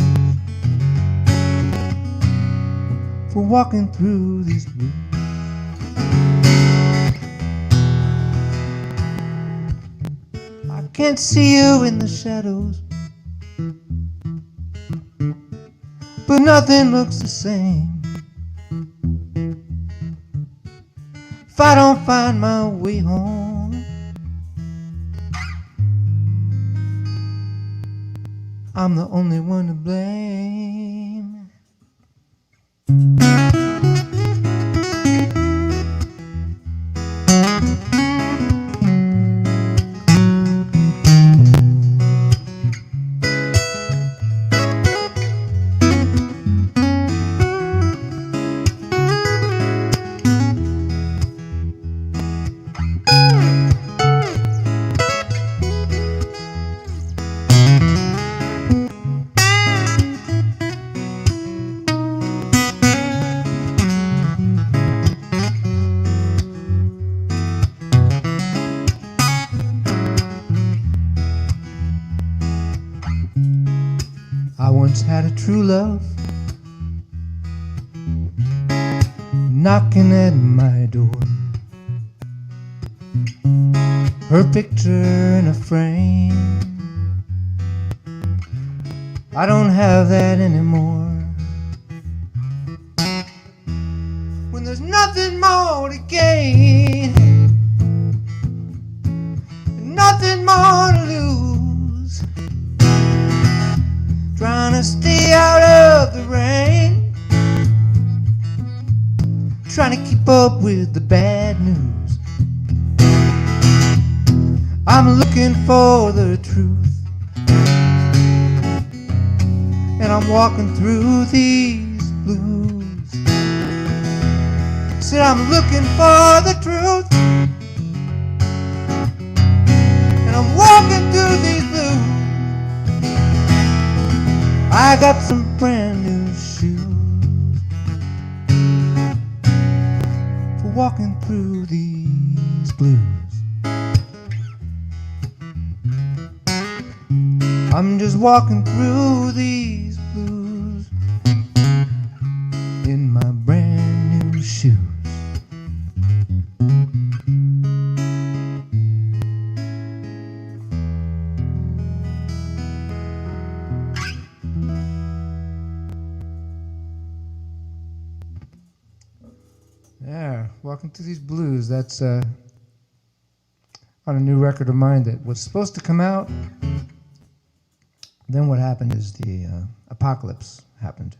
[SPEAKER 13] for walking through these blues. I can't see you in the shadows, but nothing looks the same. If I don't find my way home, I'm the only one to blame. I once had a true love knocking at my door, her picture in a frame. I don't have that anymore. When there's nothing more to gain and nothing more to lose, trying to stay out of the rain, trying to keep up with the bad news. I'm looking for the truth, and I'm walking through these blues. Said I'm looking for the truth, and I'm walking through these blues. I got some brand new shoes for walking through these blues. I'm just walking through these blues in my brand new shoes. Yeah, walking through these blues. That's on a new record of mine that was supposed to come out. Then what happened is the apocalypse happened.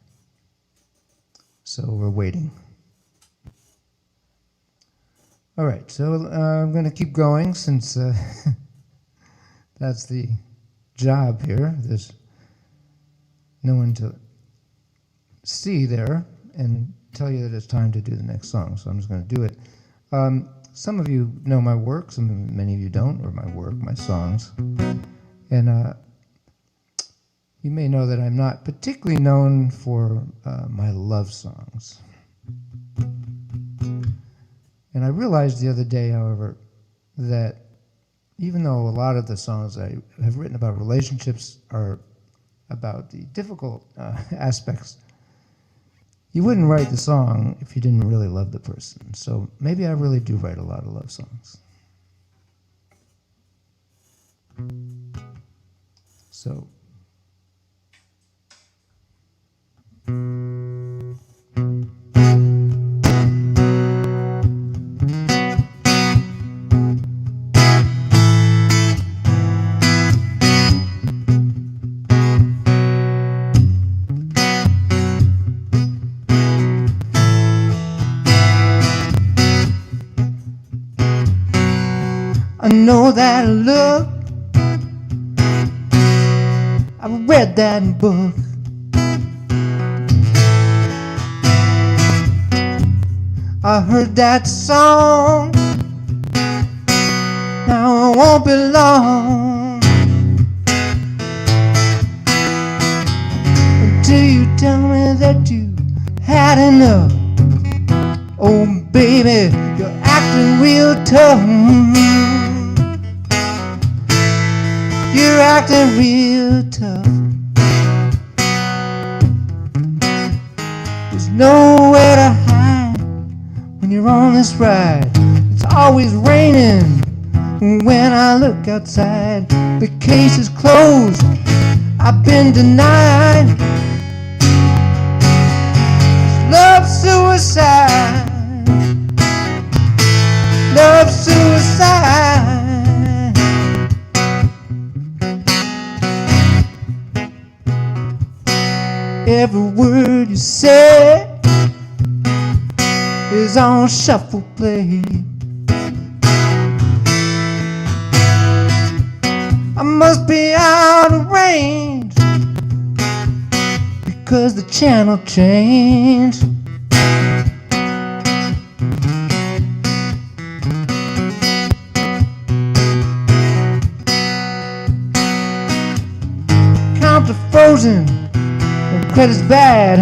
[SPEAKER 13] So we're waiting. All right, so I'm going to keep going since that's the job here. There's no one to see there and tell you that it's time to do the next song, so I'm just going to do it. Some of you know my work, many of you don't, or my work, my songs. And you may know that I'm not particularly known for my love songs. And I realized the other day, however, that even though a lot of the songs I have written about relationships are about the difficult aspects, you wouldn't write the song if you didn't really love the person. So maybe I really do write a lot of love songs. So. I know that look, I've read that book. I heard that song, now it won't be long until you tell me that you had enough. Oh baby, you're acting real tough. You're acting real tough. There's nowhere to hide when you're on this ride. It's always raining when I look outside. The case is closed, I've been denied. It's love suicide. Love suicide. Every word you say is on shuffle play. I must be out of range because the channel changed. Count to frozen. Credit's bad.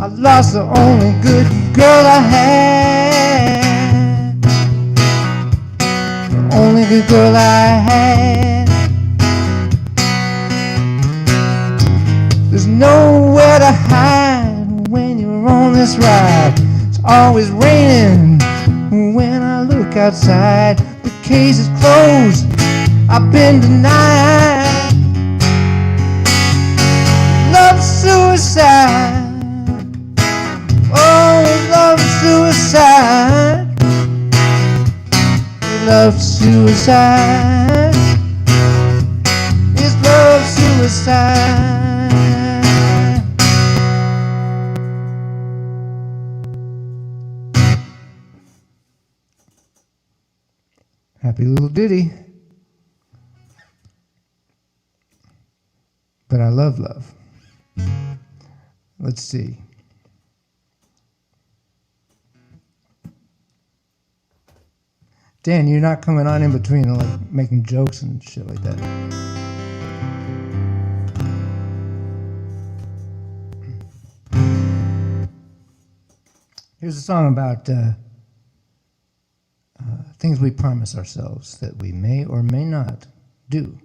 [SPEAKER 13] I lost the only good girl I had. The only good girl I had. There's nowhere to hide when you're on this ride. It's always raining when I look outside. The case is closed, I've been denied. Love suicide. Oh, love suicide. Love suicide. It's love suicide. Happy little ditty. But I love love. Let's see. Dan, you're not coming on in between and like making jokes and shit like that. Here's a song about things we promise ourselves that we may or may not do.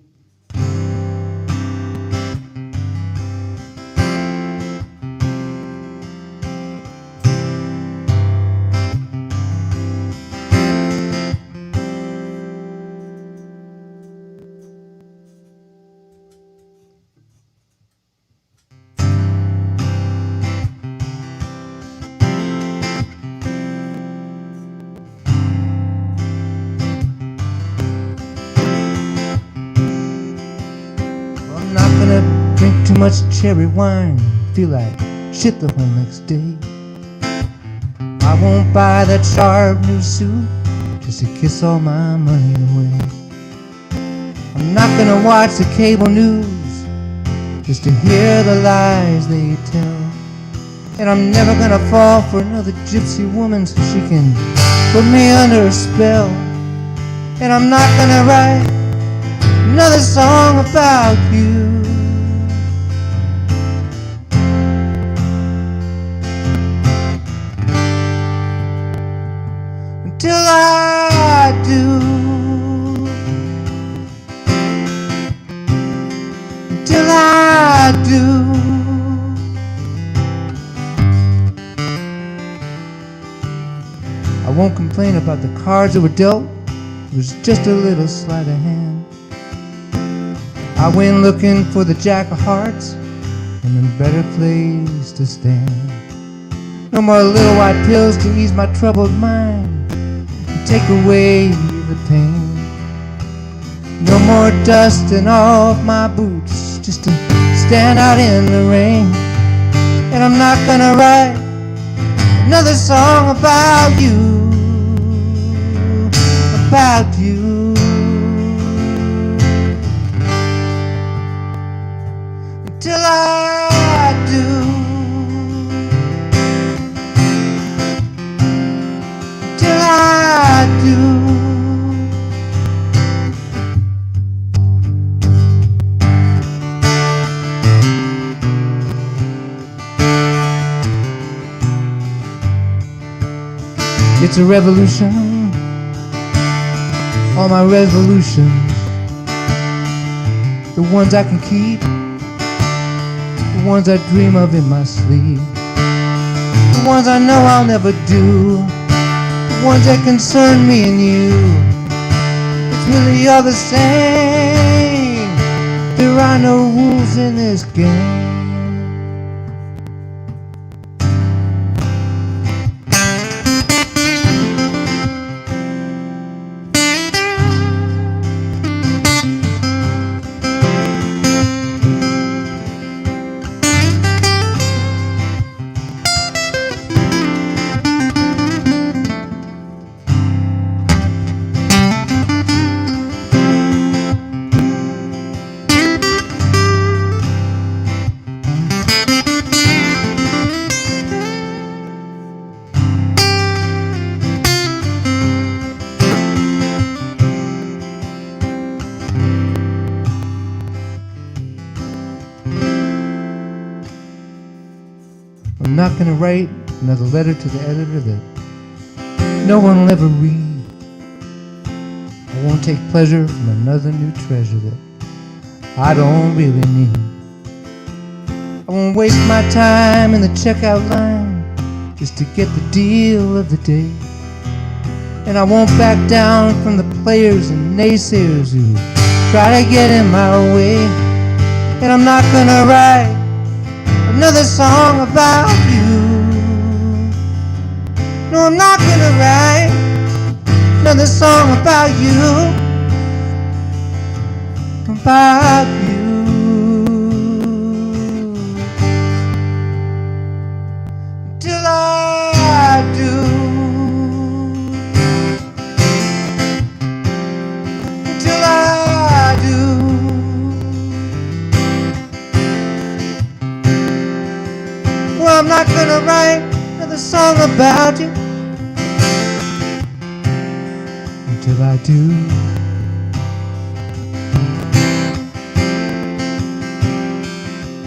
[SPEAKER 13] Drink too much cherry wine, feel like shit the whole next day. I won't buy that sharp new suit just to kiss all my money away. I'm not gonna watch the cable news just to hear the lies they tell. And I'm never gonna fall for another gypsy woman so she can put me under a spell. And I'm not gonna write another song about you. Until I do. Until I do. I won't complain about the cards that were dealt. It was just a little sleight of hand. I went looking for the jack of hearts and a better place to stand. No more little white pills to ease my troubled mind and take away the pain. No more dusting off my boots just to stand out in the rain. And I'm not gonna write another song about you. About you. Until I do. Until I do. It's a revolution. All my resolutions, the ones I can keep, the ones I dream of in my sleep, the ones I know I'll never do, the ones that concern me and you. It's really all the same. There are no rules in this game. I'm not gonna write another letter to the editor that no one will ever read. I won't take pleasure from another new treasure that I don't really need. I won't waste my time in the checkout line just to get the deal of the day. And I won't back down from the players and naysayers who try to get in my way. And I'm not gonna write another song about you. No, I'm not gonna write another song about you. About you. Till I do. Till I do. Well, I'm not gonna write another song about you until I do.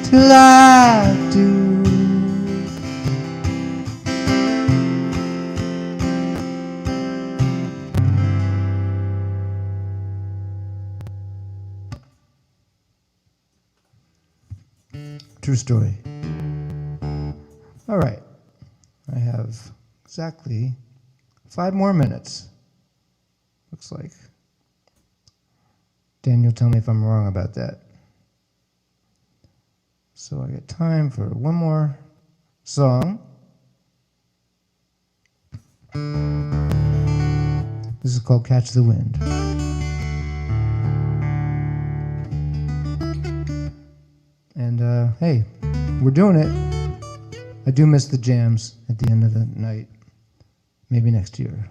[SPEAKER 13] Till I do. True story. All right, I have exactly 5 more minutes. Looks like. Daniel, tell me if I'm wrong about that. So I got time for one more song. This is called Catch the Wind. And hey, we're doing it. I do miss the jams at the end of the night. Maybe next year.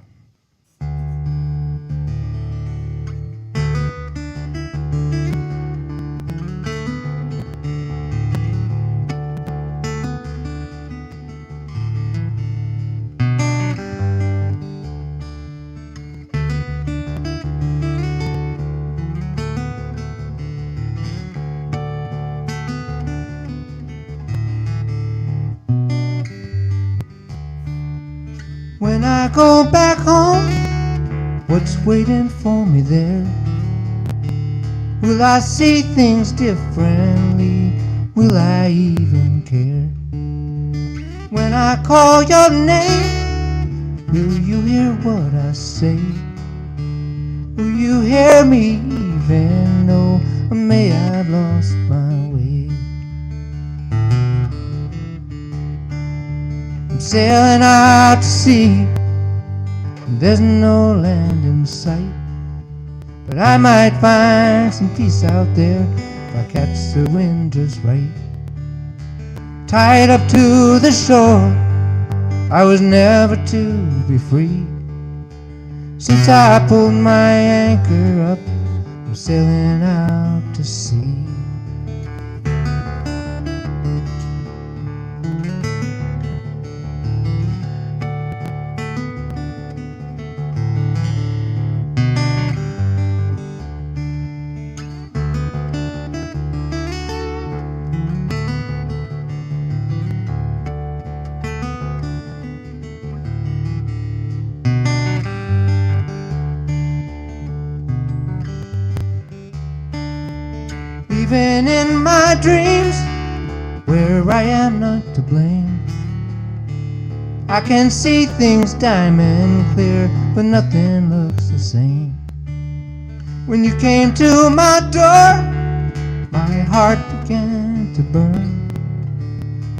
[SPEAKER 13] When I go back home, what's waiting for me there? Will I see things differently? Will I even care? When I call your name, will you hear what I say? Will you hear me even though may I've lost my way? I'm sailing out to sea, and there's no land in sight, but I might find some peace out there if I catch the wind just right. Tied up to the shore, I was never to be free. Since I pulled my anchor up, I'm sailing out to sea. Even in my dreams, where I am not to blame, I can see things diamond clear, but nothing looks the same. When you came to my door, my heart began to burn,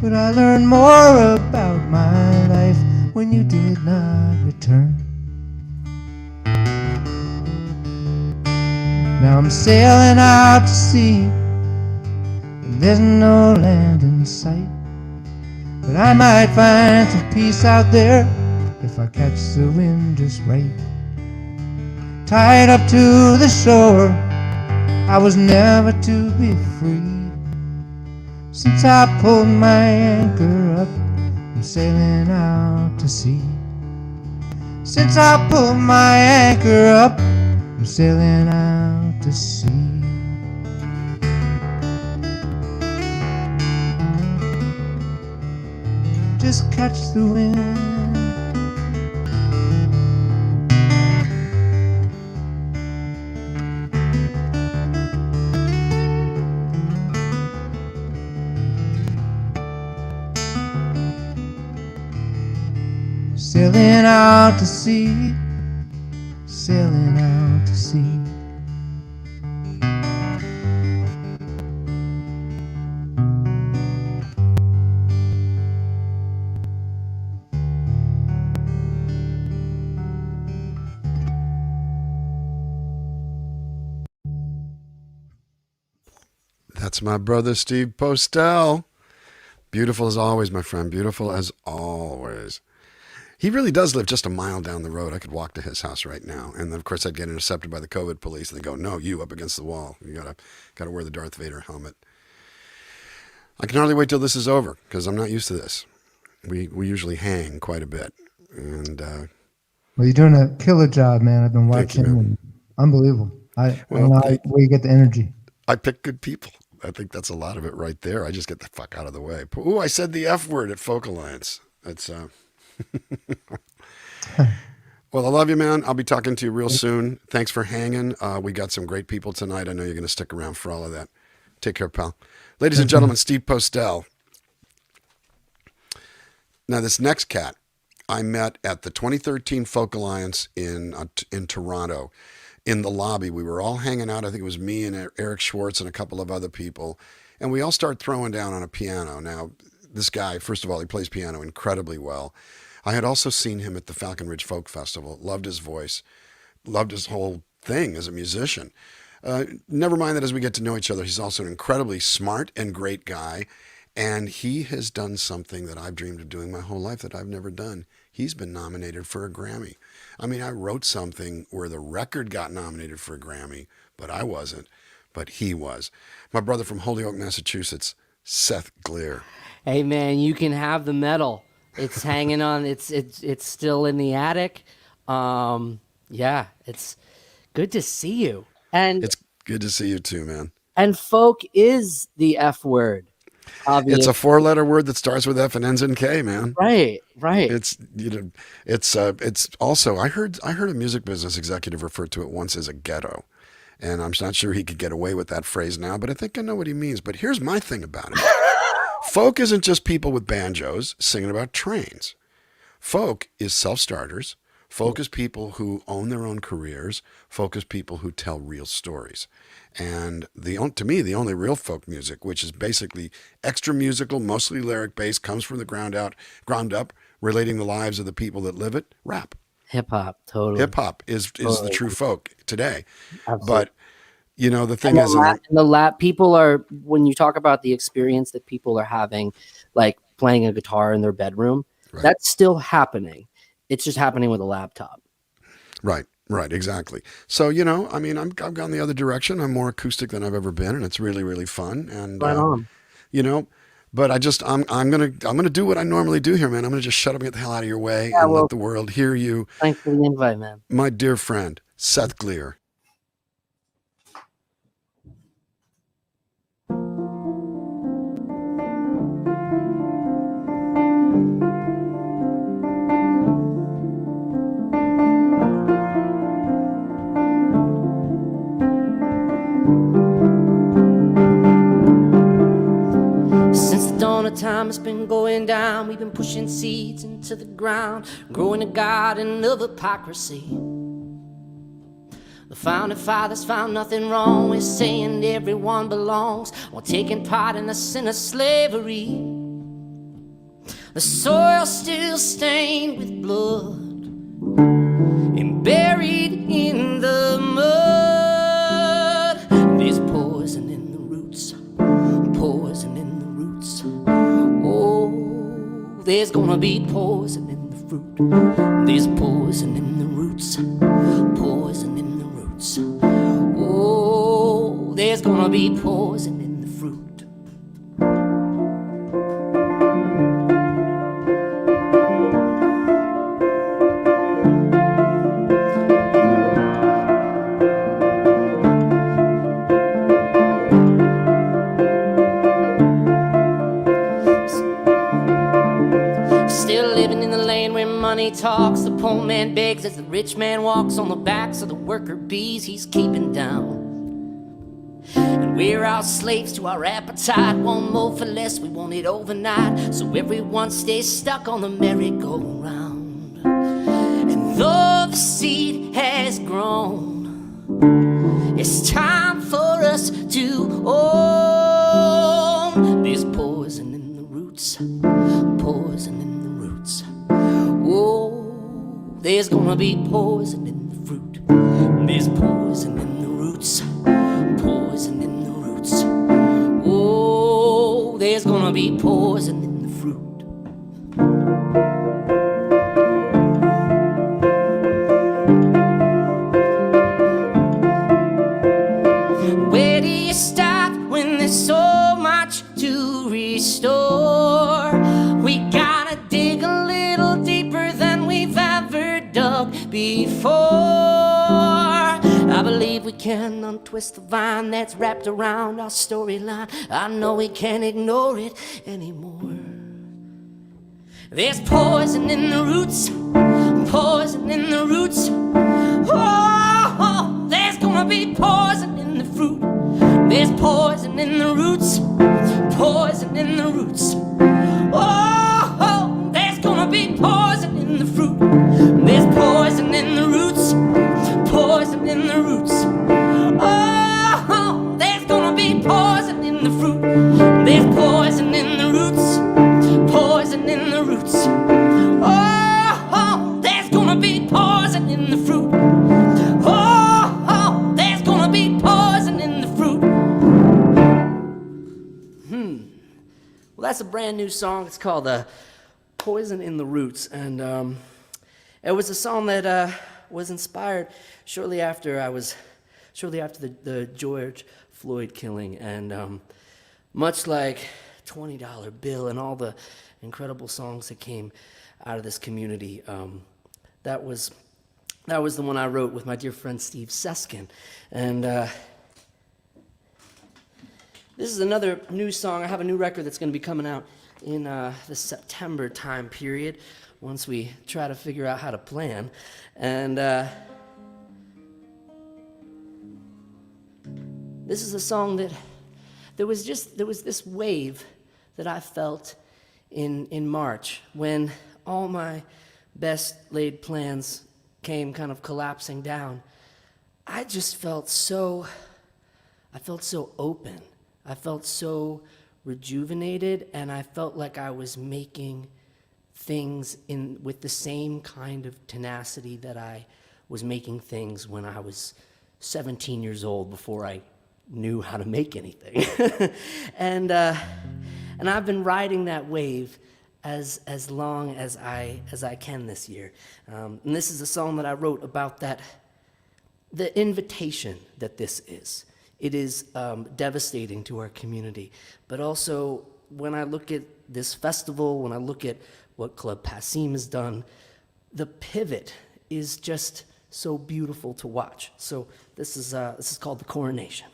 [SPEAKER 13] but I learned more about my life when you did not return. Now I'm sailing out to sea, and there's no land in sight, but I might find some peace out there if I catch the wind just right. Tied up to the shore, I was never to be free. Since I pulled my anchor up, I'm sailing out to sea. Since I pulled my anchor up, I'm sailing out to sea. Just catch the wind. Sailing out to sea, sailing out to sea.
[SPEAKER 1] That's my brother, Steve Postell. Beautiful as always, my friend. Beautiful as always. He really does live just a mile down the road. I could walk to his house right now. And then, of course, I'd get intercepted by the COVID police. And they go, no, you up against the wall. You gotta wear the Darth Vader helmet. I can hardly wait till this is over because I'm not used to this. We usually hang quite a bit. And
[SPEAKER 13] well, you're doing a killer job, man. I've been watching.
[SPEAKER 1] You,
[SPEAKER 13] unbelievable. I don't know where you get the energy.
[SPEAKER 1] I pick good people. I think that's a lot of it right there. I just get the fuck out of the way. Ooh, I said the F word at Folk Alliance. That's well, I love you, man. I'll be talking to you real soon. Thanks for hanging. We got some great people tonight. I know you're going to stick around for all of that. Take care, pal. Ladies and gentlemen, Steve Postell. Now, this next cat I met at the 2013 Folk Alliance in Toronto. In the lobby, we were all hanging out. I think it was me and Eric Schwartz and a couple of other people. And we all started throwing down on a piano. Now, this guy, first of all, he plays piano incredibly well. I had also seen him at the Falcon Ridge Folk Festival. Loved his voice. Loved his whole thing as a musician. Never mind that as we get to know each other, he's also an incredibly smart and great guy. And he has done something that I've dreamed of doing my whole life that I've never done. He's been nominated for a Grammy. I mean, I wrote something where the record got nominated for a Grammy, but I wasn't. But he was. My brother from Holyoke, Massachusetts, Seth Glier.
[SPEAKER 14] Hey, man, you can have the medal. It's hanging on. It's still in the attic. Yeah, it's good to see you. And
[SPEAKER 1] it's good to see you too, man.
[SPEAKER 14] And folk is the F word. obvious.
[SPEAKER 1] It's a 4-letter word that starts with F and ends in K, man.
[SPEAKER 14] Right.
[SPEAKER 1] It's it's also I heard a music business executive refer to it once as a ghetto, and I'm not sure he could get away with that phrase now, but I think I know what he means. But here's my thing about it: folk isn't just people with banjos singing about trains. Folk is self-starters. Folk is people who own their own careers. Folk is people who tell real stories. And to me, the only real folk music, which is basically extra musical, mostly lyric based, comes from the ground up, relating the lives of the people that live it, rap.
[SPEAKER 14] Hip hop, totally.
[SPEAKER 1] Hip hop is the true folk today.
[SPEAKER 14] Absolutely.
[SPEAKER 1] But, the thing is...
[SPEAKER 14] people are, when you talk about the experience that people are having, like playing a guitar in their bedroom,
[SPEAKER 1] right.
[SPEAKER 14] That's still happening. It's just happening with a laptop.
[SPEAKER 1] Right, exactly. So, I've gone the other direction. I'm more acoustic than I've ever been, and it's really, really fun. And,
[SPEAKER 14] right on.
[SPEAKER 1] But I'm gonna do what I normally do here, man. I'm gonna just shut up and get the hell out of your way and let the world hear you.
[SPEAKER 14] Thanks for the invite, man.
[SPEAKER 1] My dear friend, Seth Glier.
[SPEAKER 14] Time has been going down. We've been pushing seeds into the ground, growing a garden of hypocrisy. The founding fathers found nothing wrong with saying everyone belongs while taking part in the sin of slavery. The soil still stained with blood and buried in the mud. There's poison in the roots, poison in the roots. Oh, there's gonna be poison in the fruit. There's poison in the roots, poison in the roots. Oh, there's gonna be poison in the fruit. Money talks, the poor man begs as the rich man walks on the backs of the worker bees he's keeping down. And we're all slaves to our appetite, want more for less, we want it overnight, so everyone stays stuck on the merry-go-round. And though the seed has grown, it's time for us to own. There's poison in the roots, poison in the roots. Oh, there's gonna be poison in the fruit. There's poison in the roots, poison in the roots. Oh, there's gonna be poison in the fruit. Where do you stop when there's so much to restore? We gotta dig a little deeper than we've ever dug before. I believe we can untwist the vine that's wrapped around our storyline. I know we can't ignore it anymore. There's poison in the roots, poison in the roots. Oh, there's gonna be poison in the fruit. There's poison in the roots, poison in the roots. Oh, there's gonna be poison in the fruit. There's poison in the roots, poison in the roots. Oh, there's gonna be poison in the fruit. There's poison in the roots, poison in the roots. Oh, there's gonna be poison in the fruit. Oh, there's gonna be poison in the fruit. Well, that's a brand new song. It's called Poison in the Roots. And it was a song that was inspired shortly after the George Floyd killing. And much like $20 Bill and all the incredible songs that came out of this community, that was the one I wrote with my dear friend Steve Seskin. And This is another new song. I have a new record that's going to be coming out in the September time period once we try to figure out how to plan. And this is a song that there was this wave that I felt in March when all my best laid plans came kind of collapsing down. I just felt so open. I felt so rejuvenated, and I felt like I was making things with the same kind of tenacity that I was making things when I was 17 years old, before I knew how to make anything. and I've been riding that wave as long as I can this year. And this is a song that I wrote about the invitation that this is. It is devastating to our community. But also, when I look at this festival, when I look at what Club Passim has done, the pivot is just so beautiful to watch. So this is called The Coronation.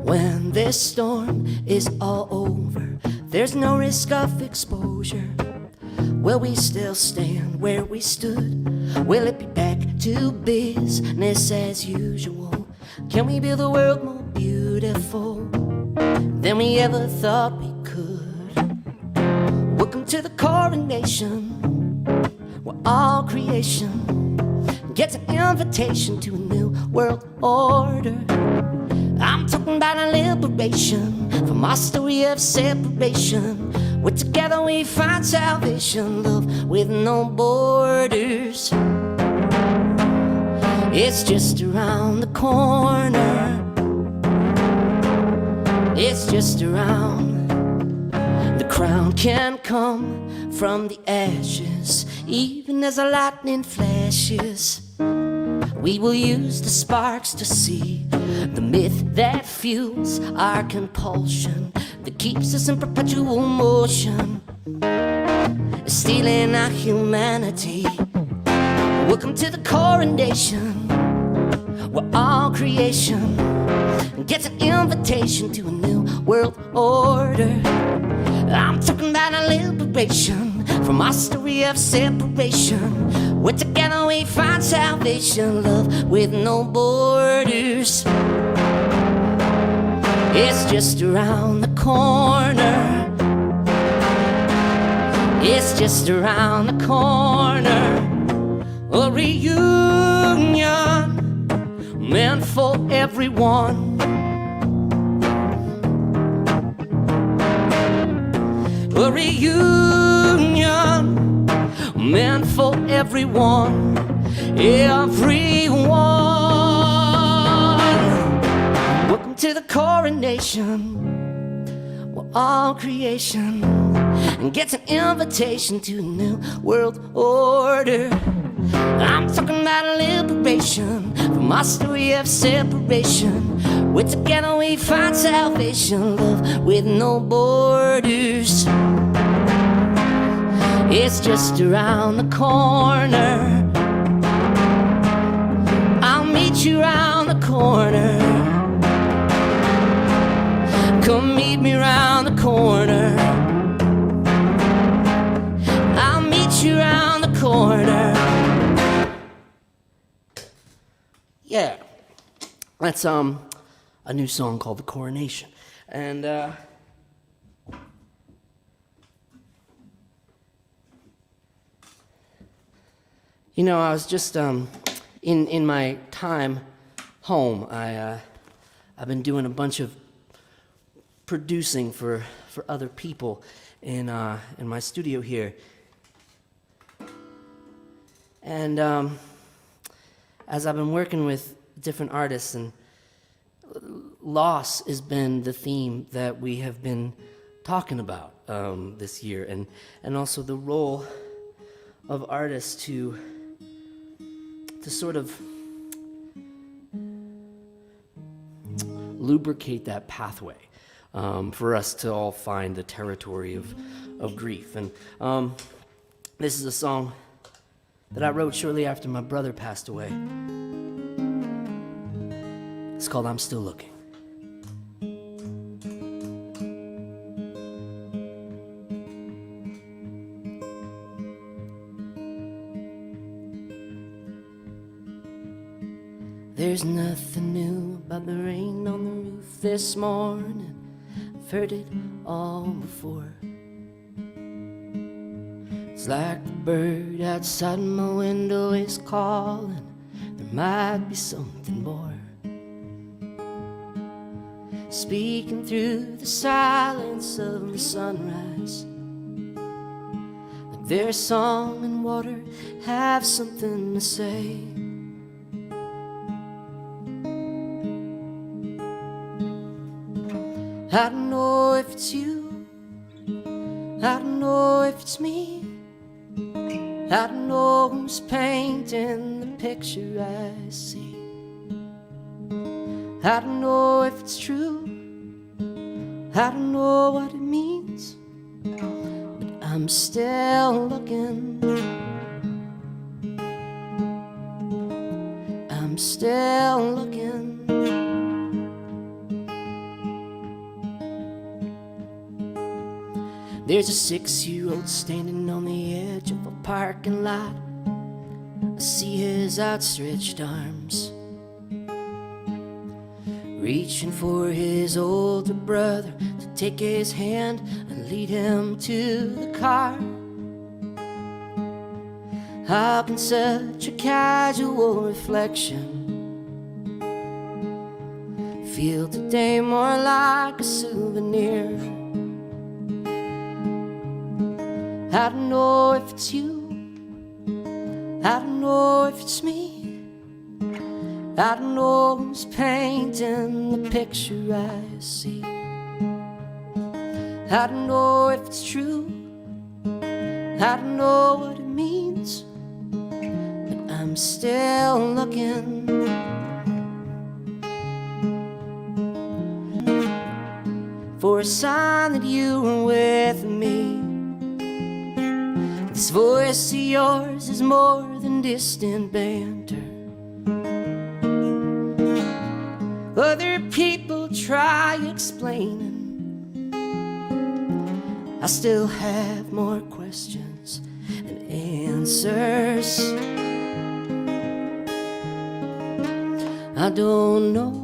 [SPEAKER 14] When this storm is all over, there's no risk of exposure. Will we still stand where we stood? Will it be back to business as usual? Can we build the world more beautiful than we ever thought we could? Welcome to the coronation, where all creation gets an invitation to a new world order. I'm talking about a liberation from our story of separation, where together we find salvation, love with no borders. It's just around the corner. It's just around. The crown can come from the ashes, even as a lightning flashes. We will use the sparks to see the myth that fuels our compulsion, that keeps us in perpetual motion, stealing our humanity. Welcome to the coronation, where all creation gets an invitation to a new world order. I'm talking about a liberation from our story of separation, where together we find salvation, love with no borders. It's just around the corner. It's just around the corner. A reunion meant for everyone. A reunion meant for everyone. Everyone. Welcome to the coronation, where all creation gets an invitation to a new world order. I'm talking about a liberation from our story of separation, where together we find salvation, love with no borders. It's just around the corner. I'll meet you around the corner. Come meet me around the corner. I'll meet you around the corner. Yeah, that's a new song called The Coronation. And you know, I was just in my time home, I've been doing a bunch of producing for other people in my studio here. And as I've been working with different artists, and loss has been the theme that we have been talking about this year, and also the role of artists to sort of lubricate that pathway for us to all find the territory of grief. And This is a song that I wrote shortly after my brother passed away. It's called I'm Still Looking. There's nothing new about the rain on the roof this morning. I've heard it all before. It's like the bird outside my window is calling. There might be something more. Speaking through the silence of the sunrise. Like their song and water have something to say. I don't know if it's you, I don't know if it's me, I don't know who's painting the picture I see. I don't know if it's true, I don't know what it means, but I'm still looking. I'm still looking. There's a 6-year-old standing on the edge of a parking lot. I see his outstretched arms, reaching for his older brother to take his hand and lead him to the car. How can such a casual reflection feel today more like a souvenir? I don't know if it's you, I don't know if it's me, I don't know who's painting the picture I see. I don't know if it's true, I don't know what it means, but I'm still looking. For a sign that you were with me. This voice of yours is more than distant banter. Other people try explaining. I still have more questions and answers. I don't know.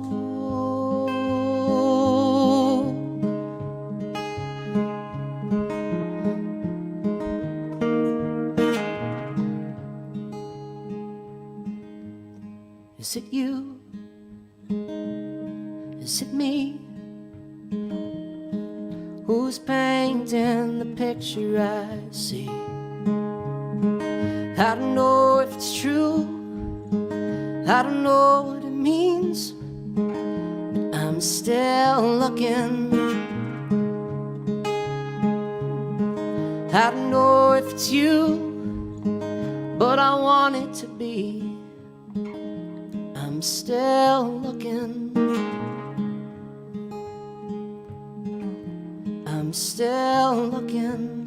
[SPEAKER 14] Is it you? Is it me? Who's painting the picture I see? I don't know if it's true, I don't know what it means, but I'm still looking. I don't know if it's you, but I want it to be. I'm still looking. I'm still looking.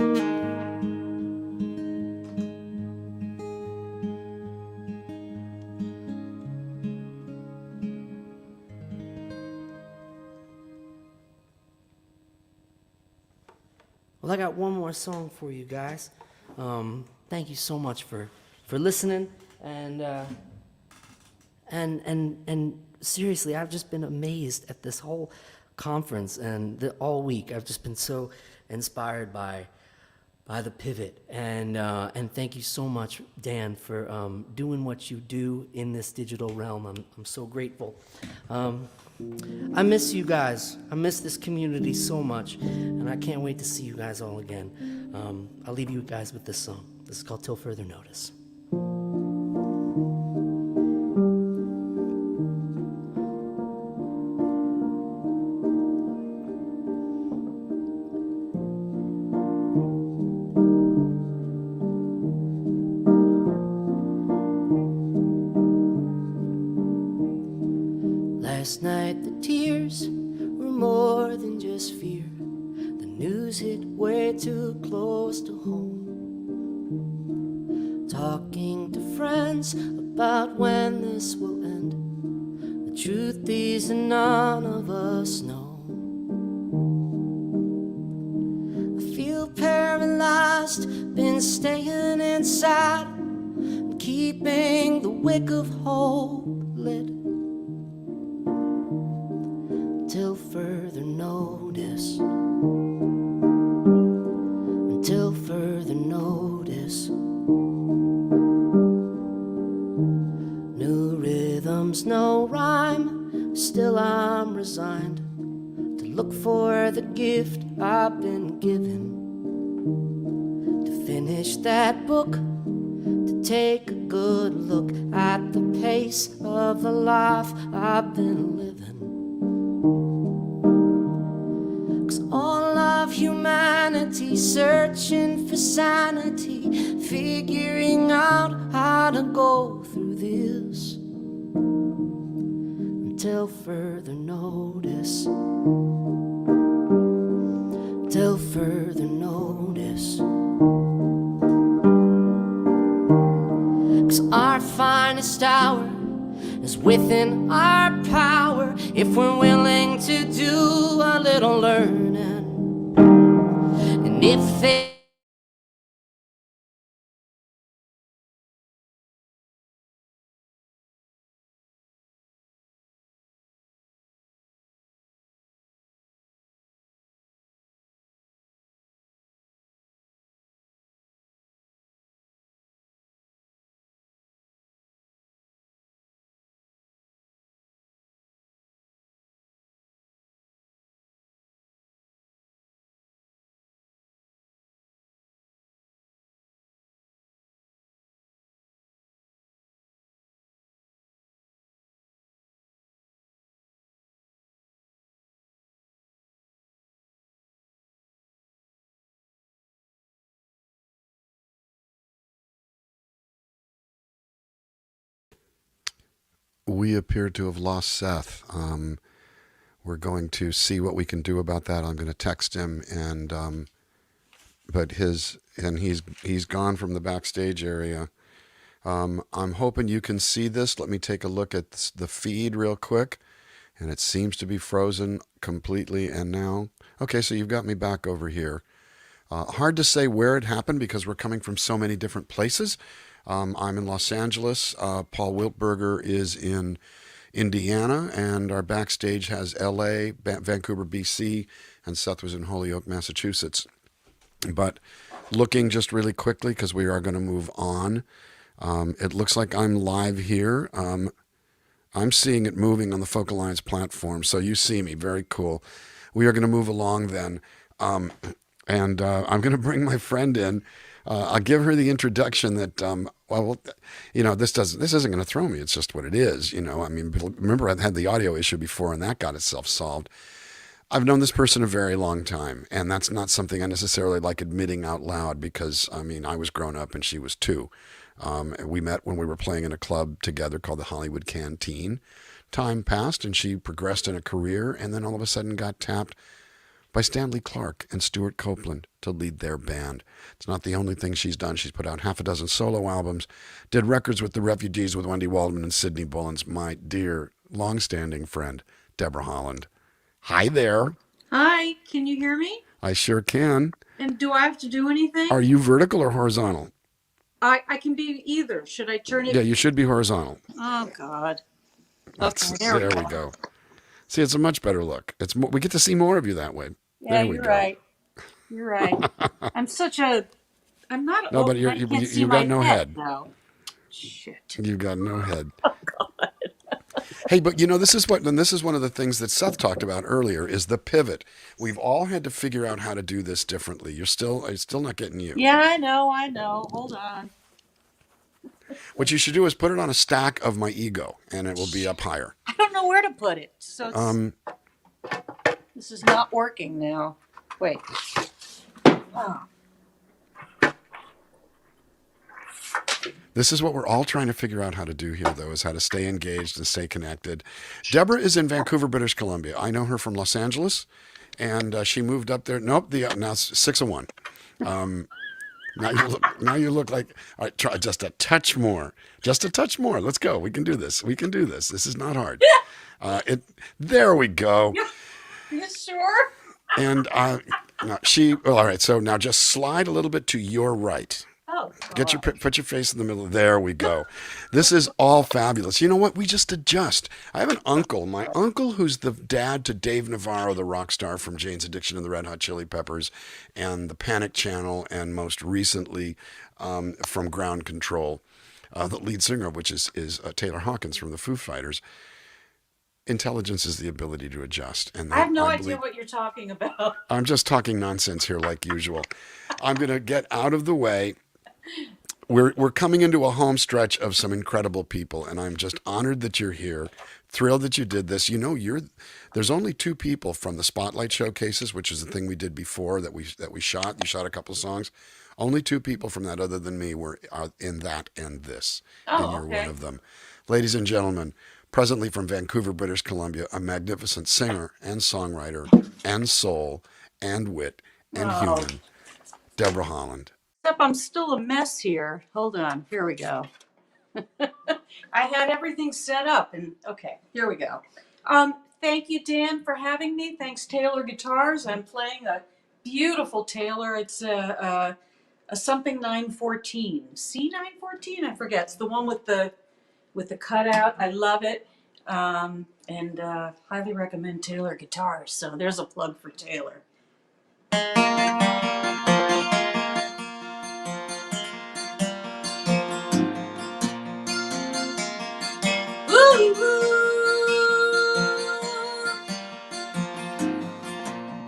[SPEAKER 14] Well, I got one more song for you guys. Thank you so much for listening, and seriously, I've just been amazed at this whole conference and all week. I've just been so inspired by the pivot, and thank you so much, Dan, for doing what you do in this digital realm. I'm so grateful. I miss you guys. I miss this community so much, and I can't wait to see you guys all again. I'll leave you guys with this song. This is called Till Further Notice. Last night the tears were more than just fear. The news hit way too close to home. talking to friends about when this will end. The truth is that none of us know. I feel paralyzed, been staying inside, keeping the wick of hope lit till further notice. Until further notice. New rhythms, no rhyme, still I'm resigned to look for the gift I've been given, to finish that book, to take a good look at the pace of the life I've been living. 'Cause all of humanity searching for sanity, figuring out how to go through this until further notice. Till further notice. 'Cause our finest hour is within our power if we're willing to do a little learning. And if they
[SPEAKER 1] We appear to have lost Seth. We're going to see what we can do about that. I'm going to text him, and he's gone from the backstage area. I'm hoping you can see this. Let me take a look at the feed real quick, and it seems to be frozen completely. And now, okay, so you've got me back over here. Hard to say where it happened because we're coming from so many different places. I'm in Los Angeles. Paul Wiltberger is in Indiana, and our backstage has LA, Vancouver, BC, and Seth was in Holyoke, Massachusetts. But looking just really quickly, because we are going to move on, it looks like I'm live here. I'm seeing it moving on the Folk Alliance platform, so you see me. Very cool. We are going to move along then. And I'm going to bring my friend in. I'll give her the introduction that, this isn't going to throw me. It's just what it is. I mean, remember I had the audio issue before and that got itself solved. I've known this person a very long time, and that's not something I necessarily like admitting out loud because, I mean, I was grown up and she was too. We met when we were playing in a club together called the Hollywood Canteen. Time passed and she progressed in a career and then all of a sudden got tapped by Stanley Clarke and Stuart Copeland to lead their band. It's not the only thing she's done. She's put out half a dozen solo albums, did records with the Refugees with Wendy Waldman and Sidney Bullens, my dear long-standing friend, Deborah Holland. Hi there.
[SPEAKER 15] Hi, can you hear me?
[SPEAKER 1] I sure can.
[SPEAKER 15] And do I have to do anything?
[SPEAKER 1] Are you vertical or horizontal?
[SPEAKER 15] I can be either. Should I turn it?
[SPEAKER 1] Yeah, you should be horizontal.
[SPEAKER 15] Oh, God.
[SPEAKER 1] Okay, there we go. See, it's a much better look. We get to see more of you that way.
[SPEAKER 15] Yeah, you're right. You're right. I'm not.
[SPEAKER 1] No, but you've got no head.
[SPEAKER 15] No. Shit.
[SPEAKER 1] You've got no head. Oh God. Hey, but this is one of the things that Seth talked about earlier is the pivot. We've all had to figure out how to do this differently. I'm still not getting you.
[SPEAKER 15] Yeah, I know. Hold on.
[SPEAKER 1] What you should do is put it on a stack of my ego, and it will be up higher.
[SPEAKER 15] I don't know where to put it. So this is not working now. Wait. Oh.
[SPEAKER 1] This is what we're all trying to figure out how to do here, though, is how to stay engaged and stay connected. Deborah is in Vancouver, British Columbia. I know her from Los Angeles, and she moved up there. Nope, now it's 6 of 1. Now you look like. All right, try just a touch more. Just a touch more. Let's go. We can do this. We can do this. This is not hard. There we go.
[SPEAKER 15] You sure?
[SPEAKER 1] And no, well, all right. So now just slide a little bit to your right.
[SPEAKER 15] Oh,
[SPEAKER 1] Put your face in the middle. There we go. This is all fabulous. You know what? We just adjust. I have an uncle, my uncle, who's the dad to Dave Navarro, the rock star from Jane's Addiction and the Red Hot Chili Peppers, and the Panic Channel, and most recently from Ground Control, the lead singer, which is Taylor Hawkins from the Foo Fighters. Intelligence is the ability to adjust. And
[SPEAKER 15] I have no idea what you're talking about.
[SPEAKER 1] I'm just talking nonsense here like usual. I'm going to get out of the way. We're coming into a home stretch of some incredible people, and I'm just honored that you're here. Thrilled that you did this. You know, there's only 2 people from the Spotlight Showcases, which is the thing we did before that we shot. You shot a couple songs. Only 2 people from that other than me are in that and this.
[SPEAKER 15] Oh,
[SPEAKER 1] and you're
[SPEAKER 15] okay.
[SPEAKER 1] one of them. Ladies and gentlemen, presently from Vancouver, British Columbia, a magnificent singer and songwriter and soul and wit and human, Deborah Holland.
[SPEAKER 15] Except I'm still a mess here. Hold on. Here we go. I had everything set up, and okay, here we go. Thank you, Dan, for having me. Thanks, Taylor Guitars. I'm playing a beautiful Taylor. It's a something 914, C914. I forget. It's the one with the cutout. I love it, and highly recommend Taylor Guitars. So there's a plug for Taylor.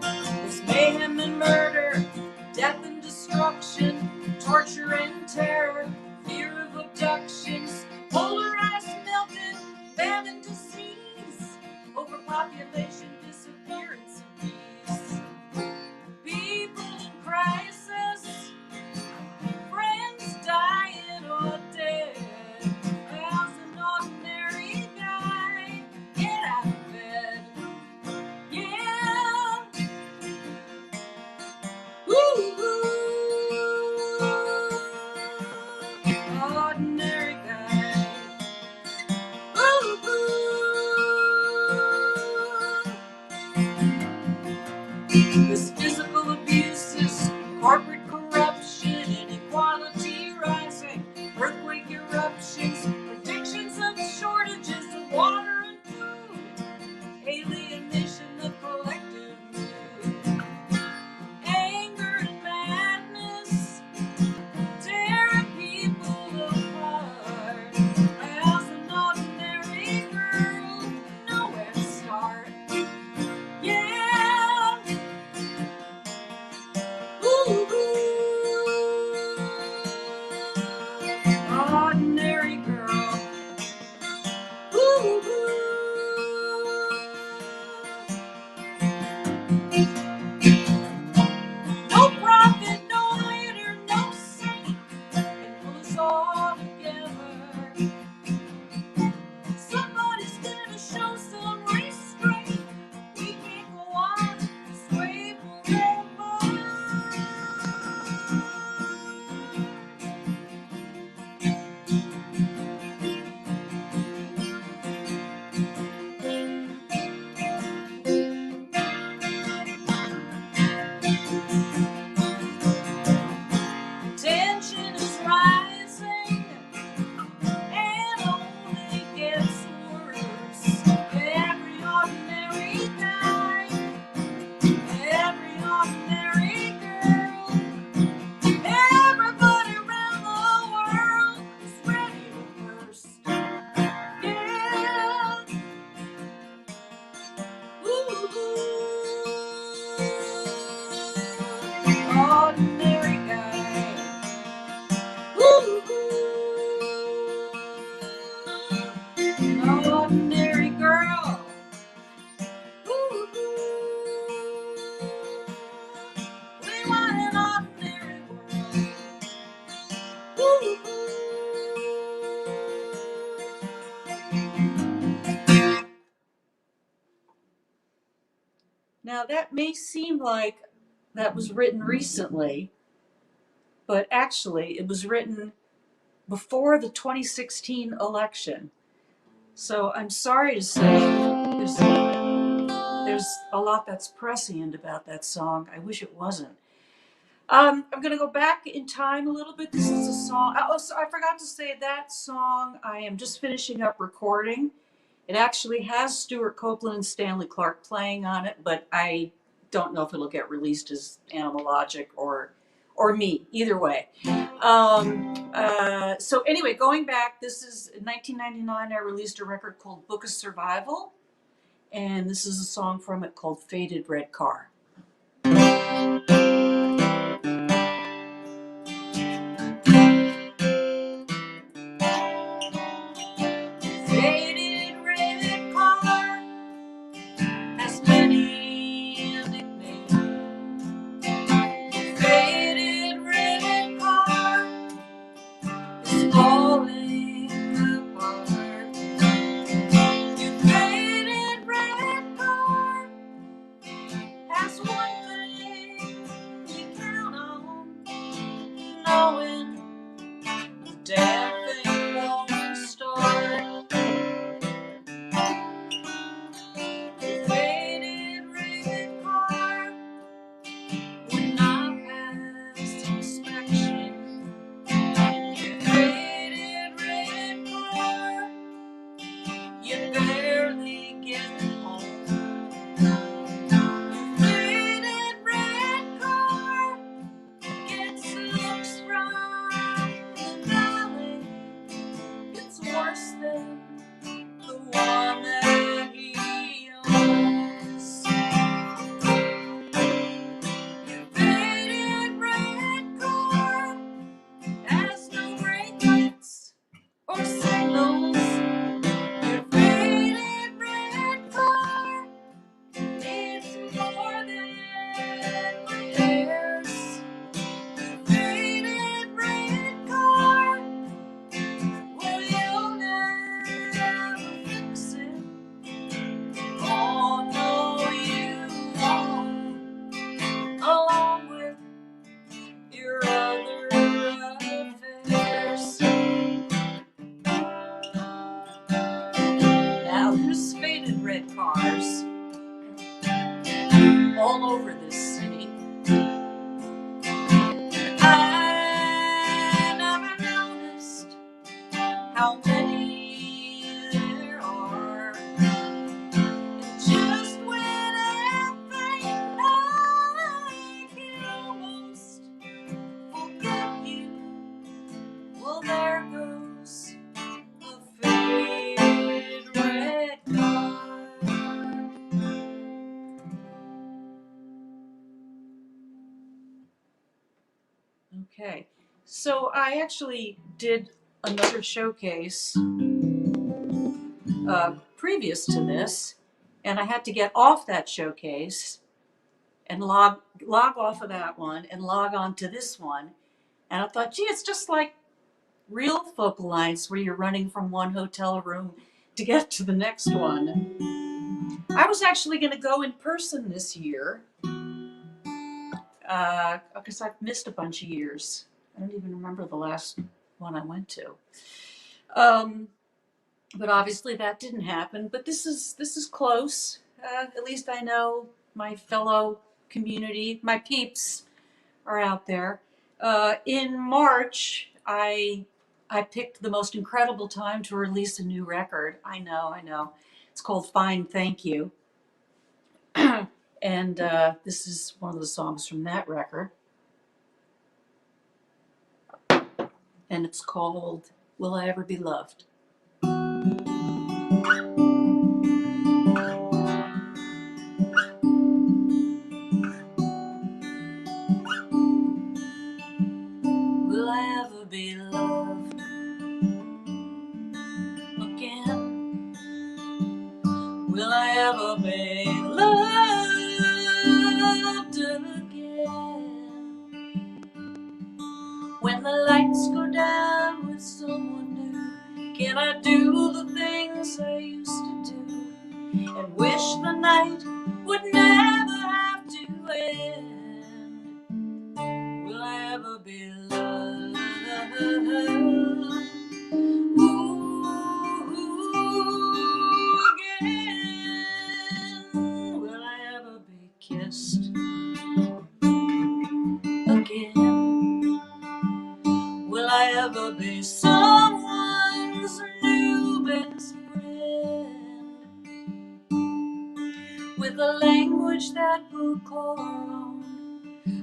[SPEAKER 15] There's mayhem and murder, death and destruction, torture and terror, fear of abductions, polarized melting, famine, disease, overpopulation, disappearance of peace, people in crisis, friends dying or dead. As an ordinary guy, get out of bed. Yeah. Ordinary guy. This physical abuses, corporate corruption, inequality rising, earthquake eruptions, predictions of shortages of water and food, alienation of collective mood, anger and madness, tearing people apart. As an ordinary girl, nowhere to start. Yeah. Ordinary girl. No prophet, no leader, no saint can pull us all together. Somebody's gonna show some restraint. We can't go on this way forever. Tension is rising and only gets worse. Every ordinary guy, every ordinary girl, everybody around the world is ready to burst. Yeah. Ordinary guy. Ordinary girl. We want an ordinary world. Now that may seem like that was written recently, but actually it was written before the 2016 election. So I'm sorry to say there's a lot that's prescient about that song. I wish it wasn't. I'm going to go back in time a little bit. This is a song. Oh, so I forgot to say that song I am just finishing up recording. It actually has Stuart Copeland and Stanley Clarke playing on it, but I don't know if it'll get released as Animalogic or me. Either way. So anyway, going back, this is in 1999. I released a record called Book of Survival, and this is a song from it called Faded Red Car. Faded red car has many a nickname. Faded red car is falling apart. Your faded red car has one thing you count on, knowing the damn thing won't start. Your faded red car would not pass inspection. Your faded red car, you barely get home. Your faded red car gets looks from the valley. It's worse than the one that he owns. Your faded red car has no brake lights or signals. Your faded red car needs more than repairs. Your faded red car, well, you'll never fix it. Oh no, you won't. Along with your other affairs. Now there's faded red cars all over this city. I never noticed how many there are. And just when I think I can almost forget you, well, there goes a faded red car. Okay, so I actually did another showcase previous to this, and I had to get off that showcase and log off of that one and log on to this one. And I thought, gee, it's just like real focal lines where you're running from one hotel room to get to the next one. I was actually going to go in person this year because I've missed a bunch of years. I don't even remember the last one I went to. But obviously that didn't happen. But this is close. At least I know my fellow community, my peeps, are out there. In March, I picked the most incredible time to release a new record. I know. It's called Fine Thank You. And this is one of the songs from that record. And it's called Will I Ever Be Loved? Will I ever be loved again? Will I ever be loved again? When the lights go down with someone new, can I do the things I used to do and wish the night would never have to end? Will I ever be loved language that will call our own,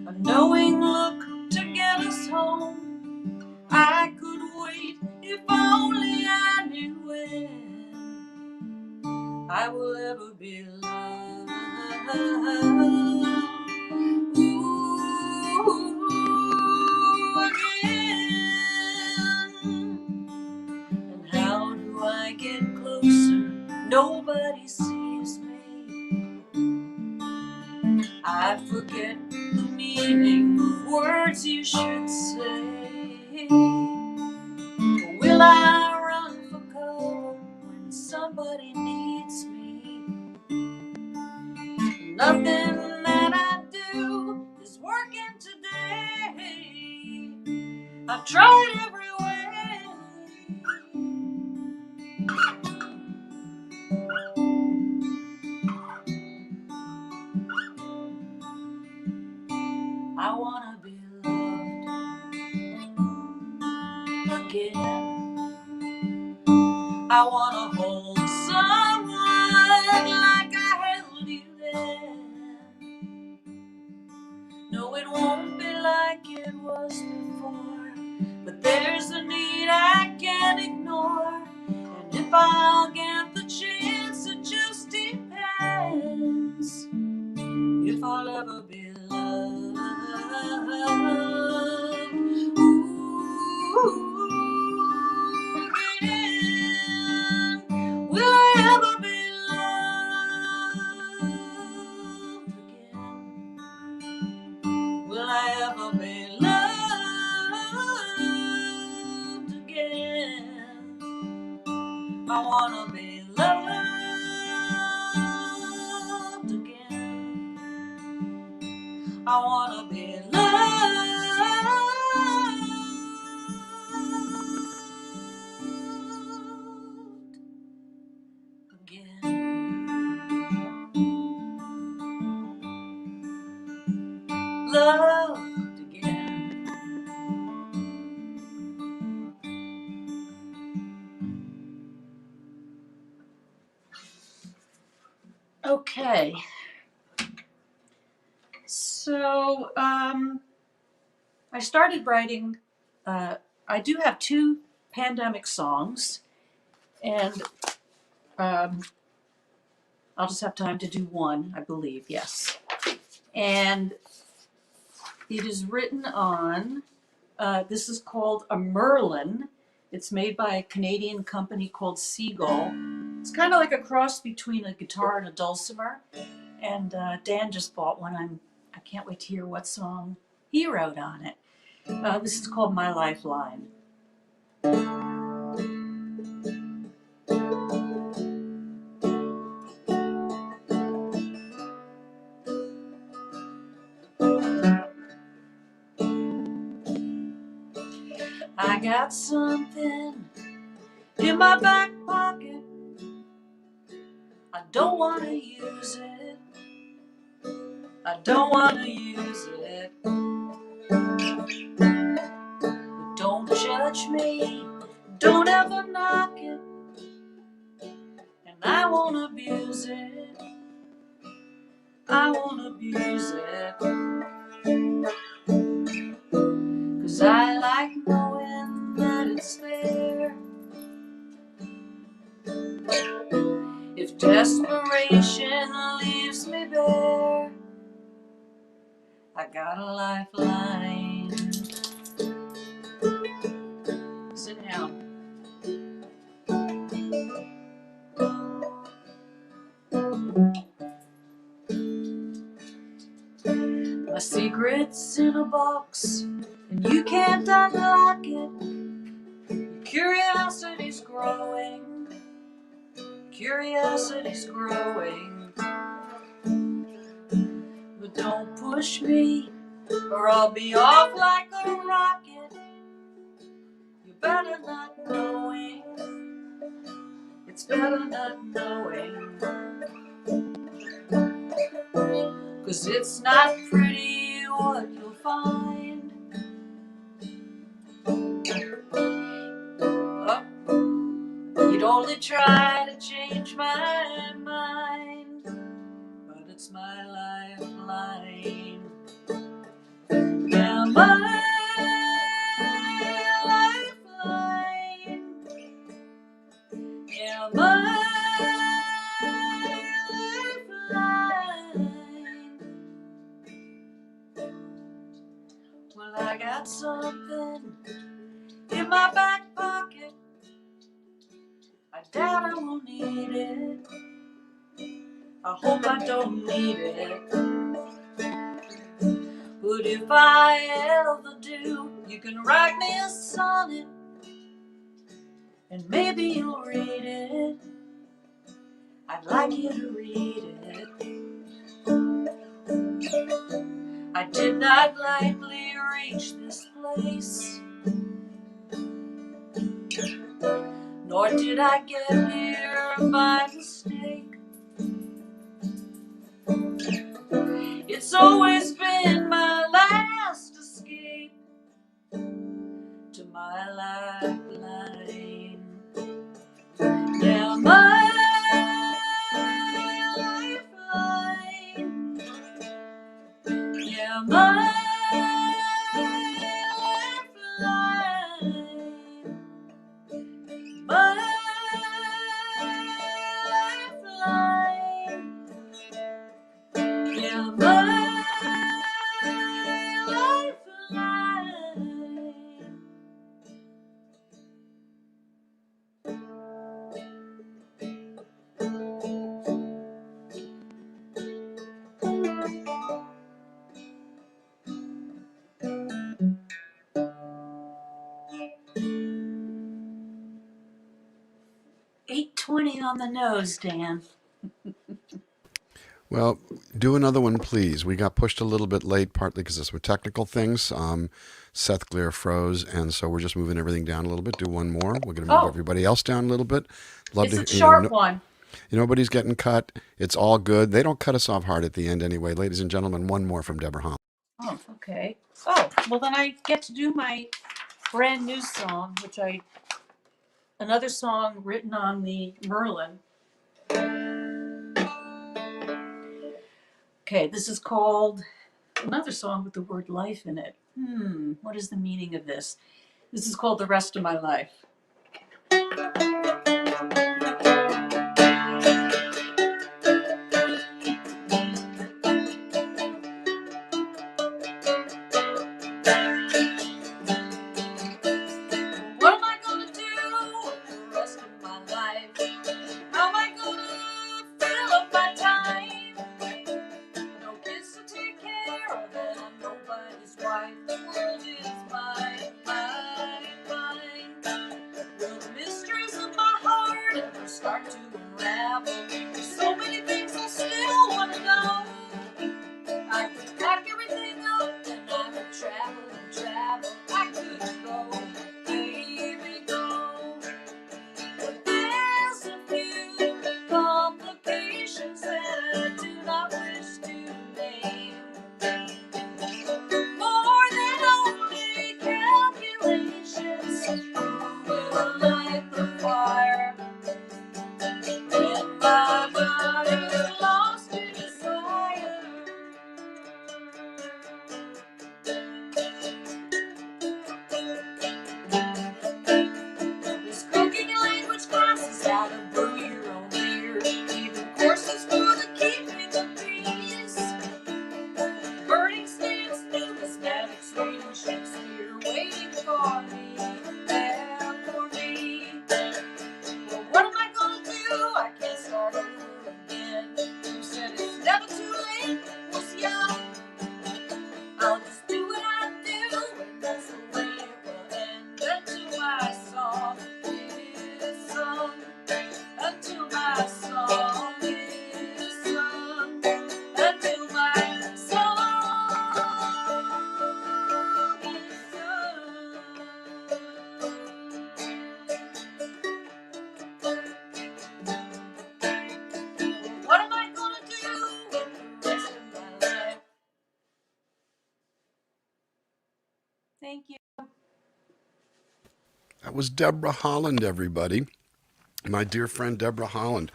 [SPEAKER 15] a knowing look to get us home. I could wait if only I knew when I will ever be loved. Ooh, again. And how do I get closer? Nobody sees me. I forget the meaning of words you should say. Will I run for cover when somebody needs me? Nothing that I do is working today. I've tried every way. I wanna be loved again. I wanna hold someone like I held you then. No, it won't be like it was before, but there's a need I can't ignore. And if I'll get the chance, it just depends if I'll ever be loved. Ooh, again. Will I ever be loved again? Will I ever be loved again? I wanna be loved again. I wanna be loved again. Loved again. Okay. So, I started writing, I do have 2 pandemic songs, and I'll just have time to do one, I believe, yes. And it is written on, this is called a Merlin. It's made by a Canadian company called Seagull. It's kind of like a cross between a guitar and a dulcimer. And Dan just bought one. I can't wait to hear what song he wrote on it. This is called My Lifeline. I got something in my back pocket. I don't want to use it. I don't want to use it. But don't judge me. Don't ever knock it. And I won't abuse it. I won't abuse it. 'Cause I like knowing that it's there. If desperation leaves me bare, I got a lifeline. Sit down. My secret's in a box, and you can't unlock it. Your curiosity's growing. Curiosity's growing. But don't push me, or I'll be off like a rocket. You better not knowing. It's better not knowing. 'Cause it's not pretty what you'll find. Oh, you'd only try to change my mind, but it's heart's my lifeline. Yeah, my lifeline. Yeah, my lifeline. Well, I got something in my back pocket. I doubt I will need it. I hope I don't need it. But if I ever do, you can write me a sonnet, and maybe you'll read it. I'd like you to read it. I did not lightly reach this place, nor did I get here by mistake. It's always been my last escape to my lifeline. Yeah, my lifeline. Yeah, my lifeline. My lifeline. Yeah, my lifeline. 8:20 on the nose, Dan.
[SPEAKER 1] Well, do another one, please. We got pushed a little bit late, partly because of some technical things. Seth Glier froze, and so we're just moving everything down a little bit. Do one more. We're going to move everybody else down a little bit.
[SPEAKER 15] It's a sharp one.
[SPEAKER 1] Nobody's getting cut. It's all good. They don't cut us off hard at the end anyway. Ladies and gentlemen, one more from Deborah Holland.
[SPEAKER 15] Oh, okay. Oh, well then I get to do my brand new song, another song written on the Merlin. Okay, this is called another song with the word life in it. What is the meaning of this? This is called The Rest of My Life. What am I gonna do with the rest of my life? How am I gonna fill up my time? No kids to take care of, and I'm nobody's wife. The world is mine, mine, mine. Will the mysteries of my heart ever start to unravel? There's so many things I still wanna know. I could pack everything up and I would travel and travel. I could go, baby, go. But there's a few complications that I do not wish to name. More than only calculations, who will light the fire? When my body's lost to desire. There's cooking language classes, how to brew your own beer, even courses for the keeping of peace. Burning stands, numismatics, reading Shakespeare, waiting for me, there for me. Well, what am I gonna do? I can't start over again. You said it's never too late, was young. I'll just do what I do, and that's the way it will end. Until my song is sung, until my song is sung, until my song is sung. What am I gonna do with the rest of my life? Thank you.
[SPEAKER 1] That was Deborah Holland, everybody. My dear friend, Deborah Holland.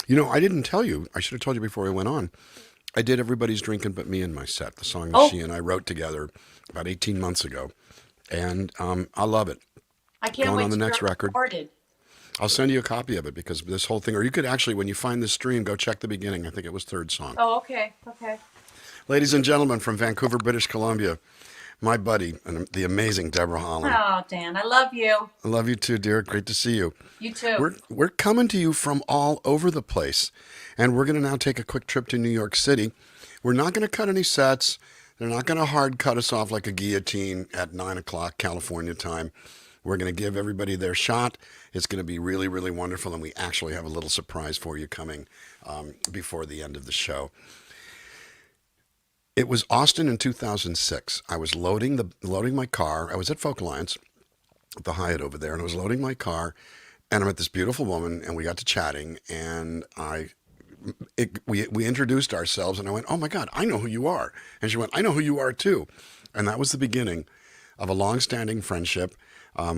[SPEAKER 1] You know, I didn't tell you. I should have told you before we went on. I did Everybody's Drinking But Me in my set, the song that
[SPEAKER 15] Oh.
[SPEAKER 1] she and I wrote together about 18 months ago. And I love it.
[SPEAKER 15] I can't
[SPEAKER 1] Going
[SPEAKER 15] wait
[SPEAKER 1] on the
[SPEAKER 15] to
[SPEAKER 1] next
[SPEAKER 15] hear it
[SPEAKER 1] record.
[SPEAKER 15] recorded.
[SPEAKER 1] I'll send you a copy of it because this whole thing, or you could actually, when you find the stream, go check the beginning. I think it was third song.
[SPEAKER 15] Oh, okay, okay.
[SPEAKER 1] Ladies and gentlemen, from Vancouver, British Columbia, my buddy, and the amazing Deborah Holland.
[SPEAKER 15] Oh, Dan, I love you.
[SPEAKER 1] I love you too, dear. Great to see you.
[SPEAKER 15] You too.
[SPEAKER 1] We're coming to you from all over the place, and we're going to now take a quick trip to New York City. We're not going to cut any sets. They're not going to hard cut us off like a guillotine at 9 o'clock California time. We're going to give everybody their shot. It's going to be really, really wonderful, and we actually have a little surprise for you coming before the end of the show. It was Austin in 2006. I was loading my car. I was at Folk Alliance at the Hyatt over there, and I was loading my car, and I met this beautiful woman, and we got to chatting, and we introduced ourselves, and I went, "Oh my God, I know who you are," and she went, "I know who you are too," and that was the beginning of a long-standing friendship.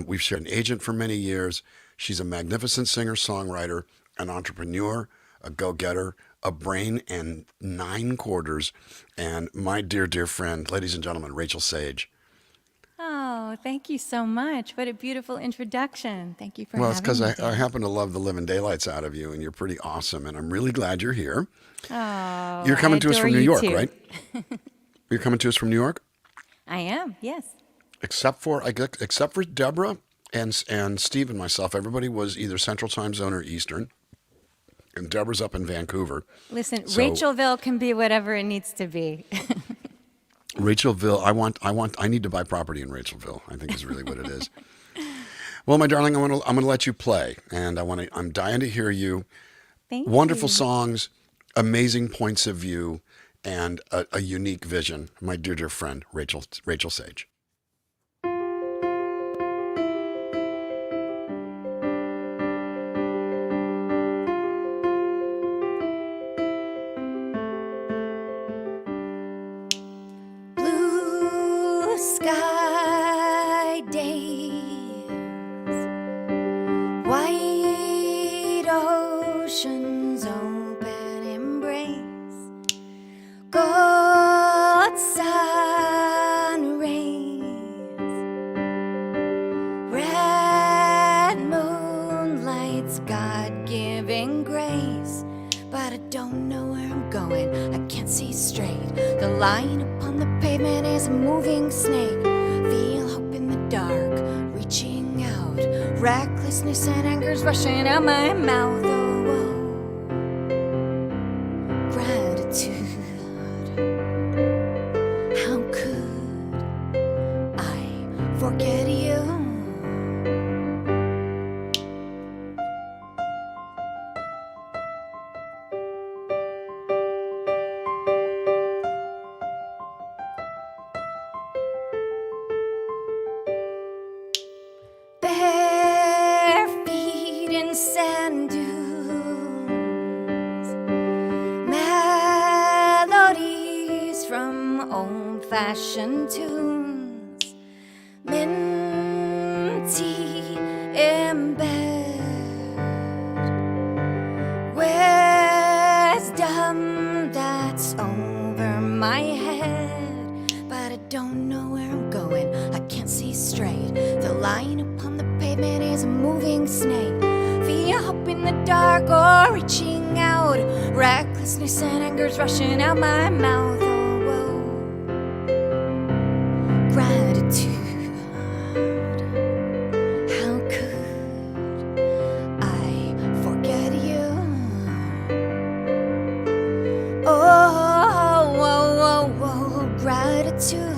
[SPEAKER 1] We've shared an agent for many years. She's a magnificent singer-songwriter, an entrepreneur, a go-getter, a brain and 9 quarters, and my dear, dear friend, ladies and gentlemen, Rachel Sage.
[SPEAKER 16] Oh, thank you so much. What a beautiful introduction. Thank you for
[SPEAKER 1] Well, it's
[SPEAKER 16] having
[SPEAKER 1] because
[SPEAKER 16] me.
[SPEAKER 1] I happen to love the living daylights out of you, and you're pretty awesome, and I'm really glad you're here.
[SPEAKER 16] Oh,
[SPEAKER 1] You're coming to us from New York,
[SPEAKER 16] too.
[SPEAKER 1] right? You're coming to us from New York?
[SPEAKER 16] I am, yes.
[SPEAKER 1] Except for Deborah and Steve and myself, everybody was either Central Time Zone or Eastern. And Deborah's up in Vancouver.
[SPEAKER 16] Listen,
[SPEAKER 1] So-
[SPEAKER 16] Rachelville can be whatever it needs to be.
[SPEAKER 1] Rachelville, I need to buy property in Rachelville, I think is really what it is. Well, my darling, I'm gonna let you play, and I'm dying to hear you.
[SPEAKER 16] Thank
[SPEAKER 1] Wonderful
[SPEAKER 16] you.
[SPEAKER 1] songs, amazing points of view, and a unique vision. My dear, dear friend, Rachel Sage.
[SPEAKER 9] Blue sky days, white oceans, open embrace, gold sun rays, red moonlight's God-giving grace. But I don't know where I'm going, I can't see straight. The line upon the pavement is a moving snake. Feel hope in the dark, reaching out. Recklessness and anger's rushing out my mouth. Oh, oh. Gratitude. How could I forget you? Bare feet in sand dunes, melodies from old-fashioned tunes, minty in bed, wisdom that's over my head. But I don't know where I'm going, I can't see straight. The line upon the pavement is a moving snake. Feel hope in the dark or reaching out. Recklessness and anger's rushing out my mouth. Oh, whoa. Gratitude. How could I forget you? Oh, whoa, whoa, whoa. Gratitude.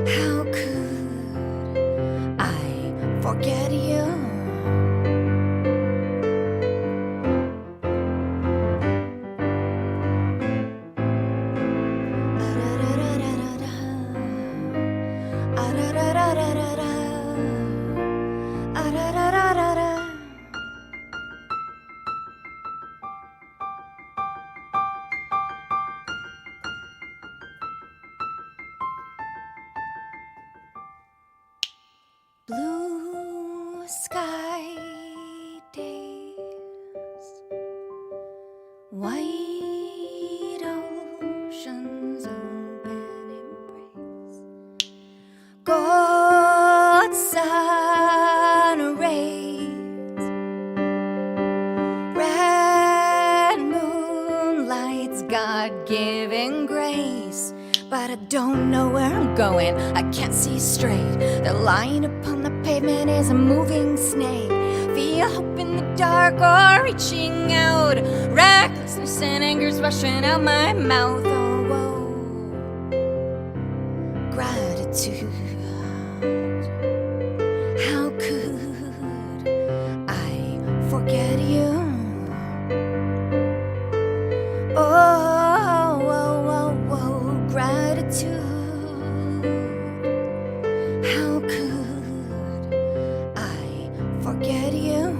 [SPEAKER 9] How could I forget you? God-given grace. But I don't know where I'm going, I can't see straight. The line upon the pavement is a moving snake. Feel hope in the dark or reaching out. Recklessness and anger's rushing out my mouth. Oh, whoa. Gratitude. How could I forget you? Oh, whoa, whoa, whoa, gratitude. How could I forget you?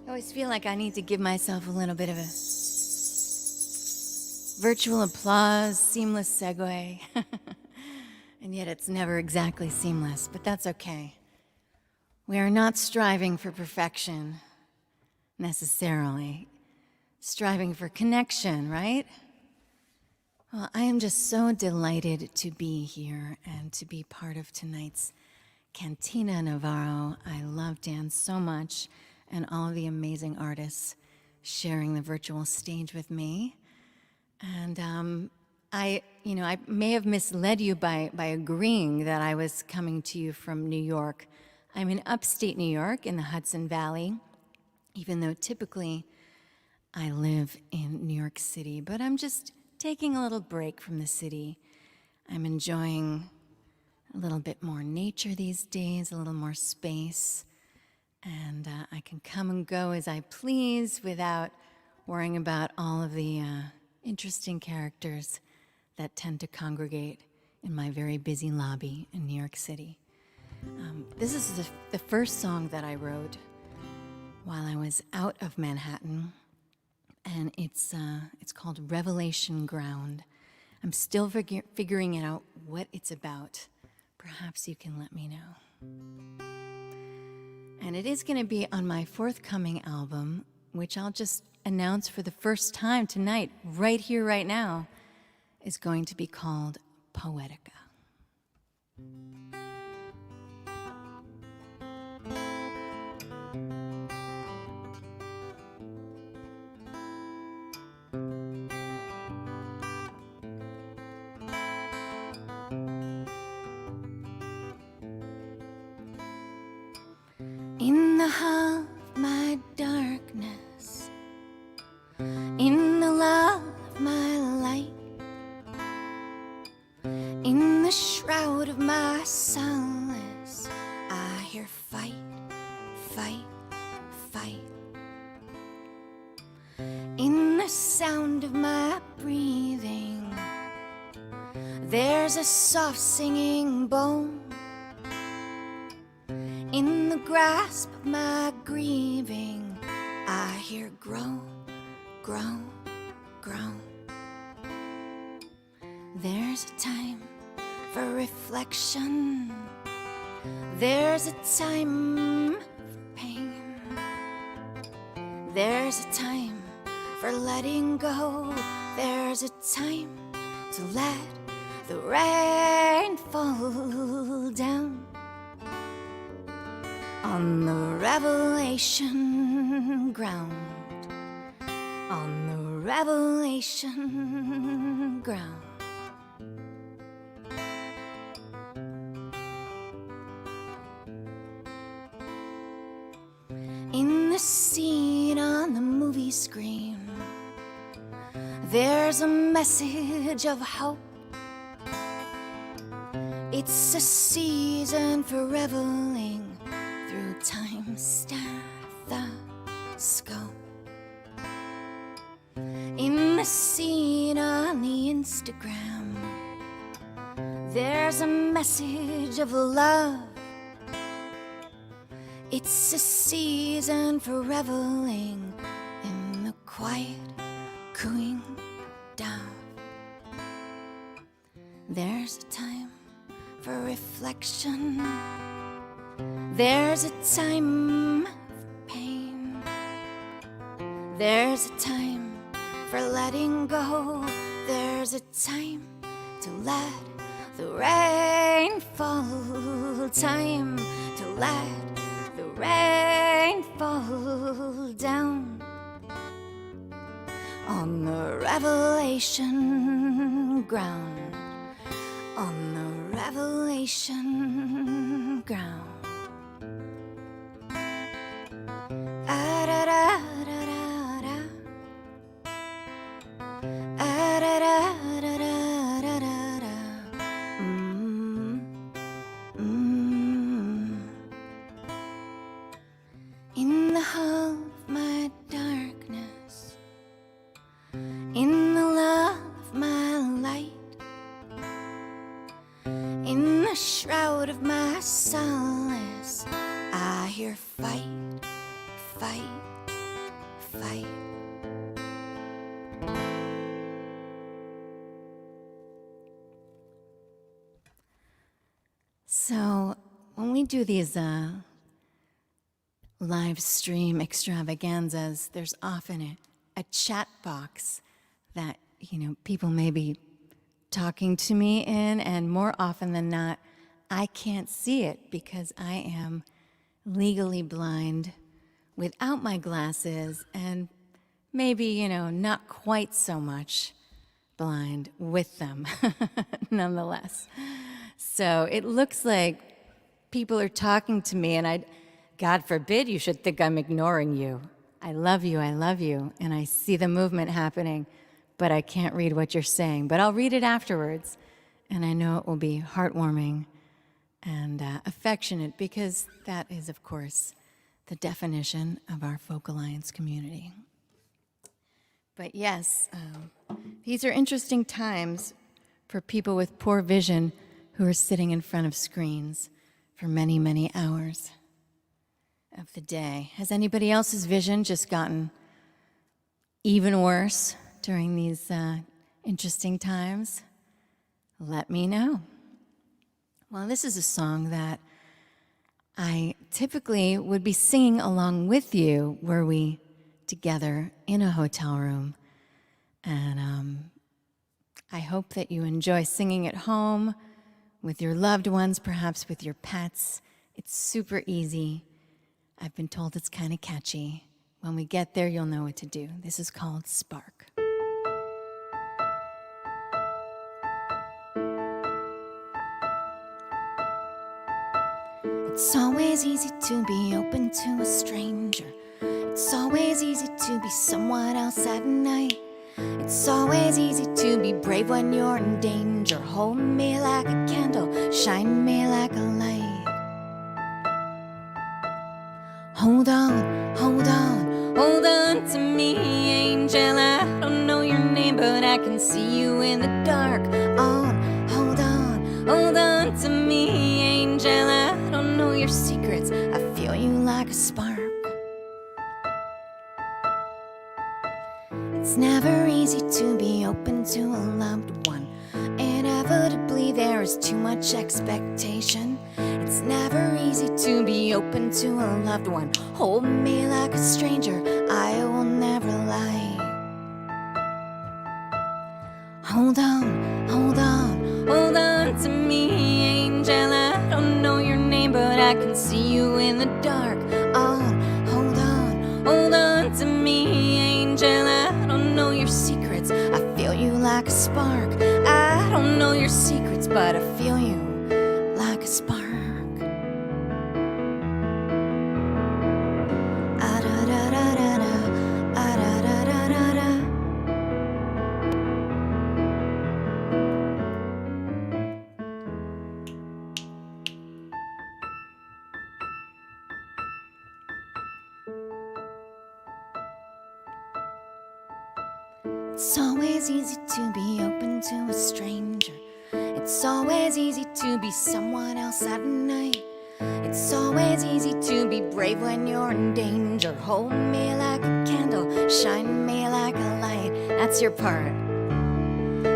[SPEAKER 9] I always feel like I need to give myself a little bit of a virtual applause, seamless segue. And yet it's never exactly seamless, but that's okay. We are not striving for perfection, necessarily. Striving for connection, right? Well, I am just so delighted to be here and to be part of tonight's Cantina Navarro. I love Dan so much and all of the amazing artists sharing the virtual stage with me. And I may have misled you by agreeing that I was coming to you from New York. I'm in upstate New York in the Hudson Valley, even though typically I live in New York City, but I'm just taking a little break from the city. I'm enjoying a little bit more nature these days, a little more space, and I can come and go as I please without worrying about all of the interesting characters that tend to congregate in my very busy lobby in New York City. This is the first song that I wrote while I was out of Manhattan, and it's called Revelation Ground. I'm still figuring out what it's about. Perhaps you can let me know. And it is going to be on my forthcoming album, which I'll just announce for the first time tonight, right here, right now, is going to be called Poetica. In the hall of my darkness, in the love of my light, in the shroud of my solace, I hear fight, fight, fight. In the sound of my breathing, there's a soft singing bone. In the grasp of my grieving, I hear groan, groan, groan. There's a time for reflection. There's a time for pain. There's a time for letting go. There's a time to let the rain fall down on the revelation ground, on the revelation ground. In the scene on the movie screen, there's a message of hope. It's a season for reveling through time's stethoscope. In the scene on the Instagram, there's a message of love. It's a season for reveling in the quiet cooing down. There's a time for reflection. There's a time for pain. There's a time for letting go. There's a time to let the rain fall. Time to let the rain fall down on the revelation ground, on the revelation ground. Ah-da-da-da-da-da. Ah-da-da-da-da-da-da-da. In the hall of my darkness, in the love of my light, in the shroud of my solace, I hear fight, fight, fight. So when we do these live stream extravaganzas, there's often a chat box that, people may be talking to me in, and more often than not, I can't see it because I am legally blind without my glasses, and maybe, not quite so much blind with them, nonetheless. So it looks like people are talking to me, and God forbid you should think I'm ignoring you. I love you, and I see the movement happening, but I can't read what you're saying. But I'll read it afterwards, and I know it will be heartwarming and affectionate, because that is, of course, the definition of our Folk Alliance community. But yes, these are interesting times for people with poor vision who are sitting in front of screens for many, many hours of the day. Has anybody else's vision just gotten even worse during these interesting times? Let me know. Well, this is a song that I typically would be singing along with you were we together in a hotel room. And I hope that you enjoy singing at home with your loved ones, perhaps with your pets. It's super easy. I've been told it's kind of catchy. When we get there, you'll know what to do. This is called Spark. It's always easy to be open to a stranger. It's always easy to be someone else at night. It's always easy to be brave when you're in danger. Hold me like a candle, shine me like a light. Hold on, hold on, hold on to me, angel. I don't know your name, but I can see you in the dark. Hold on to me, angel. I don't know your secrets, I feel you like a spark. It's never easy to be open to a loved one. Inevitably there is too much expectation. It's never easy to be open to a loved one. Hold me like a stranger, I will never lie. Hold on, hold on, hold on to me, angel. I don't know your name, but I can see you in the dark. Hold on to me, angel. I don't know your secrets, I feel you like a spark. I don't know your secrets, but I feel you like a spark. It's always easy to be open to a stranger. It's always easy to be someone else at night. It's always easy to be brave when you're in danger. Hold me like a candle, shine me like a light. That's your part.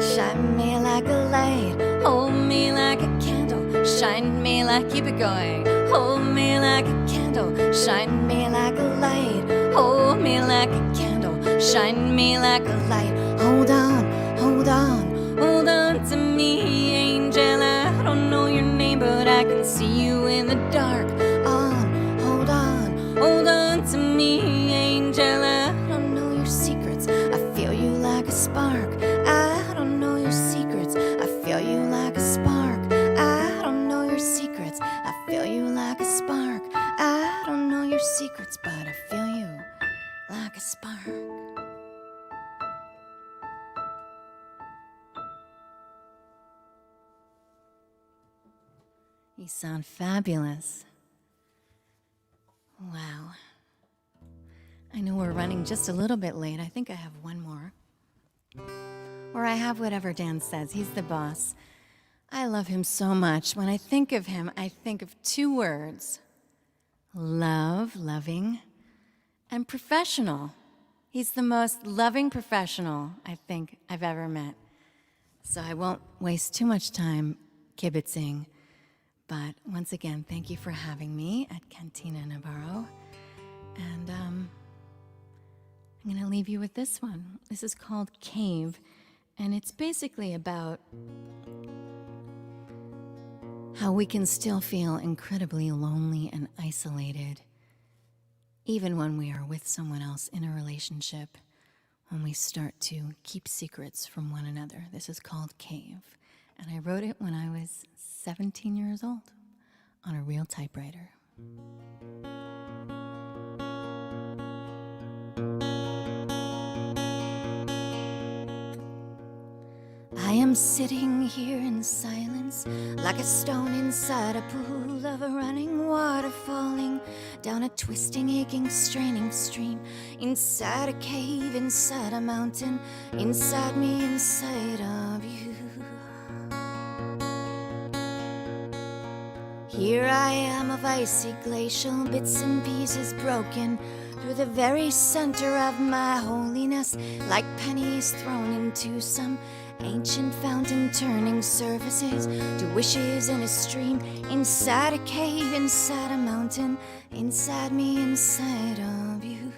[SPEAKER 9] Shine me like a light. Hold me like a candle, shine me like, keep it going. Hold me like a candle, shine me like a light. Hold me like a candle, shine me like a light. Hold on, hold on, hold on to me, angel. I don't know your name, but I can see you in the dark. Hold on to
[SPEAKER 16] You sound fabulous. Wow. I know we're running just a little bit late. I think I have one more. Or I have whatever Dan says. He's the boss. I love him so much. When I think of him, I think of two words. Love, loving, and professional. He's the most loving professional I think I've ever met. So I won't waste too much time kibitzing. But once again, thank you for having me at Cantina Navarro. And I'm going to leave you with this one. This is called Cave, and it's basically about how we can still feel incredibly lonely and isolated, even when we are with someone else in a relationship, when we start to keep secrets from one another. This is called Cave, and I wrote it when I was 17 years old on a real typewriter. I am sitting here in silence, like a stone inside a pool of running water, falling down a twisting, aching, straining stream, inside a cave, inside a mountain, inside me, inside of you. Here I am of icy glacial bits and pieces broken through the very center of my holiness, like pennies thrown into some ancient fountain, turning surfaces to wishes in a stream, inside a cave, inside a mountain, inside me, inside of you.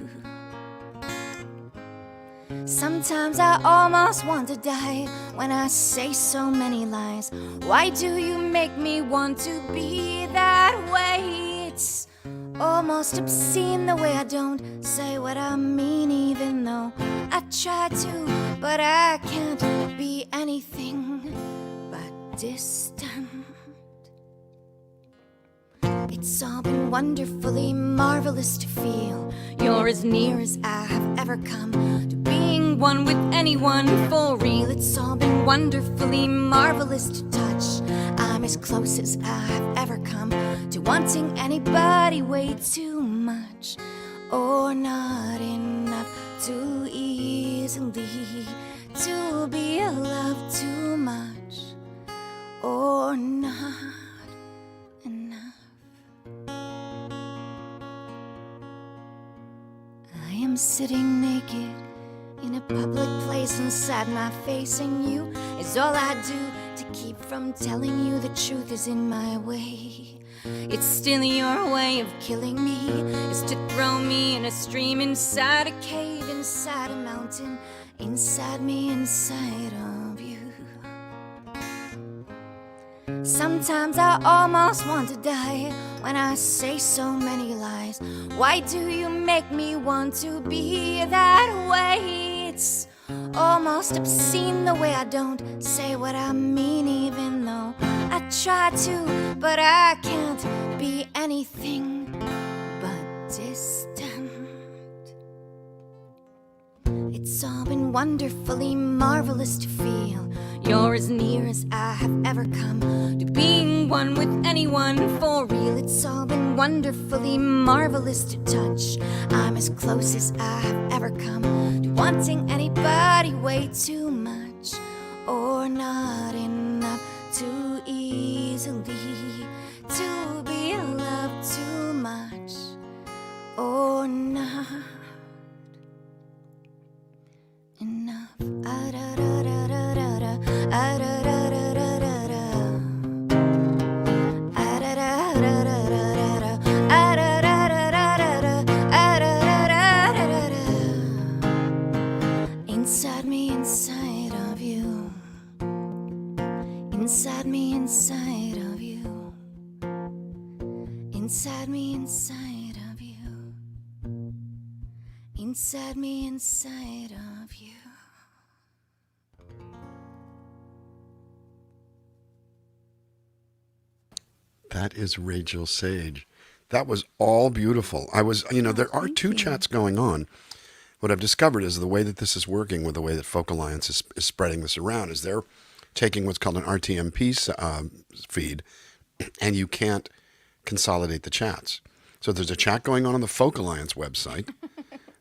[SPEAKER 16] Sometimes I almost want to die when I say so many lies. Why do you make me want to be that way? It's almost obscene the way I don't say what I mean, even though I try to, but I can't be anything but distant. It's all been wonderfully marvelous to feel you're as near as I have ever come to being one with anyone for real. It's all been wonderfully marvelous to touch. I'm as close as I have ever come to wanting anybody way too much, or not enough too easily to be loved too much, or not enough. I am sitting naked in a public place, inside my face, and you is all I do to keep from telling you the truth is in my way. It's still your way of killing me, is to throw me in a stream, inside a cave, inside a mountain, inside me, inside of you. Sometimes I almost want to die when I say so many lies. Why do you make me want to be that way? It's almost obscene the way I don't say what I mean, even though I try to, but I can't be anything but distant. It's all been wonderfully marvelous to feel you're as near as I have ever come to being one with anyone for real. It's all been wonderfully marvelous to touch. I'm as close as I have ever come to wanting anybody way too much, or not enough too easily to be loved too much, or not enough. Inside me, inside of you. Inside me, inside of you. Inside me, inside of you. Inside me, inside of you.
[SPEAKER 1] That is Rachel Sage. That was all beautiful. There are two chats going on. What I've discovered is the way that this is working with the way that Folk Alliance is spreading this around is they're taking what's called an RTMP feed and you can't consolidate the chats. So there's a chat going on the Folk Alliance website,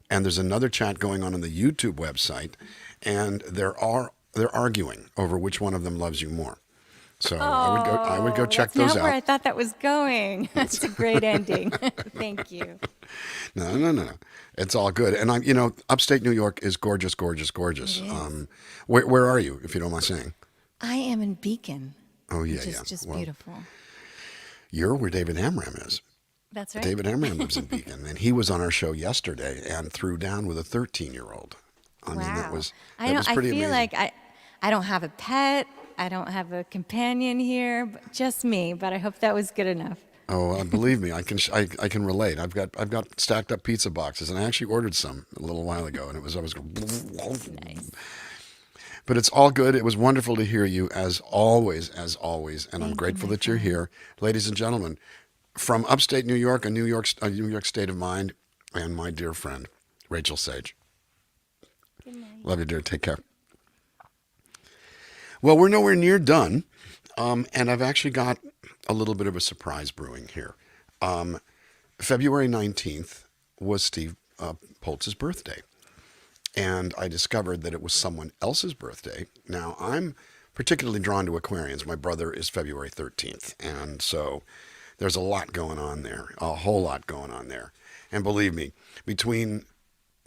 [SPEAKER 1] and there's another chat going on the YouTube website, and they're arguing over which one of them loves you more. So I would go check those
[SPEAKER 16] That's not where I
[SPEAKER 1] out.
[SPEAKER 16] thought that was going. That's a great ending. Thank you.
[SPEAKER 1] No. It's all good. And upstate New York is gorgeous, gorgeous, gorgeous.
[SPEAKER 16] It is.
[SPEAKER 1] Where are you, if you don't mind saying?
[SPEAKER 16] I am in Beacon.
[SPEAKER 1] Oh, yeah,
[SPEAKER 16] which is just beautiful.
[SPEAKER 1] You're where David Amram is.
[SPEAKER 16] That's right.
[SPEAKER 1] David Amram lives in Beacon, and he was on our show yesterday and threw down with a 13-year-old. I mean, that was pretty
[SPEAKER 16] feel
[SPEAKER 1] amazing.
[SPEAKER 16] like I don't have a pet. I don't have a companion here, just me. But I hope that was good enough.
[SPEAKER 1] Oh, believe me, I can relate. I've got stacked up pizza boxes, and I actually ordered some a little while ago, and I was going.
[SPEAKER 16] Nice.
[SPEAKER 1] But it's all good. It was wonderful to hear you as always, and I'm grateful that you're here, ladies and gentlemen, from upstate New York, a New York state of mind, and my dear friend Rachel Sage.
[SPEAKER 16] Good night.
[SPEAKER 1] Love you, dear. Take care. Well, we're nowhere near done, and I've actually got a little bit of a surprise brewing here. February 19th was Steve Poltz's birthday, and I discovered that it was someone else's birthday. Now, I'm particularly drawn to Aquarians. My brother is February 13th, and so there's a lot going on there, a whole lot going on there. And believe me, between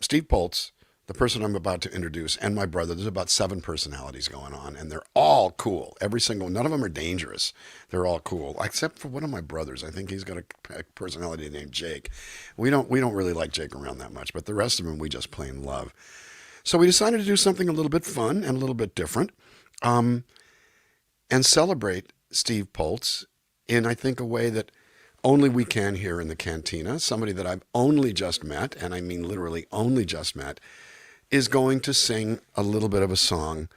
[SPEAKER 1] Steve Poltz, the person I'm about to introduce, and my brother, there's about 7 personalities going on, and they're all cool. None of them are dangerous. They're all cool, except for one of my brothers. I think he's got a personality named Jake. We don't really like Jake around that much, but the rest of them we just plain love. So we decided to do something a little bit fun and a little bit different, and celebrate Steve Poltz in, I think, a way that only we can here in the Cantina. Somebody that I've only just met, and I mean literally only just met, is going to sing a little bit of a song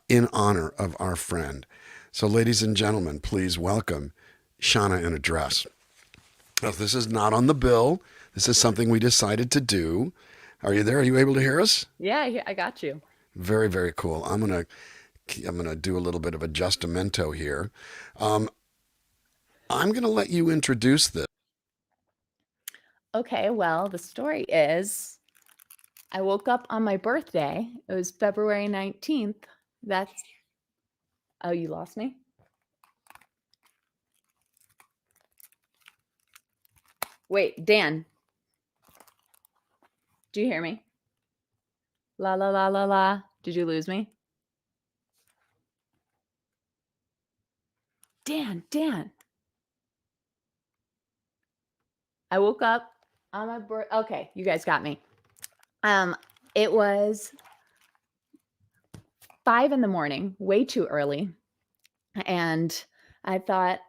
[SPEAKER 1] in honor of our friend. So ladies and gentlemen, please welcome Shauna in a Dress. Now, this is not on the bill. This is something we decided to do. Are you there? Are you able to hear us?
[SPEAKER 17] Yeah, I got you.
[SPEAKER 1] Very, very cool. I'm gonna do a little bit of adjustamento here. I'm gonna let you introduce this.
[SPEAKER 17] Okay, well, the story is I woke up on my birthday. It was February 19th. Oh, you lost me? Wait, Dan. Do you hear me? La la la la la. Did you lose me? Dan. I woke up on my birthday. Okay, you guys got me. It was 5 a.m, way too early. And I thought,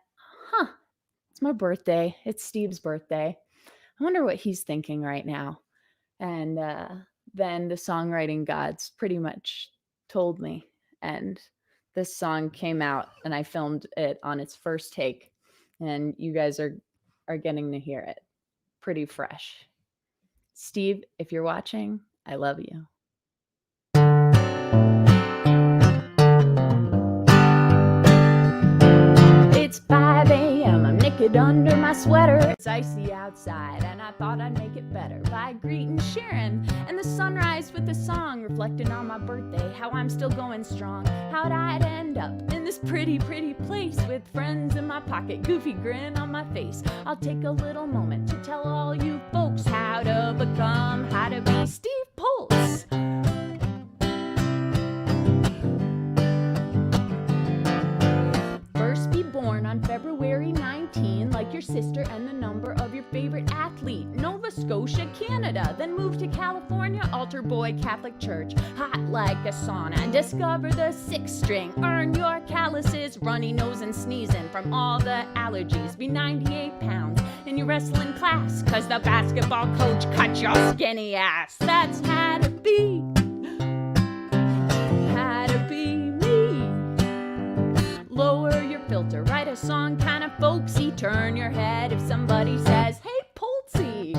[SPEAKER 17] it's my birthday. It's Steve's birthday. I wonder what he's thinking right now. And then the songwriting gods pretty much told me. And this song came out, and I filmed it on its first take. And you guys are getting to hear it pretty fresh. Steve, if you're watching, I love you. It's 5 a.m. I'm naked under my sweater. It's icy outside, and I thought I'd make it better by greeting Sharon and the sunrise with a song reflecting on my birthday. How I'm still going strong. How'd I end up in this pretty, pretty place with friends in my pocket, goofy grin on my face? I'll take a little moment to tell all you folks how to be Steve Poltz. First be born on February 19, like your sister and the number of your favorite athlete. Nova Scotia, Canada, then move to California, altar boy, Catholic church, hot like a sauna, and discover the 6th string. Earn your calluses, runny nose and sneezing from all the allergies. Be 98 pounds in your wrestling class, cause the basketball coach cut your skinny ass. That's how to be me. Lower your filter, write a song kinda folksy. Turn your head if somebody says, hey, Poltsy.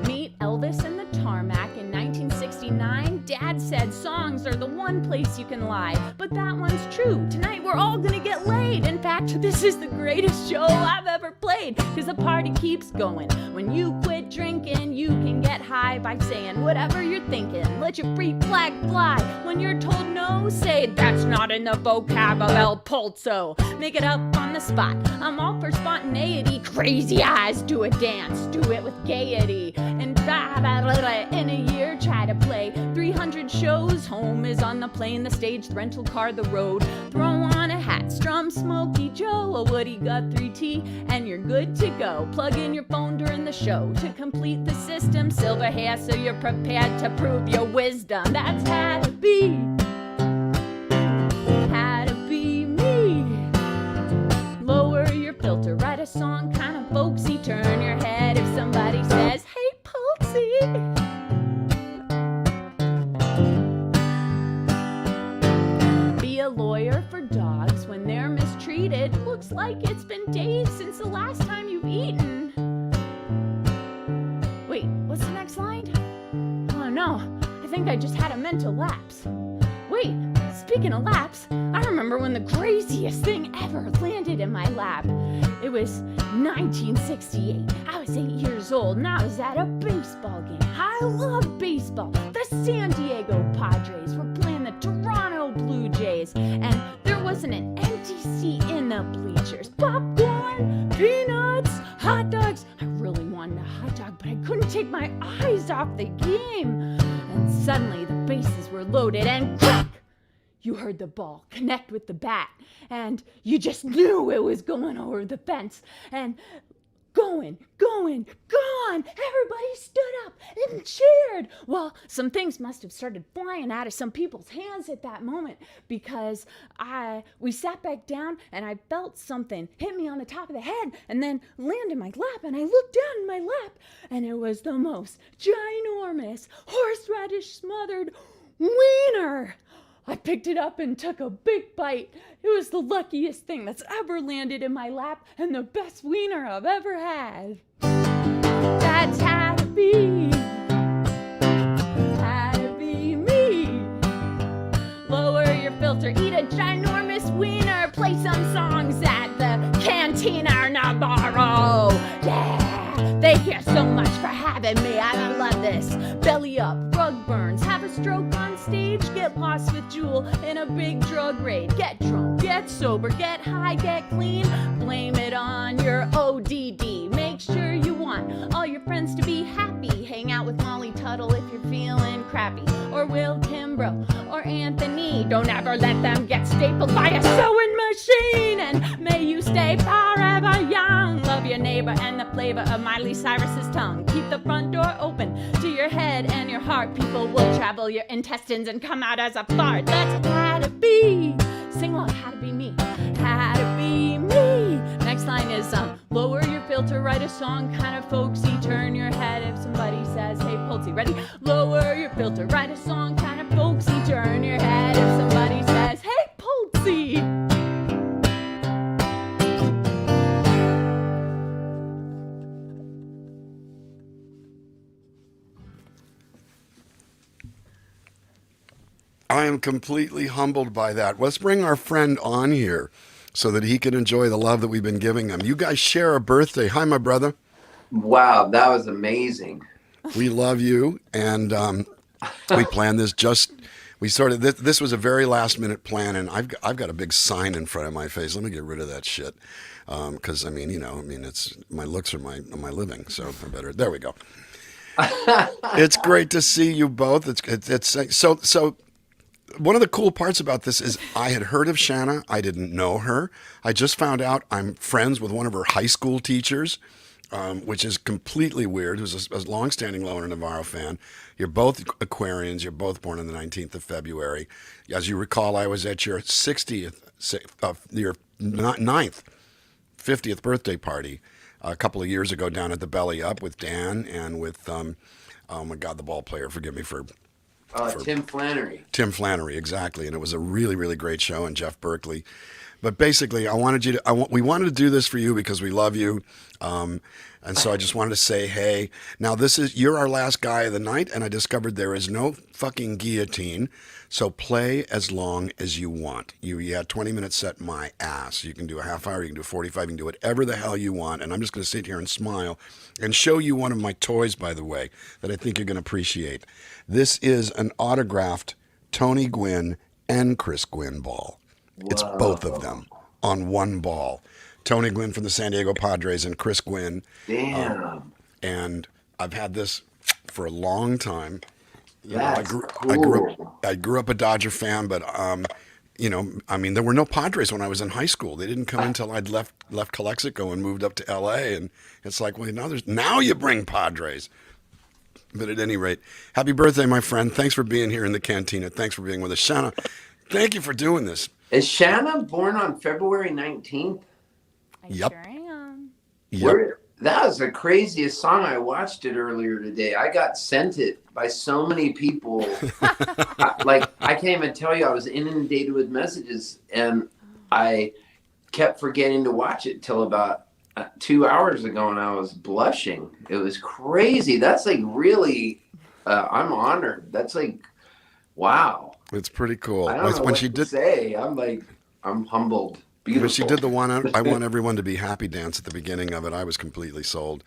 [SPEAKER 17] Meet Elvis and the Tarmac in 1969. Dad said songs are the one place place you can lie. But that one's true. Tonight we're all gonna get laid. In fact, this is the greatest show I've ever played. Cause the party keeps going. When you quit drinking, you can get high by saying whatever you're thinking. Let your freak flag fly. When you're told no, say that's not in the vocab of El Polso. Make it up on the spot. I'm all for spontaneity. Crazy eyes, do a dance, do it with gaiety. And in a year, try to play 300 shows. Home is on the plane, the stage, the rental car, the road. Throw on a hat, strum Smokey Joe, a Woody Guthrie tea, and you're good to go. Plug in your phone during the show to complete the system. Silver hair so you're prepared to prove your wisdom. That's had to be me. Lower your filter, write a song kind of folksy. Turn your head if somebody says, hey, Pulsy. Be a lawyer for dogs when they're mistreated. Looks like it's been days since the last time you've eaten. Wait, what's the next line? Oh no, I think I just had a mental lapse. Wait, speaking of laps, I remember when the craziest thing ever landed in my lap. It was 1968. I was 8 years old and I was at a baseball game. I love baseball. The San Diego Padres were playing the Toronto Blue Jays, and there wasn't an empty seat in the bleachers. Popcorn, peanuts, hot dogs. I really wanted a hot dog, but I couldn't take my eyes off the game. And suddenly the bases were loaded and crack! You heard the ball connect with the bat, and you just knew it was going over the fence, and gone! Everybody stood up and cheered. Well, some things must have started flying out of some people's hands at that moment, because we sat back down, and I felt something hit me on the top of the head, and then land in my lap, and I looked down in my lap, and it was the most ginormous, horseradish smothered wiener. I picked it up and took a big bite. It was the luckiest thing that's ever landed in my lap and the best wiener I've ever had. That's had to be me. Lower your filter, eat a ginormous wiener, play some songs at the Cantina Navarro. Yeah, thank you so much for having me. I love this. Belly up, rug burns, have a stroke on stage, get lost with Jewel in a big drug raid. Get drunk, get sober, get high, get clean. Blame it on your ODD. Make sure you want all your friends to be happy. Hang out with Molly Tuttle if you're feeling crappy. Or Will Kimbrough or Anthony. Don't ever let them get stapled by a sewing machine. And may you stay forever young. Love your neighbor and the flavor of Miley Cyrus's tongue. Keep the front door open to your head and your heart. People will travel your intestines and come out as a fart. That's had to be. Sing along, had to be me. Had to be me. Next line is lower your filter, write a song kind of folksy. Turn your head if somebody says, hey, Pulsy. Ready? Lower your filter, write a song kind of folksy. Turn your head if somebody says, hey, Pulsy.
[SPEAKER 1] I am completely humbled by that. Let's bring our friend on here so that he can enjoy the love that we've been giving him. You guys share a birthday. Hi, my brother.
[SPEAKER 18] Wow, that was amazing.
[SPEAKER 1] We love you, and we planned this we started, this was a very last minute plan, and I've got a big sign in front of my face. Let me get rid of that shit. Because, it's, my looks are my living, so I better, there we go. It's great to see you both. So one of the cool parts about this is I had heard of Shanna. I didn't know her. I just found out I'm friends with one of her high school teachers, which is completely weird, who's a longstanding Lower Navarro fan. You're both Aquarians. You're both born on the 19th of February. As you recall, I was at your 9th, 50th birthday party a couple of years ago down at the Belly Up with Dan and with, oh my God, the ball player, forgive me for
[SPEAKER 18] Tim Flannery.
[SPEAKER 1] Tim Flannery, exactly. And it was a really, really great show. And Jeff Berkeley But basically, we wanted to do this for you because we love you. And so I just wanted to say, hey, now you're our last guy of the night, and I discovered there is no fucking guillotine. So play as long as you want. You had 20 minutes set, my ass. You can do a half hour, you can do 45, you can do whatever the hell you want. And I'm just going to sit here and smile and show you one of my toys, by the way, that I think you're going to appreciate. This is an autographed Tony Gwynn and Chris Gwynn ball. It's both of them on one ball. Tony Gwynn from the San Diego Padres and Chris Gwynn.
[SPEAKER 18] Damn.
[SPEAKER 1] And I've had this for a long time.
[SPEAKER 18] I
[SPEAKER 1] grew up a Dodger fan, but there were no Padres when I was in high school. They didn't come until I'd left Calexico and moved up to L.A. And it's like, well, now you bring Padres. But at any rate, happy birthday, my friend. Thanks for being here in the Cantina. Thanks for being with us, Shanna. Thank you for doing this.
[SPEAKER 18] Is Shanna born on February 19th?
[SPEAKER 1] Yep.
[SPEAKER 8] Sure am.
[SPEAKER 1] Yep.
[SPEAKER 18] That was the craziest song. I watched it earlier today. I got sent it by so many people. I can't even tell you. I was inundated with messages, and I kept forgetting to watch it till about 2 hours ago, and I was blushing. It was crazy. That's like really, I'm honored. That's like, wow.
[SPEAKER 1] It's pretty cool.
[SPEAKER 18] I don't know what to say. I'm humbled. Beautiful.
[SPEAKER 1] When she did the one, I want everyone to be happy dance at the beginning of it. I was completely sold.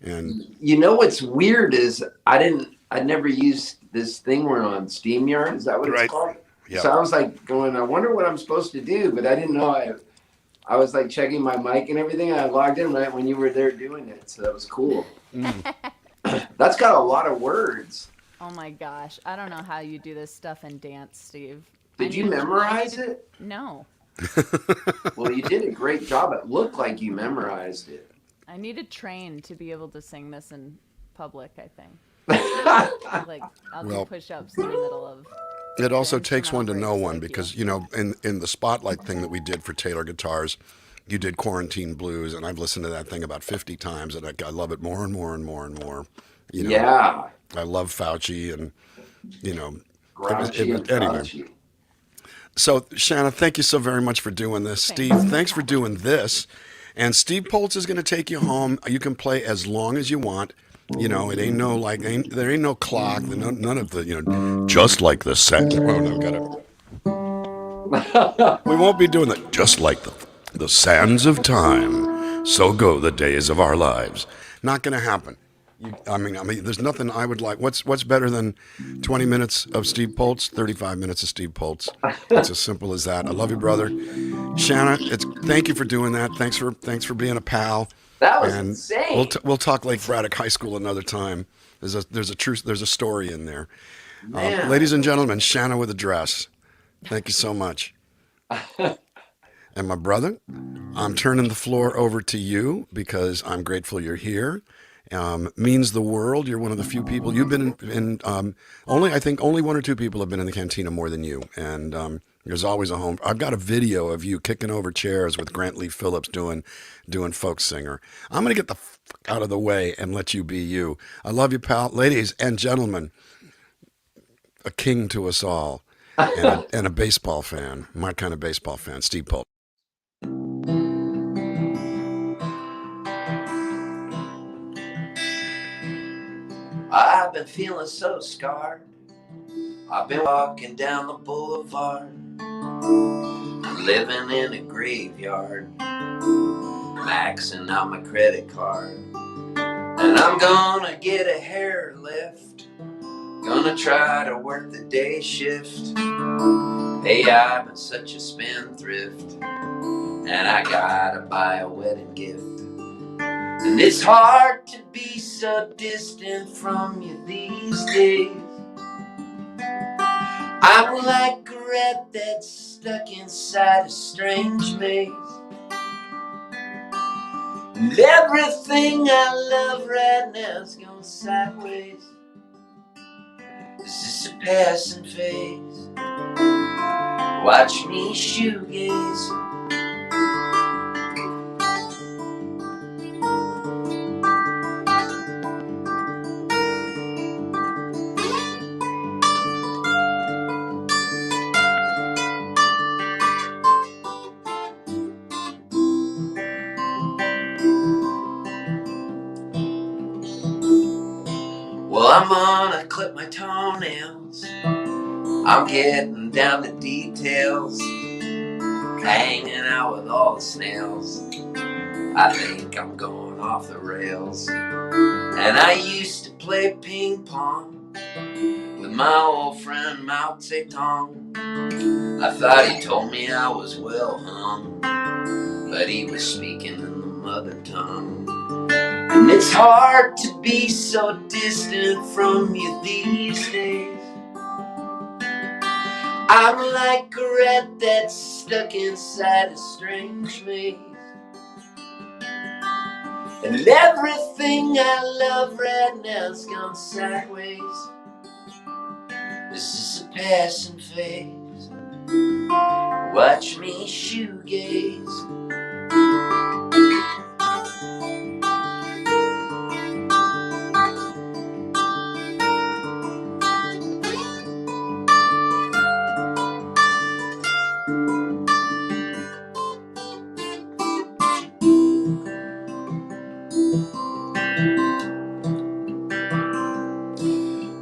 [SPEAKER 1] And
[SPEAKER 18] you know what's weird is I never used this thing we're on, SteamYard. Is that what it's called?
[SPEAKER 1] Yeah.
[SPEAKER 18] So I was like going, I wonder what I'm supposed to do, but I didn't know. I was like checking my mic and everything. And I logged in right when you were there doing it. So that was cool. That's got a lot of words.
[SPEAKER 17] Oh my gosh. I don't know how you do this stuff in dance, Steve.
[SPEAKER 18] Did you memorize it?
[SPEAKER 17] No.
[SPEAKER 18] Well, you did a great job. It looked like you memorized it.
[SPEAKER 17] I need to train to be able to sing this in public, I think. I'll do push-ups in the middle of...
[SPEAKER 1] It also takes one to know one because, in the Spotlight thing that we did for Taylor Guitars, you did Quarantine Blues, and I've listened to that thing about 50 times, and I love it more and more and more and more.
[SPEAKER 18] Yeah.
[SPEAKER 1] I love Fauci, and,
[SPEAKER 18] Grouchy
[SPEAKER 1] anyway. So, Shanna, thank you so very much for doing this. Steve, thanks for doing this. And Steve Poltz is going to take you home. You can play as long as you want. It ain't there ain't no clock. None of the, just like the set. Oh, no, got it. We won't be doing that. Just like the sands of time, so go the days of our lives. Not going to happen. I mean, there's nothing I would like. What's better than 20 minutes of Steve Poltz? 35 minutes of Steve Poltz. It's as simple as that. I love you, brother. Shanna, thank you for doing that. Thanks for being a pal.
[SPEAKER 18] That was insane.
[SPEAKER 1] We'll talk Lake Braddock High School another time. There's a story in there. Ladies and gentlemen, Shanna with a dress. Thank you so much. And my brother, I'm turning the floor over to you because I'm grateful you're here. Means the world. You're one of the few people. You've been in only one or two people have been in the Cantina more than you. And there's always a home. I've got a video of you kicking over chairs with Grant Lee Phillips doing folk singer. I'm going to get the fuck out of the way and let you be you. I love you, pal. Ladies and gentlemen, a king to us all and a baseball fan, my kind of baseball fan, Steve Poltz.
[SPEAKER 18] I've been feeling so scarred. I've been walking down the boulevard, living in a graveyard, maxing out my credit card. And I'm gonna get a hair lift, gonna try to work the day shift. Hey, I've been such a spendthrift, and I gotta buy a wedding gift. And it's hard to be so distant from you these days. I'm like a rat that's stuck inside a strange maze. And everything I love right now is going sideways. Is this a passing phase? Watch me shoegaze. I'm gonna clip my toenails. I'm getting down to details. Hanging out with all the snails. I think I'm going off the rails. And I used to play ping pong with my old friend Mao Zedong. I thought he told me I was well hung, but he was speaking in the mother tongue. And it's hard to be so distant from you these days. I'm like a rat that's stuck inside a strange maze. And everything I love right now's gone sideways. This is a passing phase. Watch me shoegaze.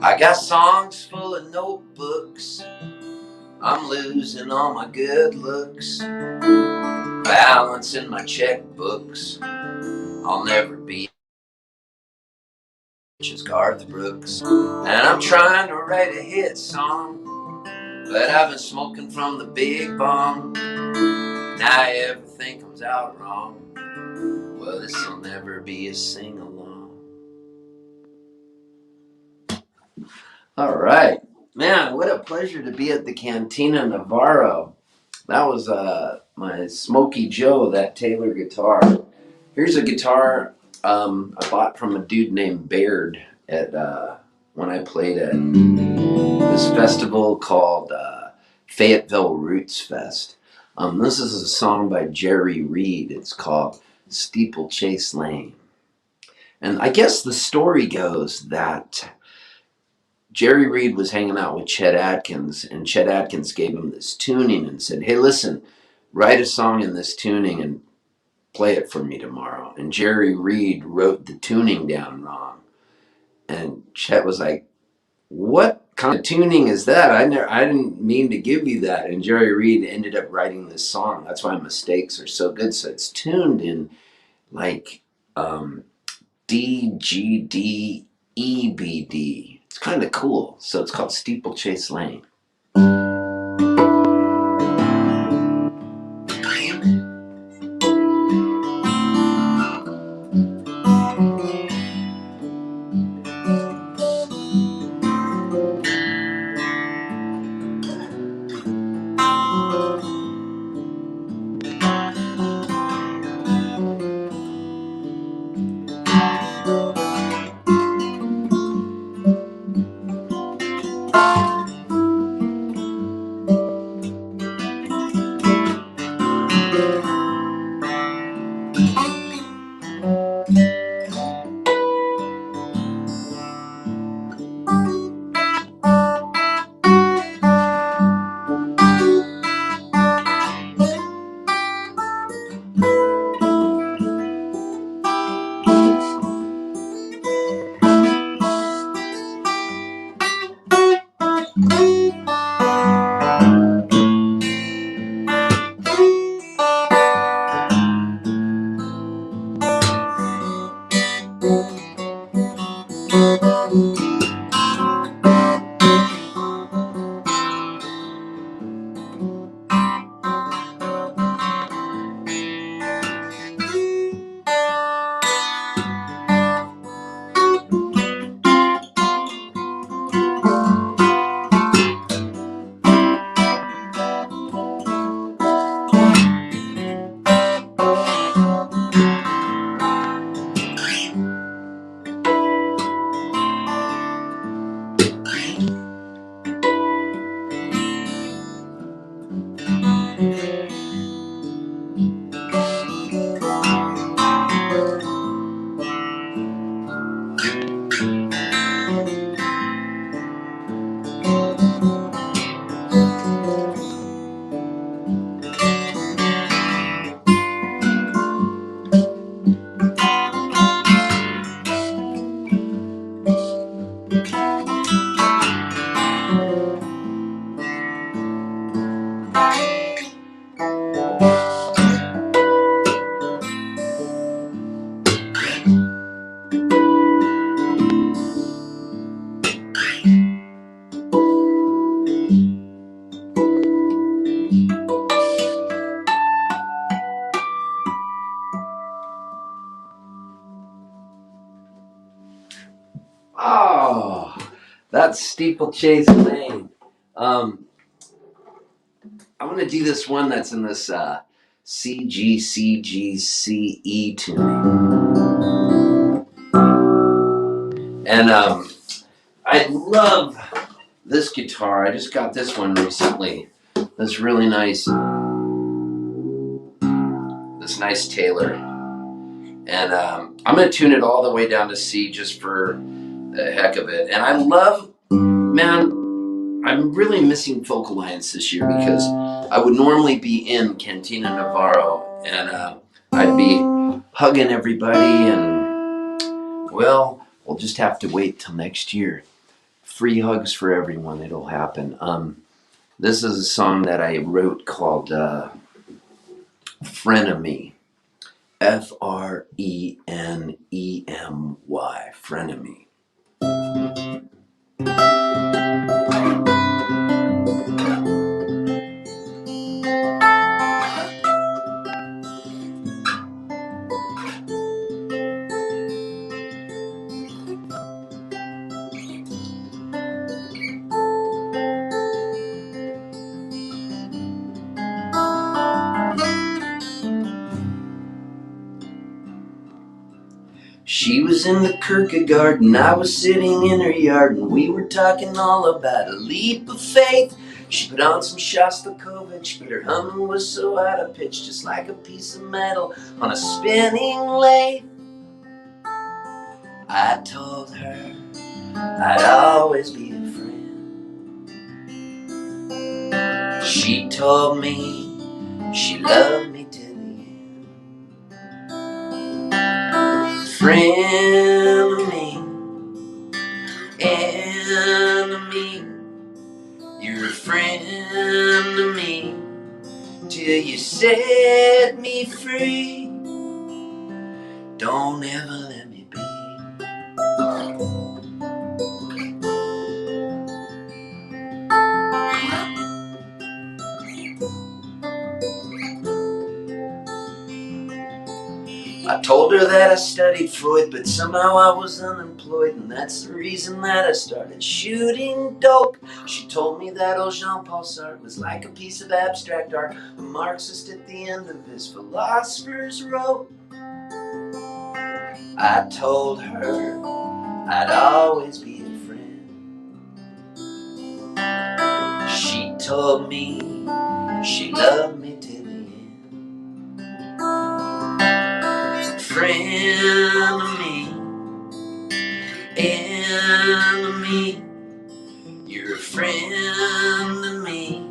[SPEAKER 18] I got songs full of notebooks. I'm losing all my good looks. Balance in my checkbooks. I'll never be as Garth Brooks. And I'm trying to write a hit song, but I've been smoking from the big bong. Now everything comes out wrong. Well, this'll never be a sing-along. All right. Man, what a pleasure to be at the Cantina Navarro. That was my Smokey Joe, that Taylor guitar. Here's a guitar I bought from a dude named Baird at when I played at this festival called Fayetteville Roots Fest. This is a song by Jerry Reed. It's called Steeplechase Lane. And I guess the story goes that Jerry Reed was hanging out with Chet Atkins, and Chet Atkins gave him this tuning and said, hey, listen, write a song in this tuning and play it for me tomorrow. And Jerry Reed wrote the tuning down wrong. And Chet was like, what kind of tuning is that? I didn't mean to give you that. And Jerry Reed ended up writing this song. That's why mistakes are so good. So it's tuned in like D, G, D, E, B, D. It's kind of cool. So it's called Steeplechase Lane. about Steeplechase Lane. I'm going to do this one that's in this CGCGCE tuning. And I love this guitar. I just got this one recently. This really nice, Taylor. And I'm going to tune it all the way down to C just for the heck of it. And I love, man, I'm really missing Folk Alliance this year because I would normally be in Cantina Navarro and I'd be hugging everybody and, well, we'll just have to wait till next year. Free hugs for everyone. It'll happen. This is a song that I wrote called Frenemy. Frenemy. Frenemy. She was in the Kierkegaard and I was sitting in her yard and we were talking all about a leap of faith. She put on some Shostakovich, but her humming was so out of pitch, just like a piece of metal on a spinning lathe. I told her I'd always be a friend. She told me she loved me till the end. Frenemy, enemy, you're a friend to me till you set me free. Don't ever let me be. I told her that I studied Freud, but somehow I was unemployed, and that's the reason that I started shooting dope. She told me that old Jean-Paul Sartre was like a piece of abstract art, a Marxist at the end of his philosopher's rope. I told her I'd always be a friend. She told me she loved me till the end. Frenemy, enemy, you're a friend to me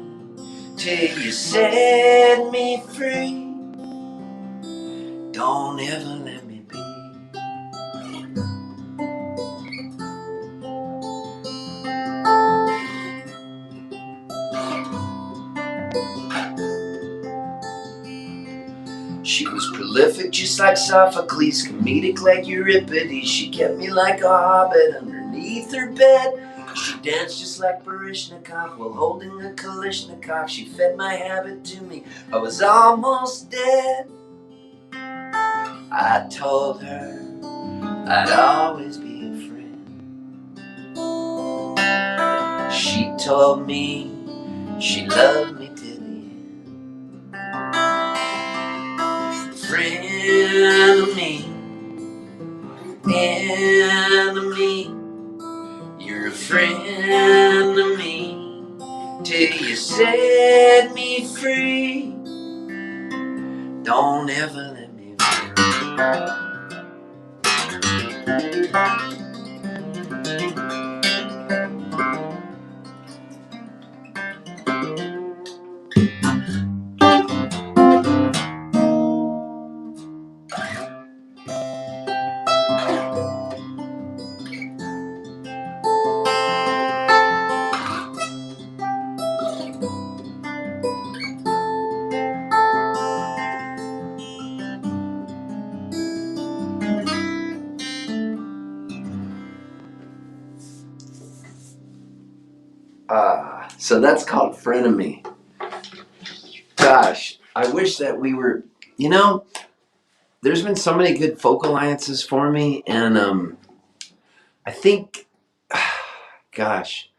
[SPEAKER 18] till you set me free. Don't ever let me be. She was prolific just like Sophocles, comedic like Euripides. She kept me like a hobbit underneath her bed. She danced just like Baryshnikov while holding a Kalashnikov. She fed my habit to me, I was almost dead. I told her I'd always be a friend. She told me she loved me till the end. Frenemy, enemy, you're a friend to me till you set me free. Don't ever let me be. So that's called Frenemy. Gosh, I wish that we were, you know, there's been so many good folk alliances for me, and I think, gosh,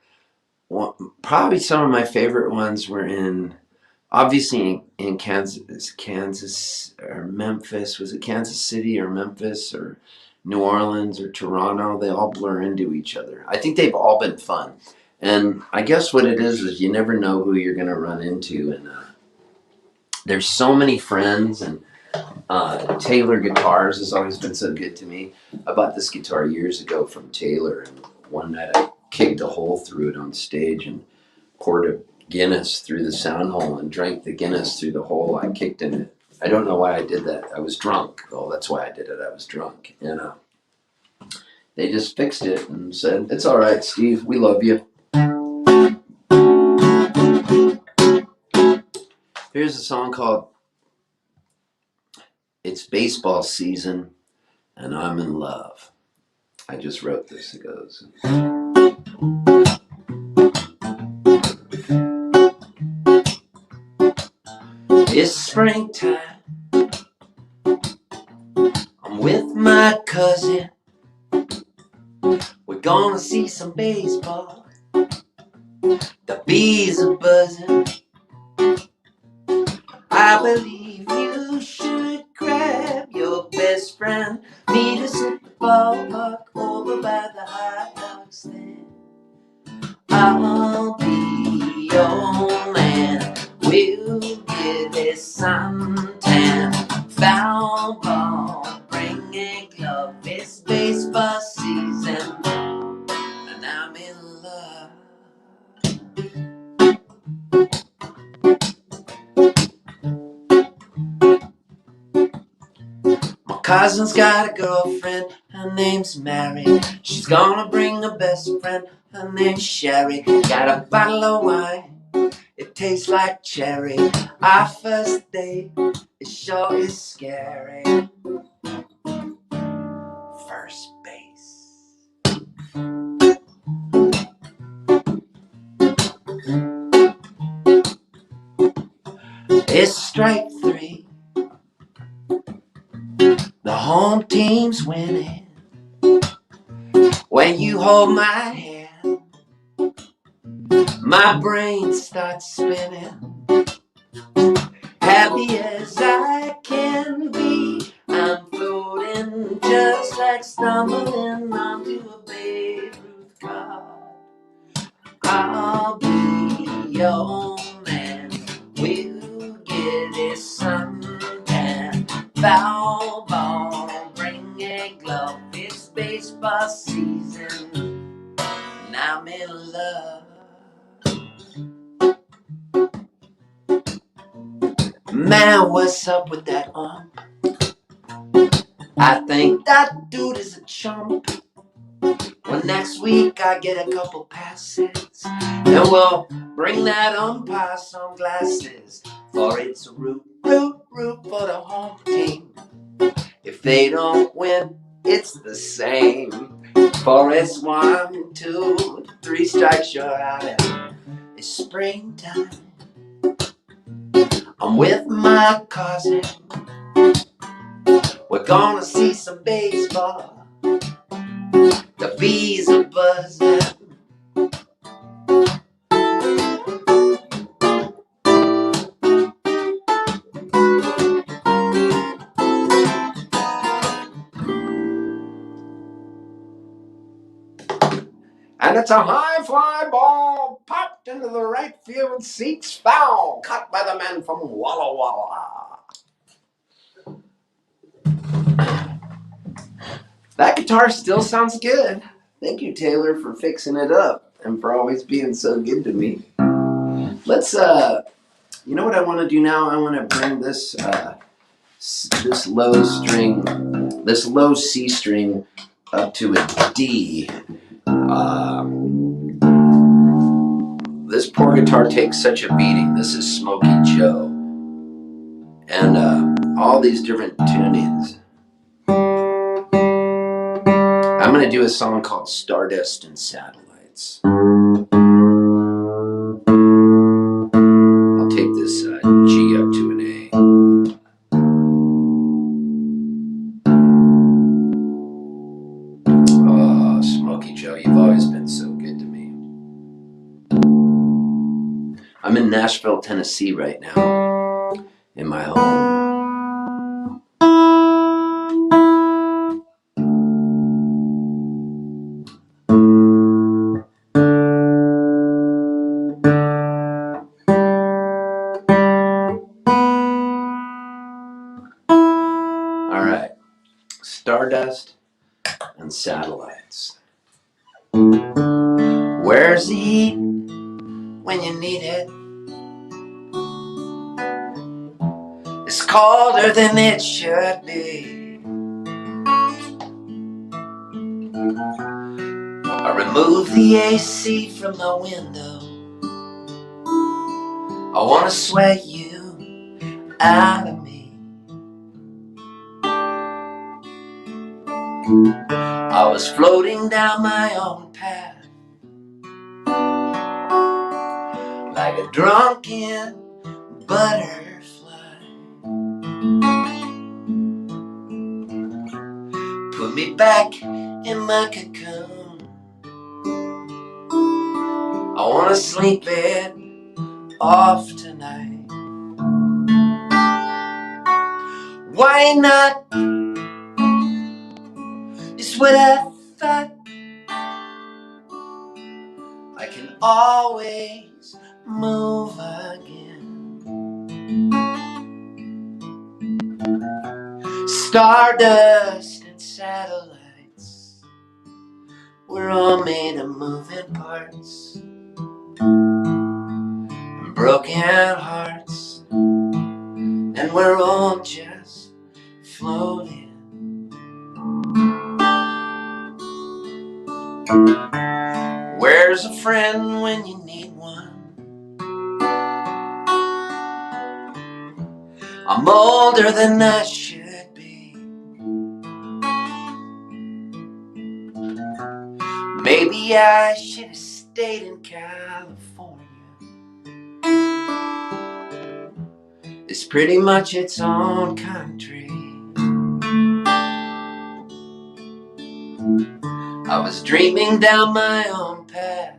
[SPEAKER 18] probably some of my favorite ones were obviously in Kansas or Memphis. Was it Kansas City or Memphis or New Orleans or Toronto? They all blur into each other. I think they've all been fun. And I guess what it is you never know who you're going to run into. And there's so many friends, and Taylor Guitars has always been so good to me. I bought this guitar years ago from Taylor, and one night I kicked a hole through it on stage and poured a Guinness through the sound hole and drank the Guinness through the hole I kicked in it. I don't know why I did that. I was drunk. Oh, that's why I did it. I was drunk. And they just fixed it and said, "It's all right, Steve. We love you." Here's a song called "It's Baseball Season and I'm in Love." I just wrote this. It goes. It's springtime. I'm with my cousin. We're gonna see some baseball. The bees are buzzing. I believe you should grab your best friend. Meet us at the ballpark over by the hot dog stand. I'll be your man. We'll get a suntan. Foul ball, bring a glove. It's baseball season, and I'm in love. My cousin's got a girlfriend, her name's Mary. She's gonna bring a best friend, her name's Sherry. Got a bottle of wine, it tastes like cherry. Our first date, it sure is scary. First base. It's strike three. The home team's winning. When you hold my hand, my brain starts spinning. Happy as I can be, I'm floating just like stumbling onto a Babe Ruth card. I'll be your man. We'll get a suntan. Foul ball, bring a glove. It's baseball season, and I'm in love. Man, what's up with that ump? I think that dude is a chump. Well, next week I get a couple passes, and we'll bring that umpire some glasses. For it's a root for the home team. If they don't win, it's the same. For it's 1, 2, 3 strikes, you're out. It's springtime. I'm with my cousin. We're gonna see some baseball. The bees are buzzing. And it's a high fly ball popped into the right field seats, foul, caught by the man from Walla Walla. That guitar still sounds good. Thank you, Taylor, for fixing it up and for always being so good to me. Let's, you know what I want to do now? I want to bring this, this low C string up to a D. This poor guitar takes such a beating. This is Smokey Joe. And all these different tunings. I'm going to do a song called Stardust and Satellites. I'll take this G up to an A. Oh, Smokey Joe, you've always been so good to me. Nashville, Tennessee right now in my home. All right, Stardust and Satellites. Where's the heat when you need it? It's colder than it should be. I remove the AC from the window. I wanna sweat you out of me. I was floating down my own path like a drunken butterfly. Put me back in my cocoon. I wanna sleep it off tonight. Why not? It's what I thought. I can always move again. Stardust and satellites, we're all made of moving parts and broken hearts, and we're all just floating. Where's a friend when you need one? I'm older than I should be. Maybe I should have stayed in California. It's pretty much its own country. I was dreaming down my own path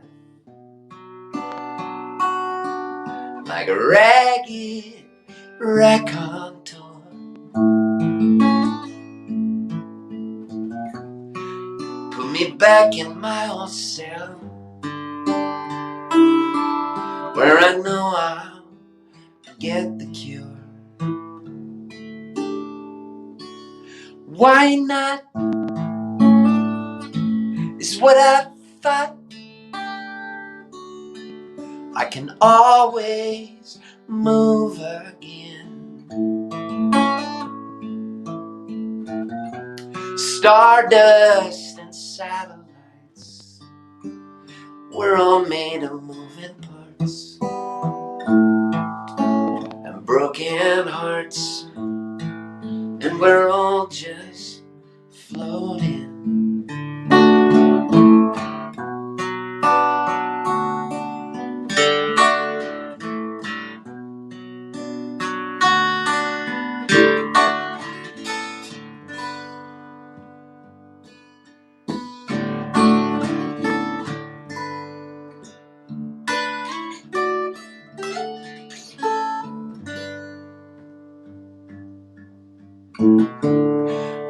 [SPEAKER 18] like a ragged raconteur. Put me back in my old cell where I know I'll get the cure. Why not? It's what I thought. I can always move again. Stardust and satellites, we're all made of moving parts and broken hearts, and we're all just floating.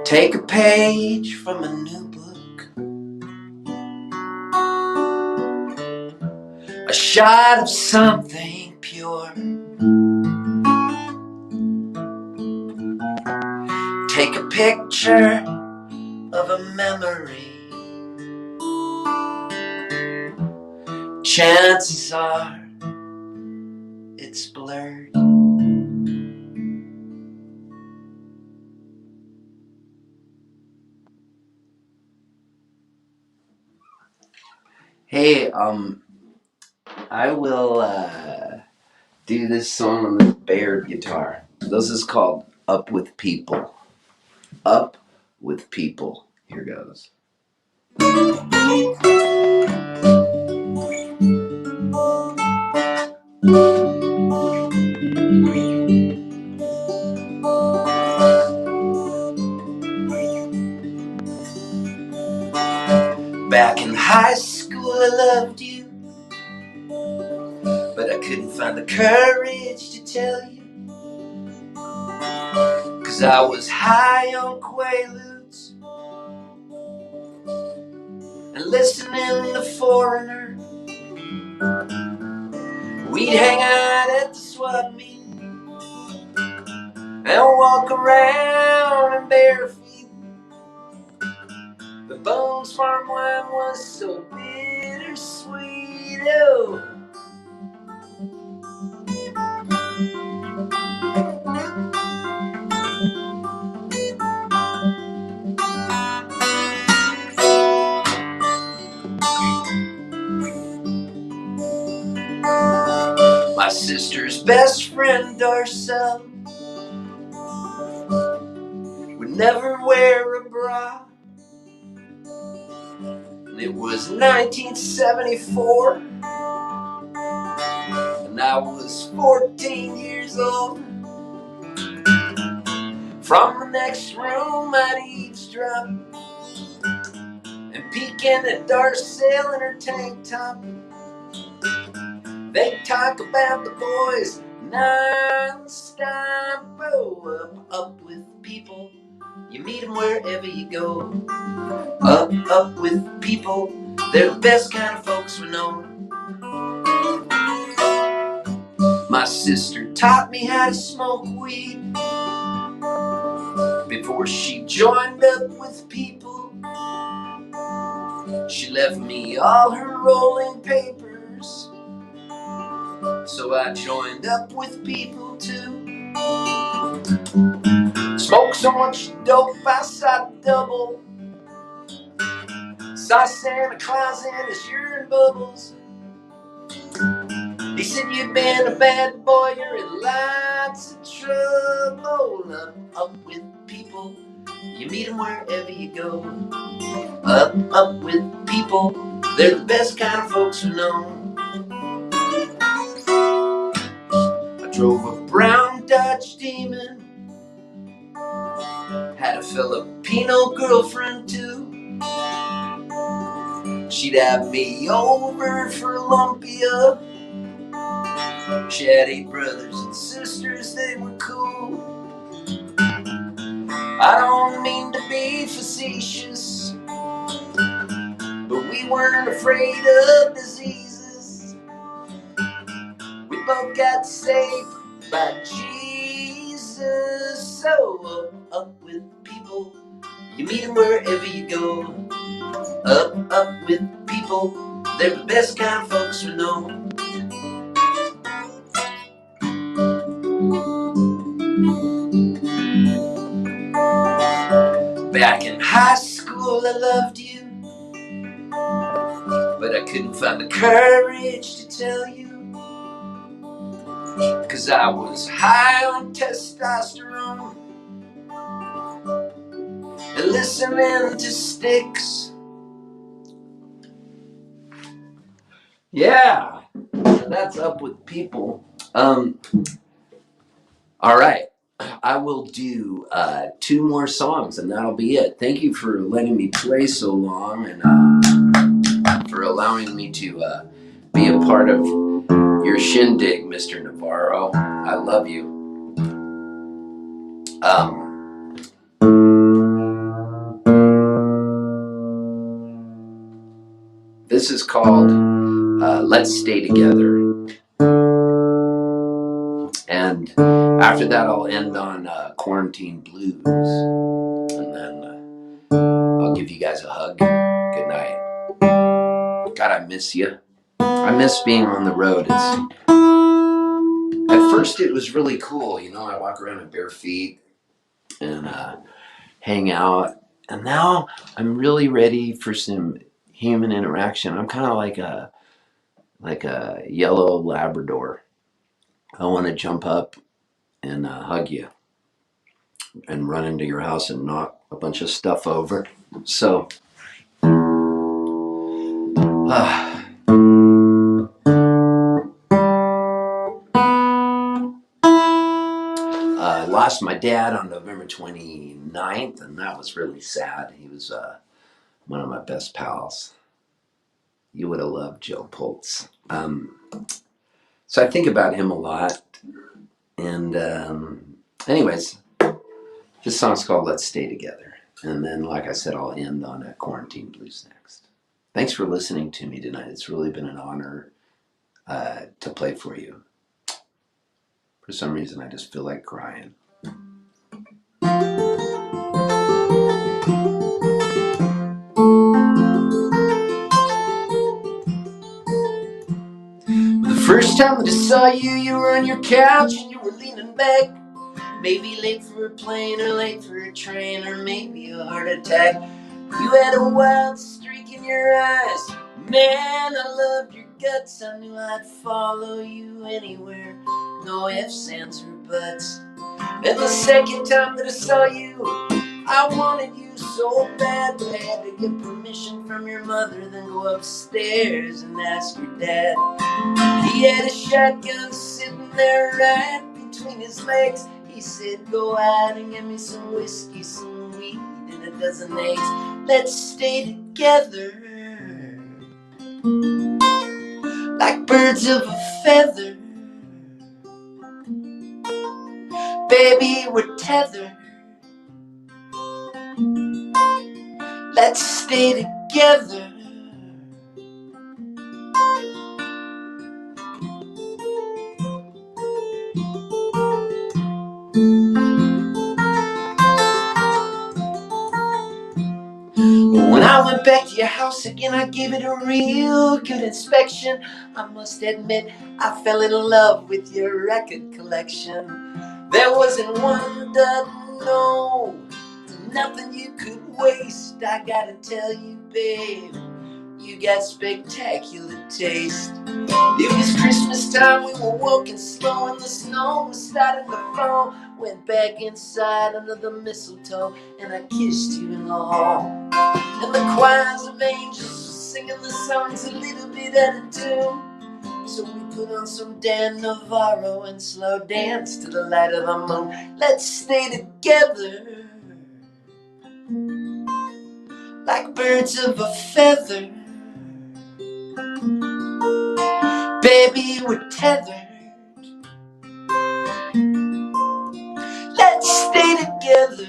[SPEAKER 18] Take a page from a new book, a shot of something pure. Take a picture of a memory. Chances are it's blurred. Hey, I will do this song on this Baird guitar. This is called Up With People. Up With People. Here goes. Back in high school I loved you, but I couldn't find find the courage to tell you. 'Cause I was high on Quaaludes and listening to Foreigner. We'd hang out at the swap meet and walk around in bare feet. The Bones Farm wine was so bittersweet. Oh, my sister's best friend Darcel would never wear a bra. And it was 1974, and I was 14 years old. From the next room I'd eavesdrop and peek in at Darcel in her tank top. They talk about the boys non-stop. Oh, up with people. You meet them wherever you go. Up with people. They're the best kind of folks we know. My sister taught me how to smoke weed before she joined up with people. She left me all her rolling papers, so I joined up with people too. Smoked so much dope I saw double. Saw Santa Claus in his urine bubbles. He said, "You've been a bad boy, you're in lots of trouble." Up with people. You meet them wherever you go. Up with people. They're the best kind of folks we know. I drove a brown Dodge Demon. Had a Filipino girlfriend too. She'd have me over for Olympia. She had 8 brothers and sisters, they were cool. I don't mean to be facetious, but we weren't afraid of diseases. We both got saved by Jesus. So up with people. You meet them wherever you go. Up with people. They're the best kind of folks we know. Back in high school I loved you, but I couldn't find the courage to tell you. 'Cause I was high on testosterone and listening to Styx. Yeah, that's up with people. All right, I will do 2 more songs and that'll be it. Thank you for letting me play so long and for allowing me to be a part of your shindig, Mr. Navarro. I love you. This is called Let's Stay Together. And after that, I'll end on Quarantine Blues. And then I'll give you guys a hug. Good night. God, I miss you. I miss being on the road. At first, it was really cool. You know, I walk around in bare feet and hang out. And now I'm really ready for some human interaction. I'm kind of like a yellow Labrador. I want to jump up and hug you and run into your house and knock a bunch of stuff over. So, I lost my dad on November 29th, and that was really sad. He was one of my best pals. You would have loved Joe Poltz. So I think about him a lot. And anyways, this song's called Let's Stay Together. And then, like I said, I'll end on a Quarantine Blues next. Thanks for listening to me tonight. It's really been an honor to play for you. For some reason, I just feel like crying. The first time that I saw you, you were on your couch and you were leaning back. Maybe late for a plane or late for a train or maybe a heart attack. You had a wild streak in your eyes. Man, I loved your guts. I knew I'd follow you anywhere. No ifs, ands, or buts. And the second time that I saw you, I wanted you so bad, but I had to get permission from your mother, then go upstairs and ask your dad. He had a shotgun sitting there right between his legs. He said, go out and get me some whiskey, some weed, and a dozen eggs. Let's stay together like birds of a feather. Baby, we're tethered. Let's stay together. When I went back to your house again, I gave it a real good inspection. I must admit, I fell in love with your record collection. There wasn't one dud, no, nothing you could waste. I gotta tell you, babe, you got spectacular taste. It was Christmas time, we were walking slow and the snow was starting to fall. Went back inside under the mistletoe and I kissed you in the hall. And the choirs of angels were singing the songs a little bit out of tune. So we put on some Dan Navarro and slow dance to the light of the moon. Let's stay together like birds of a feather. Baby, we're tethered. Let's stay together.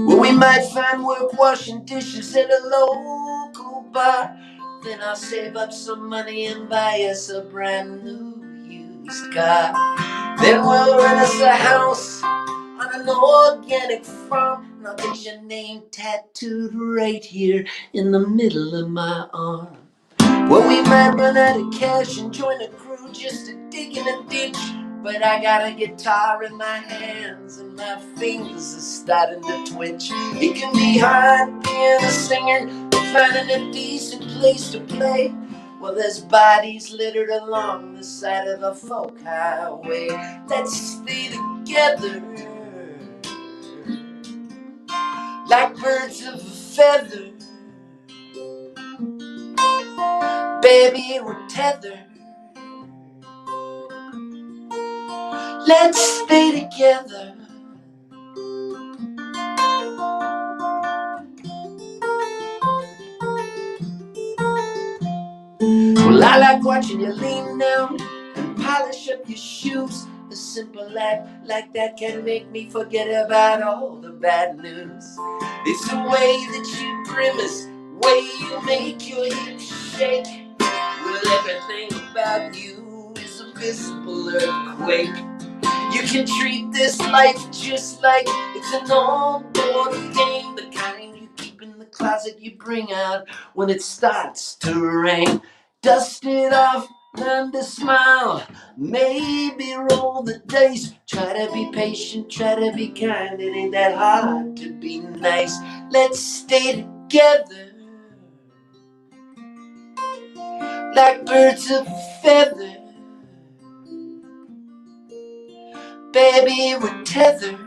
[SPEAKER 18] Well, we might find work washing dishes at a local bar. Then I'll save up some money and buy us a brand new used car. Then we'll rent us a house on an organic farm. And I'll get your name tattooed right here in the middle of my arm. Well, we might run out of cash and join a crew just to dig in a ditch. But I got a guitar in my hands and my fingers are starting to twitch. It can be hard being a singer, finding a decent place to play. Well, there's bodies littered along the side of the folk highway. Let's stay together like birds of a feather. Baby, we're tethered. Let's stay together. Well, I like watching you lean down and polish up your shoes. A simple act like that can make me forget about all the bad news. It's the way that you grimace, way you make your hips shake. Well, everything about you is a visible earthquake. You can treat this life just like it's an old board game, the kind you keep in the closet you bring out when it starts to rain. Dust it off, learn to smile, maybe roll the dice. Try to be patient, try to be kind, it ain't that hard to be nice. Let's stay together like birds of a feather. Baby, we're tethered.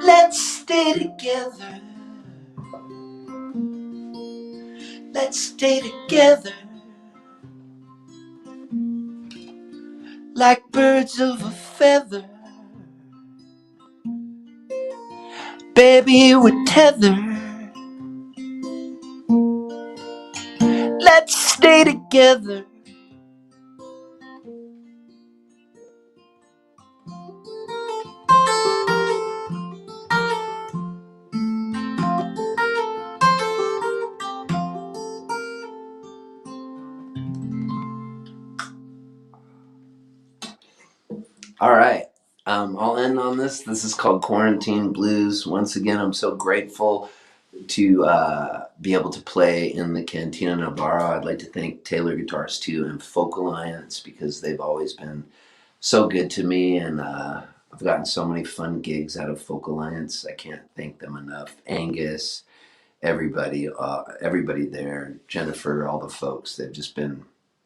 [SPEAKER 18] Let's stay together. Let's stay together like birds of a feather. Baby, we're tethered. Let's stay together. All right. I'll end on this. This is called Quarantine Blues. Once again, I'm so grateful to be able to play in the Cantina Navarro. I'd like to thank Taylor Guitars too and Folk Alliance because they've always been so good to me, and I've gotten so many fun gigs out of Folk Alliance. I can't thank them enough. Angus, everybody there, Jennifer, all the folks. They've just been.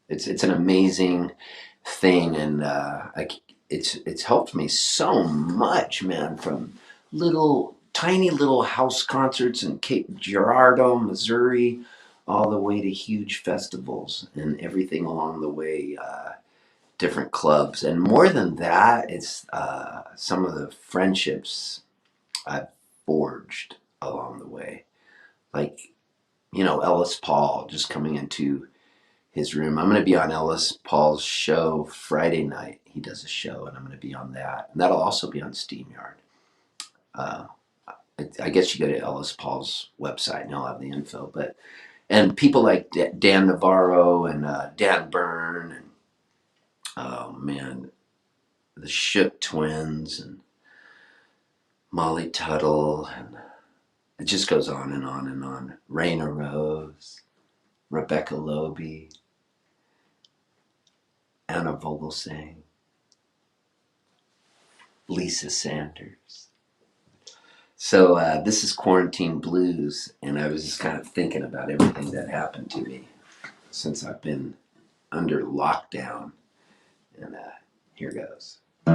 [SPEAKER 18] It's an amazing thing, and it's helped me so much, man. From tiny little house concerts in Cape Girardeau, Missouri, all the way to huge festivals and everything along the way. Different clubs, and more than that, it's some of the friendships I've forged along the way. Like, Ellis Paul, just coming into his room. I'm going to be on Ellis Paul's show Friday night. He does a show, and I'm going to be on that. And that'll also be on SteamYard. I guess you go to Ellis Paul's website, and he'll have the info. And people like Dan Navarro and Dan Byrne and oh man, the Shook Twins and Molly Tuttle, and it just goes on and on and on. Raina Rose, Rebecca Loby, Anna Vogelsang, Lisa Sanders. So this is Quarantine Blues, and I was just kind of thinking about everything that happened to me since I've been under lockdown. And here goes. I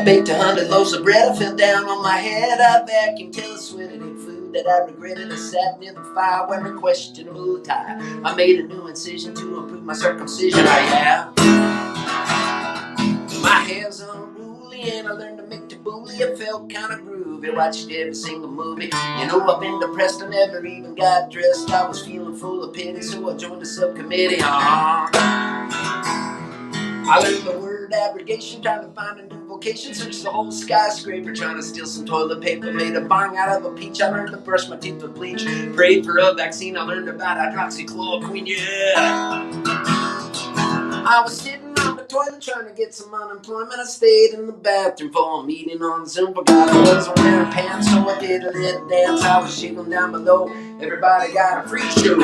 [SPEAKER 18] baked 100 loaves of bread, I fell down on my head. I vacuumed till I sweated in food that I regretted. I sat near the fire wearing a questionable attire. I made a new incision to improve my circumcision. My hair's unruly and I learned to make tabbouleh. It felt kind of groovy. Watched every single movie. I've been depressed. I never even got dressed. I was feeling full of pity, so I joined the subcommittee. I learned the word abrogation, trying to find a new vocation. Searched the whole skyscraper, trying to steal some toilet paper. Made a bong out of a peach. I learned to brush my teeth with bleach. Prayed for a vaccine. I learned about hydroxychloroquine. Yeah. I was sitting on the toilet trying to get some unemployment. I stayed in the bathroom for a meeting on Zoom. Forgot I wasn't wearing pants, so I did a little dance. I was shaking down below. Everybody got a free show.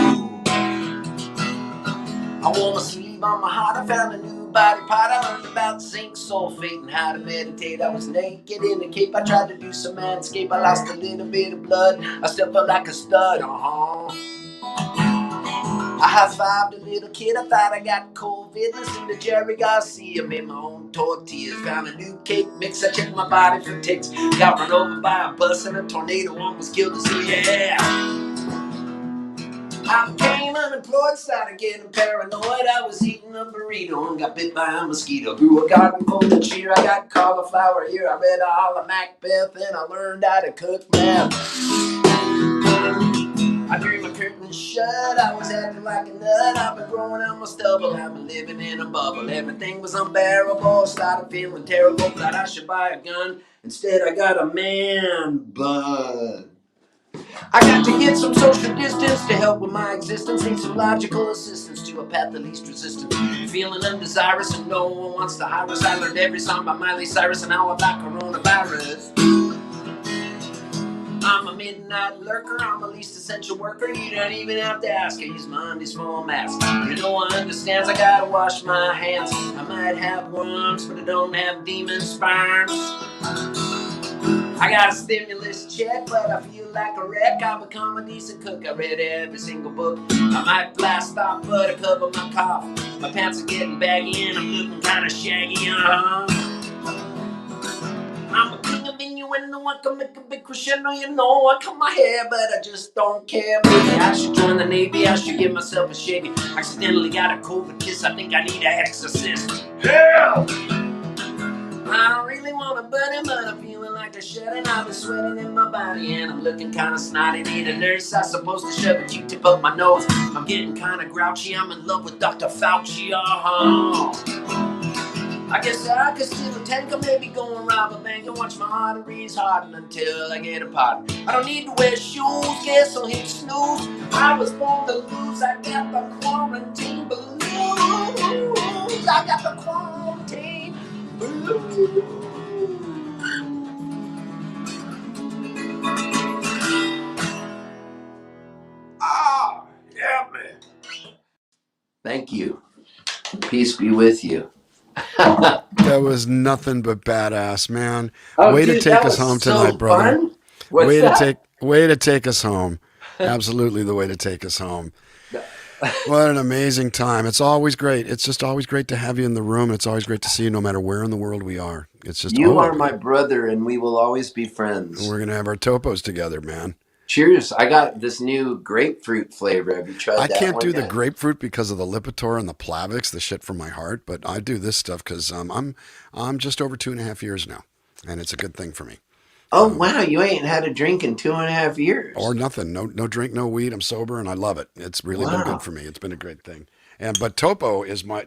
[SPEAKER 18] I wore my sleeve on my heart. I found a new body part. I learned about zinc sulfate and how to meditate. I was naked in a cape. I tried to do some manscape. I lost a little bit of blood. I still felt like a stud. I high-fived a little kid, I thought I got COVID. Listened to Jerry Garcia, made my own tortillas. Found a new cake mix, I checked my body for ticks. Got run over by a bus and a tornado almost killed us, yeah. I became unemployed, started getting paranoid. I was eating a burrito and got bit by a mosquito. Grew a garden full of cheer, I got cauliflower here. I read all of Macbeth and I learned how to cook meth. I drew my curtains shut, I was acting like a nut. I've been growing out my stubble, I've been living in a bubble. Everything was unbearable, started feeling terrible. Thought I should buy a gun, instead I got a man bun. I got to get some social distance to help with my existence. Need some logical assistance to a path of least resistance. Feeling undesirous and no one wants to hire us. I learned every song by Miley Cyrus and all about coronavirus. I'm a midnight lurker, I'm a least essential worker. You don't even have to ask, I use my undies for a mask. You know I understands, I gotta wash my hands. I might have worms, but I don't have demon sperms. I got a stimulus check, but I feel like a wreck. I've become a decent cook, I read every single book. I might blast off, but I cover my cough. My pants are getting baggy and I'm looking kinda shaggy, I'm a king of innuendo, I can make a big crescendo. I cut my hair, but I just don't care. Maybe I should join the Navy, I should give myself a shake. Accidentally got a COVID kiss, I think I need an exorcist. Help! I don't really want to buddy, but I'm feeling like a shedding. I've been sweating in my body and I'm looking kind of snotty. Need a nurse, I'm supposed to shove a Q-tip up my nose. I'm getting kind of grouchy, I'm in love with Dr. Fauci. I guess I could steal a tank or maybe go and rob a bank and watch my arteries harden until I get a pardon. I don't need to wear shoes, guess I'll hit snooze. I was born to lose, I got the quarantine blues. I got the quarantine blues. Ah, yeah, man. Thank you. Peace be with you.
[SPEAKER 1] That was nothing but badass, man.
[SPEAKER 18] Oh,
[SPEAKER 1] way
[SPEAKER 18] dude,
[SPEAKER 1] to take
[SPEAKER 18] that
[SPEAKER 1] us
[SPEAKER 18] was
[SPEAKER 1] home
[SPEAKER 18] so
[SPEAKER 1] tonight, brother.
[SPEAKER 18] fun. What's that?
[SPEAKER 1] Way to take us home. Absolutely the way to take us home. What an amazing time. It's always great. It's just always great to have you in the room. It's always great to see you no matter where in the world we are. It's just
[SPEAKER 18] You are my brother and we will always be friends.
[SPEAKER 1] We're going to have our topos together, man.
[SPEAKER 18] Cheers. I got this new grapefruit flavor. Have you tried
[SPEAKER 1] I
[SPEAKER 18] that
[SPEAKER 1] can't
[SPEAKER 18] one
[SPEAKER 1] do the
[SPEAKER 18] yet?
[SPEAKER 1] grapefruit because of the Lipitor and the Plavix, the shit from my heart, but I do this stuff because I'm just over 2.5 years now, and it's a good thing for me.
[SPEAKER 18] Oh, wow. You ain't had a drink in 2.5 years.
[SPEAKER 1] Or nothing. No drink, no weed. I'm sober, and I love it. It's really been
[SPEAKER 18] Wow.
[SPEAKER 1] good for me. It's been a great thing. But Topo is my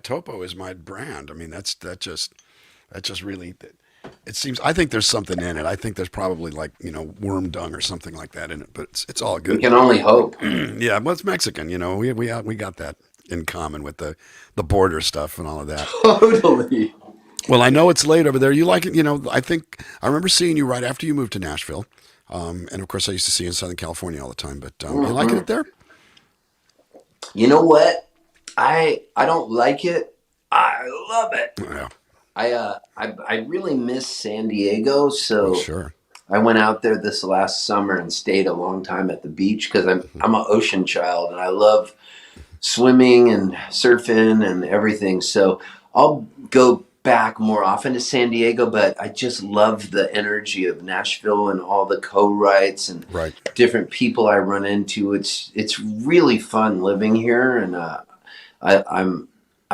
[SPEAKER 1] brand. I mean, that just really. It seems. I think there's something in it. I think there's probably like worm dung or something like that in it. But it's all good.
[SPEAKER 18] We can only hope.
[SPEAKER 1] Yeah, well, it's Mexican. We got that in common with the border stuff and all of that.
[SPEAKER 18] Totally.
[SPEAKER 1] Well, I know it's late over there. You like it, I think I remember seeing you right after you moved to Nashville. And of course I used to see you in Southern California all the time, but you liking it there?
[SPEAKER 18] You know what? I don't like it. I love it.
[SPEAKER 1] Yeah.
[SPEAKER 18] I really miss San Diego, so
[SPEAKER 1] sure.
[SPEAKER 18] I went out there this last summer and stayed a long time at the beach because I'm an ocean child and I love swimming and surfing and everything. So I'll go back more often to San Diego, but I just love the energy of Nashville and all the co-writes and different people I run into. It's really fun living here, and I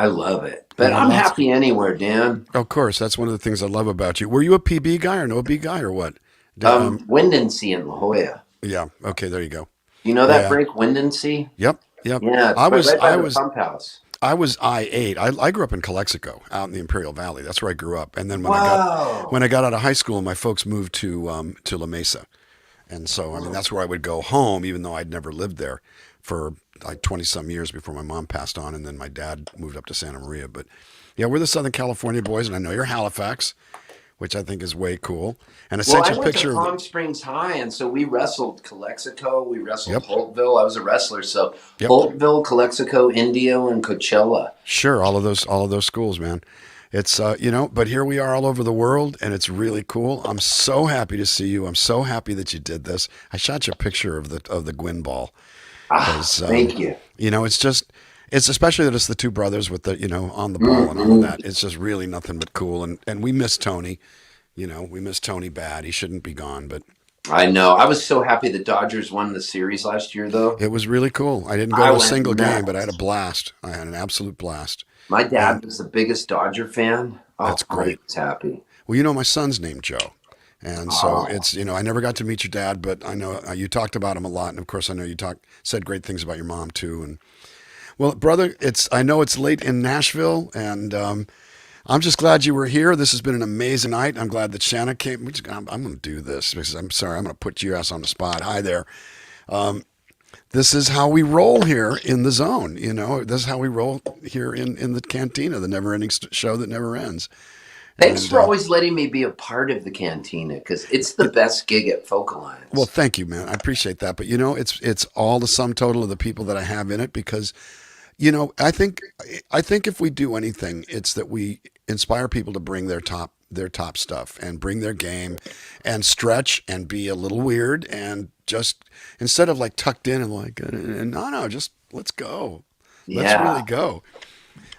[SPEAKER 18] love it. But I'm happy anywhere, Dan.
[SPEAKER 1] Of course, that's one of the things I love about you. Were you a PB guy or an OB guy or what?
[SPEAKER 18] Windensea in La Jolla.
[SPEAKER 1] Yeah. Okay. There you go.
[SPEAKER 18] You know that break, Windensea?
[SPEAKER 1] Yep.
[SPEAKER 18] Yeah. It's right by the pump house.
[SPEAKER 1] I was I-8. I grew up in Calexico, out in the Imperial Valley. That's where I grew up. And then when I got out of high school, my folks moved to La Mesa, and so that's where I would go home, even though I'd never lived there for like 20-some years before my mom passed on, and then my dad moved up to Santa Maria. But yeah, we're the Southern California boys, and I know you're Halifax, which I think is way cool. And I sent you a picture
[SPEAKER 18] to
[SPEAKER 1] of
[SPEAKER 18] Palm Springs High, and so we wrestled Calexico, we wrestled Holtville. I was a wrestler, so Holtville, Calexico, Indio, and Coachella.
[SPEAKER 1] Sure, all of those schools, man. It's but here we are all over the world, and it's really cool. I'm so happy to see you. I'm so happy that you did this. I shot you a picture of the Gwyn ball.
[SPEAKER 18] Thank you.
[SPEAKER 1] It's especially that it's the two brothers with the on the ball and all of that. It's just really nothing but cool, and we miss Tony. We miss Tony bad. He shouldn't be gone, but
[SPEAKER 18] I know. I was so happy the Dodgers won the series last year, though.
[SPEAKER 1] It was really cool. I didn't go to a single game, but I had a blast. I had an absolute blast.
[SPEAKER 18] My dad was the biggest Dodger fan. Oh,
[SPEAKER 1] that's great.
[SPEAKER 18] I was happy.
[SPEAKER 1] Well, my son's named Joe. And so it's, I never got to meet your dad, but I know you talked about him a lot. And of course, I know you said great things about your mom too. And well, brother, I know it's late in Nashville, and I'm just glad you were here. This has been an amazing night. I'm glad that Shanna came. I'm going to do this because I'm sorry. I'm going to put you ass on the spot. Hi there. This is how we roll here in the zone. This is how we roll here in the Cantina, the never-ending show that never ends.
[SPEAKER 18] Thanks for always letting me be a part of the Cantina, because it's the best gig at Folk Alliance.
[SPEAKER 1] Well, thank you, man. I appreciate that. But it's all the sum total of the people that I have in it, because I think if we do anything, it's that we inspire people to bring their top stuff and bring their game and stretch and be a little weird, and just instead of like tucked in and like no, just let's go. Let's really go.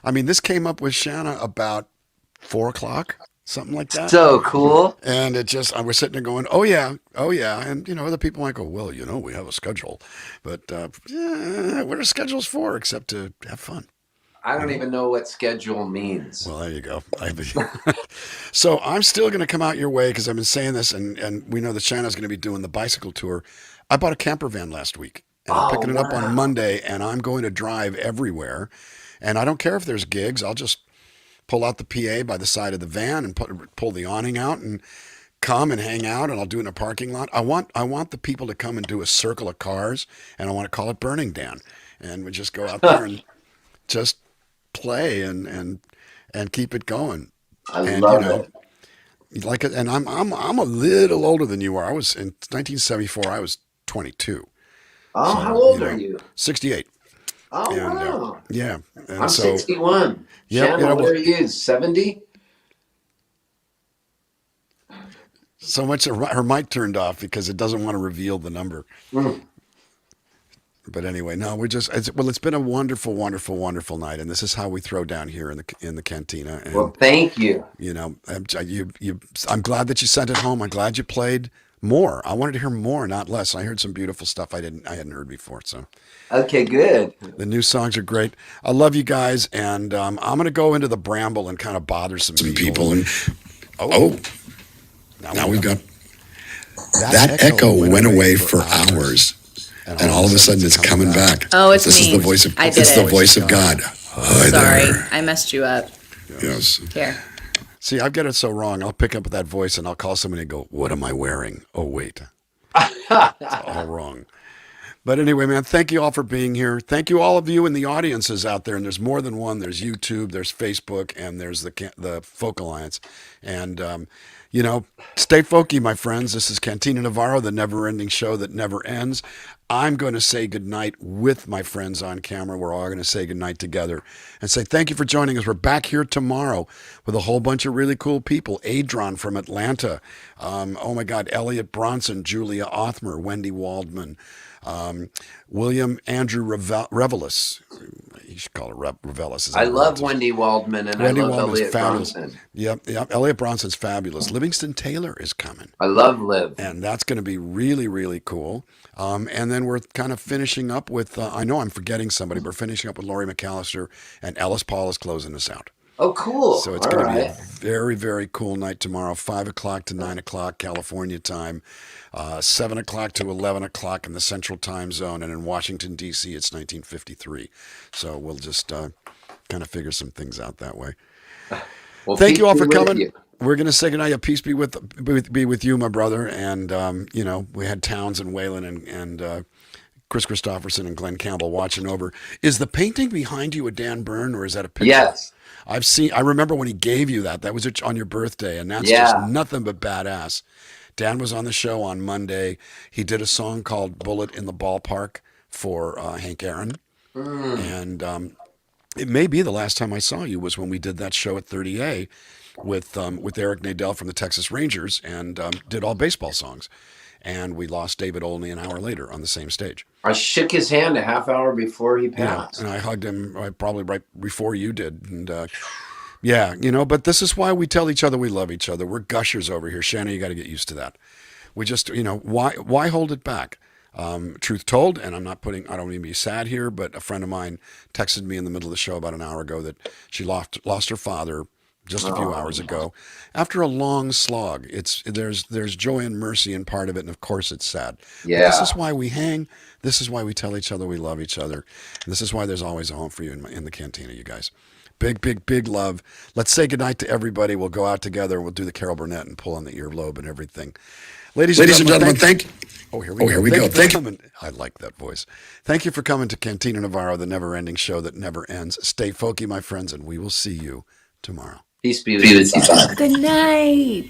[SPEAKER 1] I mean, this came up with Shanna about 4:00, something like that.
[SPEAKER 18] So cool.
[SPEAKER 1] And I was sitting there going, oh yeah. And other people might go, well, we have a schedule, but what are schedules for except to have fun?
[SPEAKER 18] I don't even know what schedule means.
[SPEAKER 1] Well, there you go. So I'm still going to come out your way because I've been saying this, and we know that Shanna's going to be doing the bicycle tour. I bought a camper van last week, and I'm picking it up on Monday, and I'm going to drive everywhere. And I don't care if there's gigs. I'll just pull out the PA by the side of the van and pull the awning out and come and hang out, and I'll do it in a parking lot. I want the people to come and do a circle of cars, and I want to call it Burning Dan, and we just go out there and just play and keep it going.
[SPEAKER 18] I love
[SPEAKER 1] it. Like, and I'm a little older than you are. I was in 1974. I was 22.
[SPEAKER 18] Oh, so, how old are you?
[SPEAKER 1] 68.
[SPEAKER 18] Oh,
[SPEAKER 1] and,
[SPEAKER 18] wow.
[SPEAKER 1] Yeah. And
[SPEAKER 18] I'm 61.
[SPEAKER 1] Yeah.
[SPEAKER 18] Shanna, what are you? 70?
[SPEAKER 1] So much her mic turned off because it doesn't want to reveal the number. But anyway, no, it's been a wonderful, wonderful, wonderful night, and this is how we throw down here in the cantina. And,
[SPEAKER 18] well, thank you.
[SPEAKER 1] I'm glad that you sent it home. I'm glad you played more. I wanted to hear more, not less. I heard some beautiful stuff I hadn't heard before. So,
[SPEAKER 18] okay, good.
[SPEAKER 1] The new songs are great. I love you guys, and I'm going to go into the bramble and kind of bother some people. And now we've got that echo went away for hours. And all of a sudden, it's coming back.
[SPEAKER 19] Oh, it's
[SPEAKER 1] this
[SPEAKER 19] me.
[SPEAKER 1] Is the voice of.
[SPEAKER 19] I did
[SPEAKER 1] it's
[SPEAKER 19] it.
[SPEAKER 1] the voice of God. Hi
[SPEAKER 19] Sorry,
[SPEAKER 1] there.
[SPEAKER 19] I messed you up.
[SPEAKER 1] Yes.
[SPEAKER 19] Here.
[SPEAKER 1] See, I get it so wrong. I'll pick up that voice and I'll call somebody and go, "What am I wearing?" Oh, wait, it's all wrong. But anyway, man, thank you all for being here. Thank you all of you in the audiences out there. And there's more than one. There's YouTube, there's Facebook, and there's the Folk Alliance. And stay folky, my friends. This is Cantina Navarro, the never-ending show that never ends. I'm going to say goodnight with my friends on camera. We're all going to say goodnight together and say thank you for joining us. We're back here tomorrow with a whole bunch of really cool people. Adron from Atlanta. Oh, my God. Elliot Bronson, Julia Othmer, Wendy Waldman, William Andrew Revelis. You should call her Revelis.
[SPEAKER 18] I love Wendy Waldman, and
[SPEAKER 1] Wendy
[SPEAKER 18] I love
[SPEAKER 1] Waldman's
[SPEAKER 18] Elliot
[SPEAKER 1] fabulous.
[SPEAKER 18] Bronson.
[SPEAKER 1] Yep. Elliot Bronson's fabulous. Livingston Taylor is coming.
[SPEAKER 18] I love Liv.
[SPEAKER 1] And that's going to be really, really cool. And then we're kind of finishing up with, I know I'm forgetting somebody, but we're finishing up with Laurie McAllister, and Ellis Paul is closing us out.
[SPEAKER 18] Oh, cool.
[SPEAKER 1] So it's going to be a very, very cool night tomorrow, 5 o'clock to 9 o'clock California time, 7 o'clock to 11 o'clock in the Central Time Zone, and in Washington, D.C., it's 1953. So we'll just kind of figure some things out that way.
[SPEAKER 18] Well,
[SPEAKER 1] thank you all for coming.
[SPEAKER 18] You.
[SPEAKER 1] We're going to say goodnight. Peace be with you, my brother. And, we had Towns and Waylon and Chris Christopherson and Glenn Campbell watching over. Is the painting behind you a Dan Byrne, or is that a picture?
[SPEAKER 18] Yes.
[SPEAKER 1] I remember when he gave you that. That was on your birthday, and that's just nothing but badass. Dan was on the show on Monday. He did a song called Bullet in the Ballpark for Hank Aaron. And it may be the last time I saw you was when we did that show at 30A with Eric Nadel from the Texas Rangers, and did all baseball songs. And we lost David Olney an hour later on the same stage.
[SPEAKER 18] I shook his hand a half hour before he passed.
[SPEAKER 1] And I hugged him probably right before you did. And but this is why we tell each other we love each other. We're gushers over here. Shanna, you got to get used to that. We just, why hold it back? Truth told, and I don't mean to be sad here, but a friend of mine texted me in the middle of the show about an hour ago that she lost her father just a few hours ago after a long slog. There's joy and mercy in part of it, and of course it's sad.
[SPEAKER 18] Yeah.
[SPEAKER 1] But this is why we hang. This is why we tell each other we love each other. And this is why there's always a home for you in the cantina, you guys. Big, big, big love. Let's say goodnight to everybody. We'll go out together. We'll do the Carol Burnett and pull on the earlobe and everything. Ladies and gentlemen, thank you. Oh, here we go. Thank you. I like that voice. Thank you for coming to Cantina Navarro, the never-ending show that never ends. Stay folky, my friends, and we will see you tomorrow.
[SPEAKER 18] Peace be with you.
[SPEAKER 19] Good night.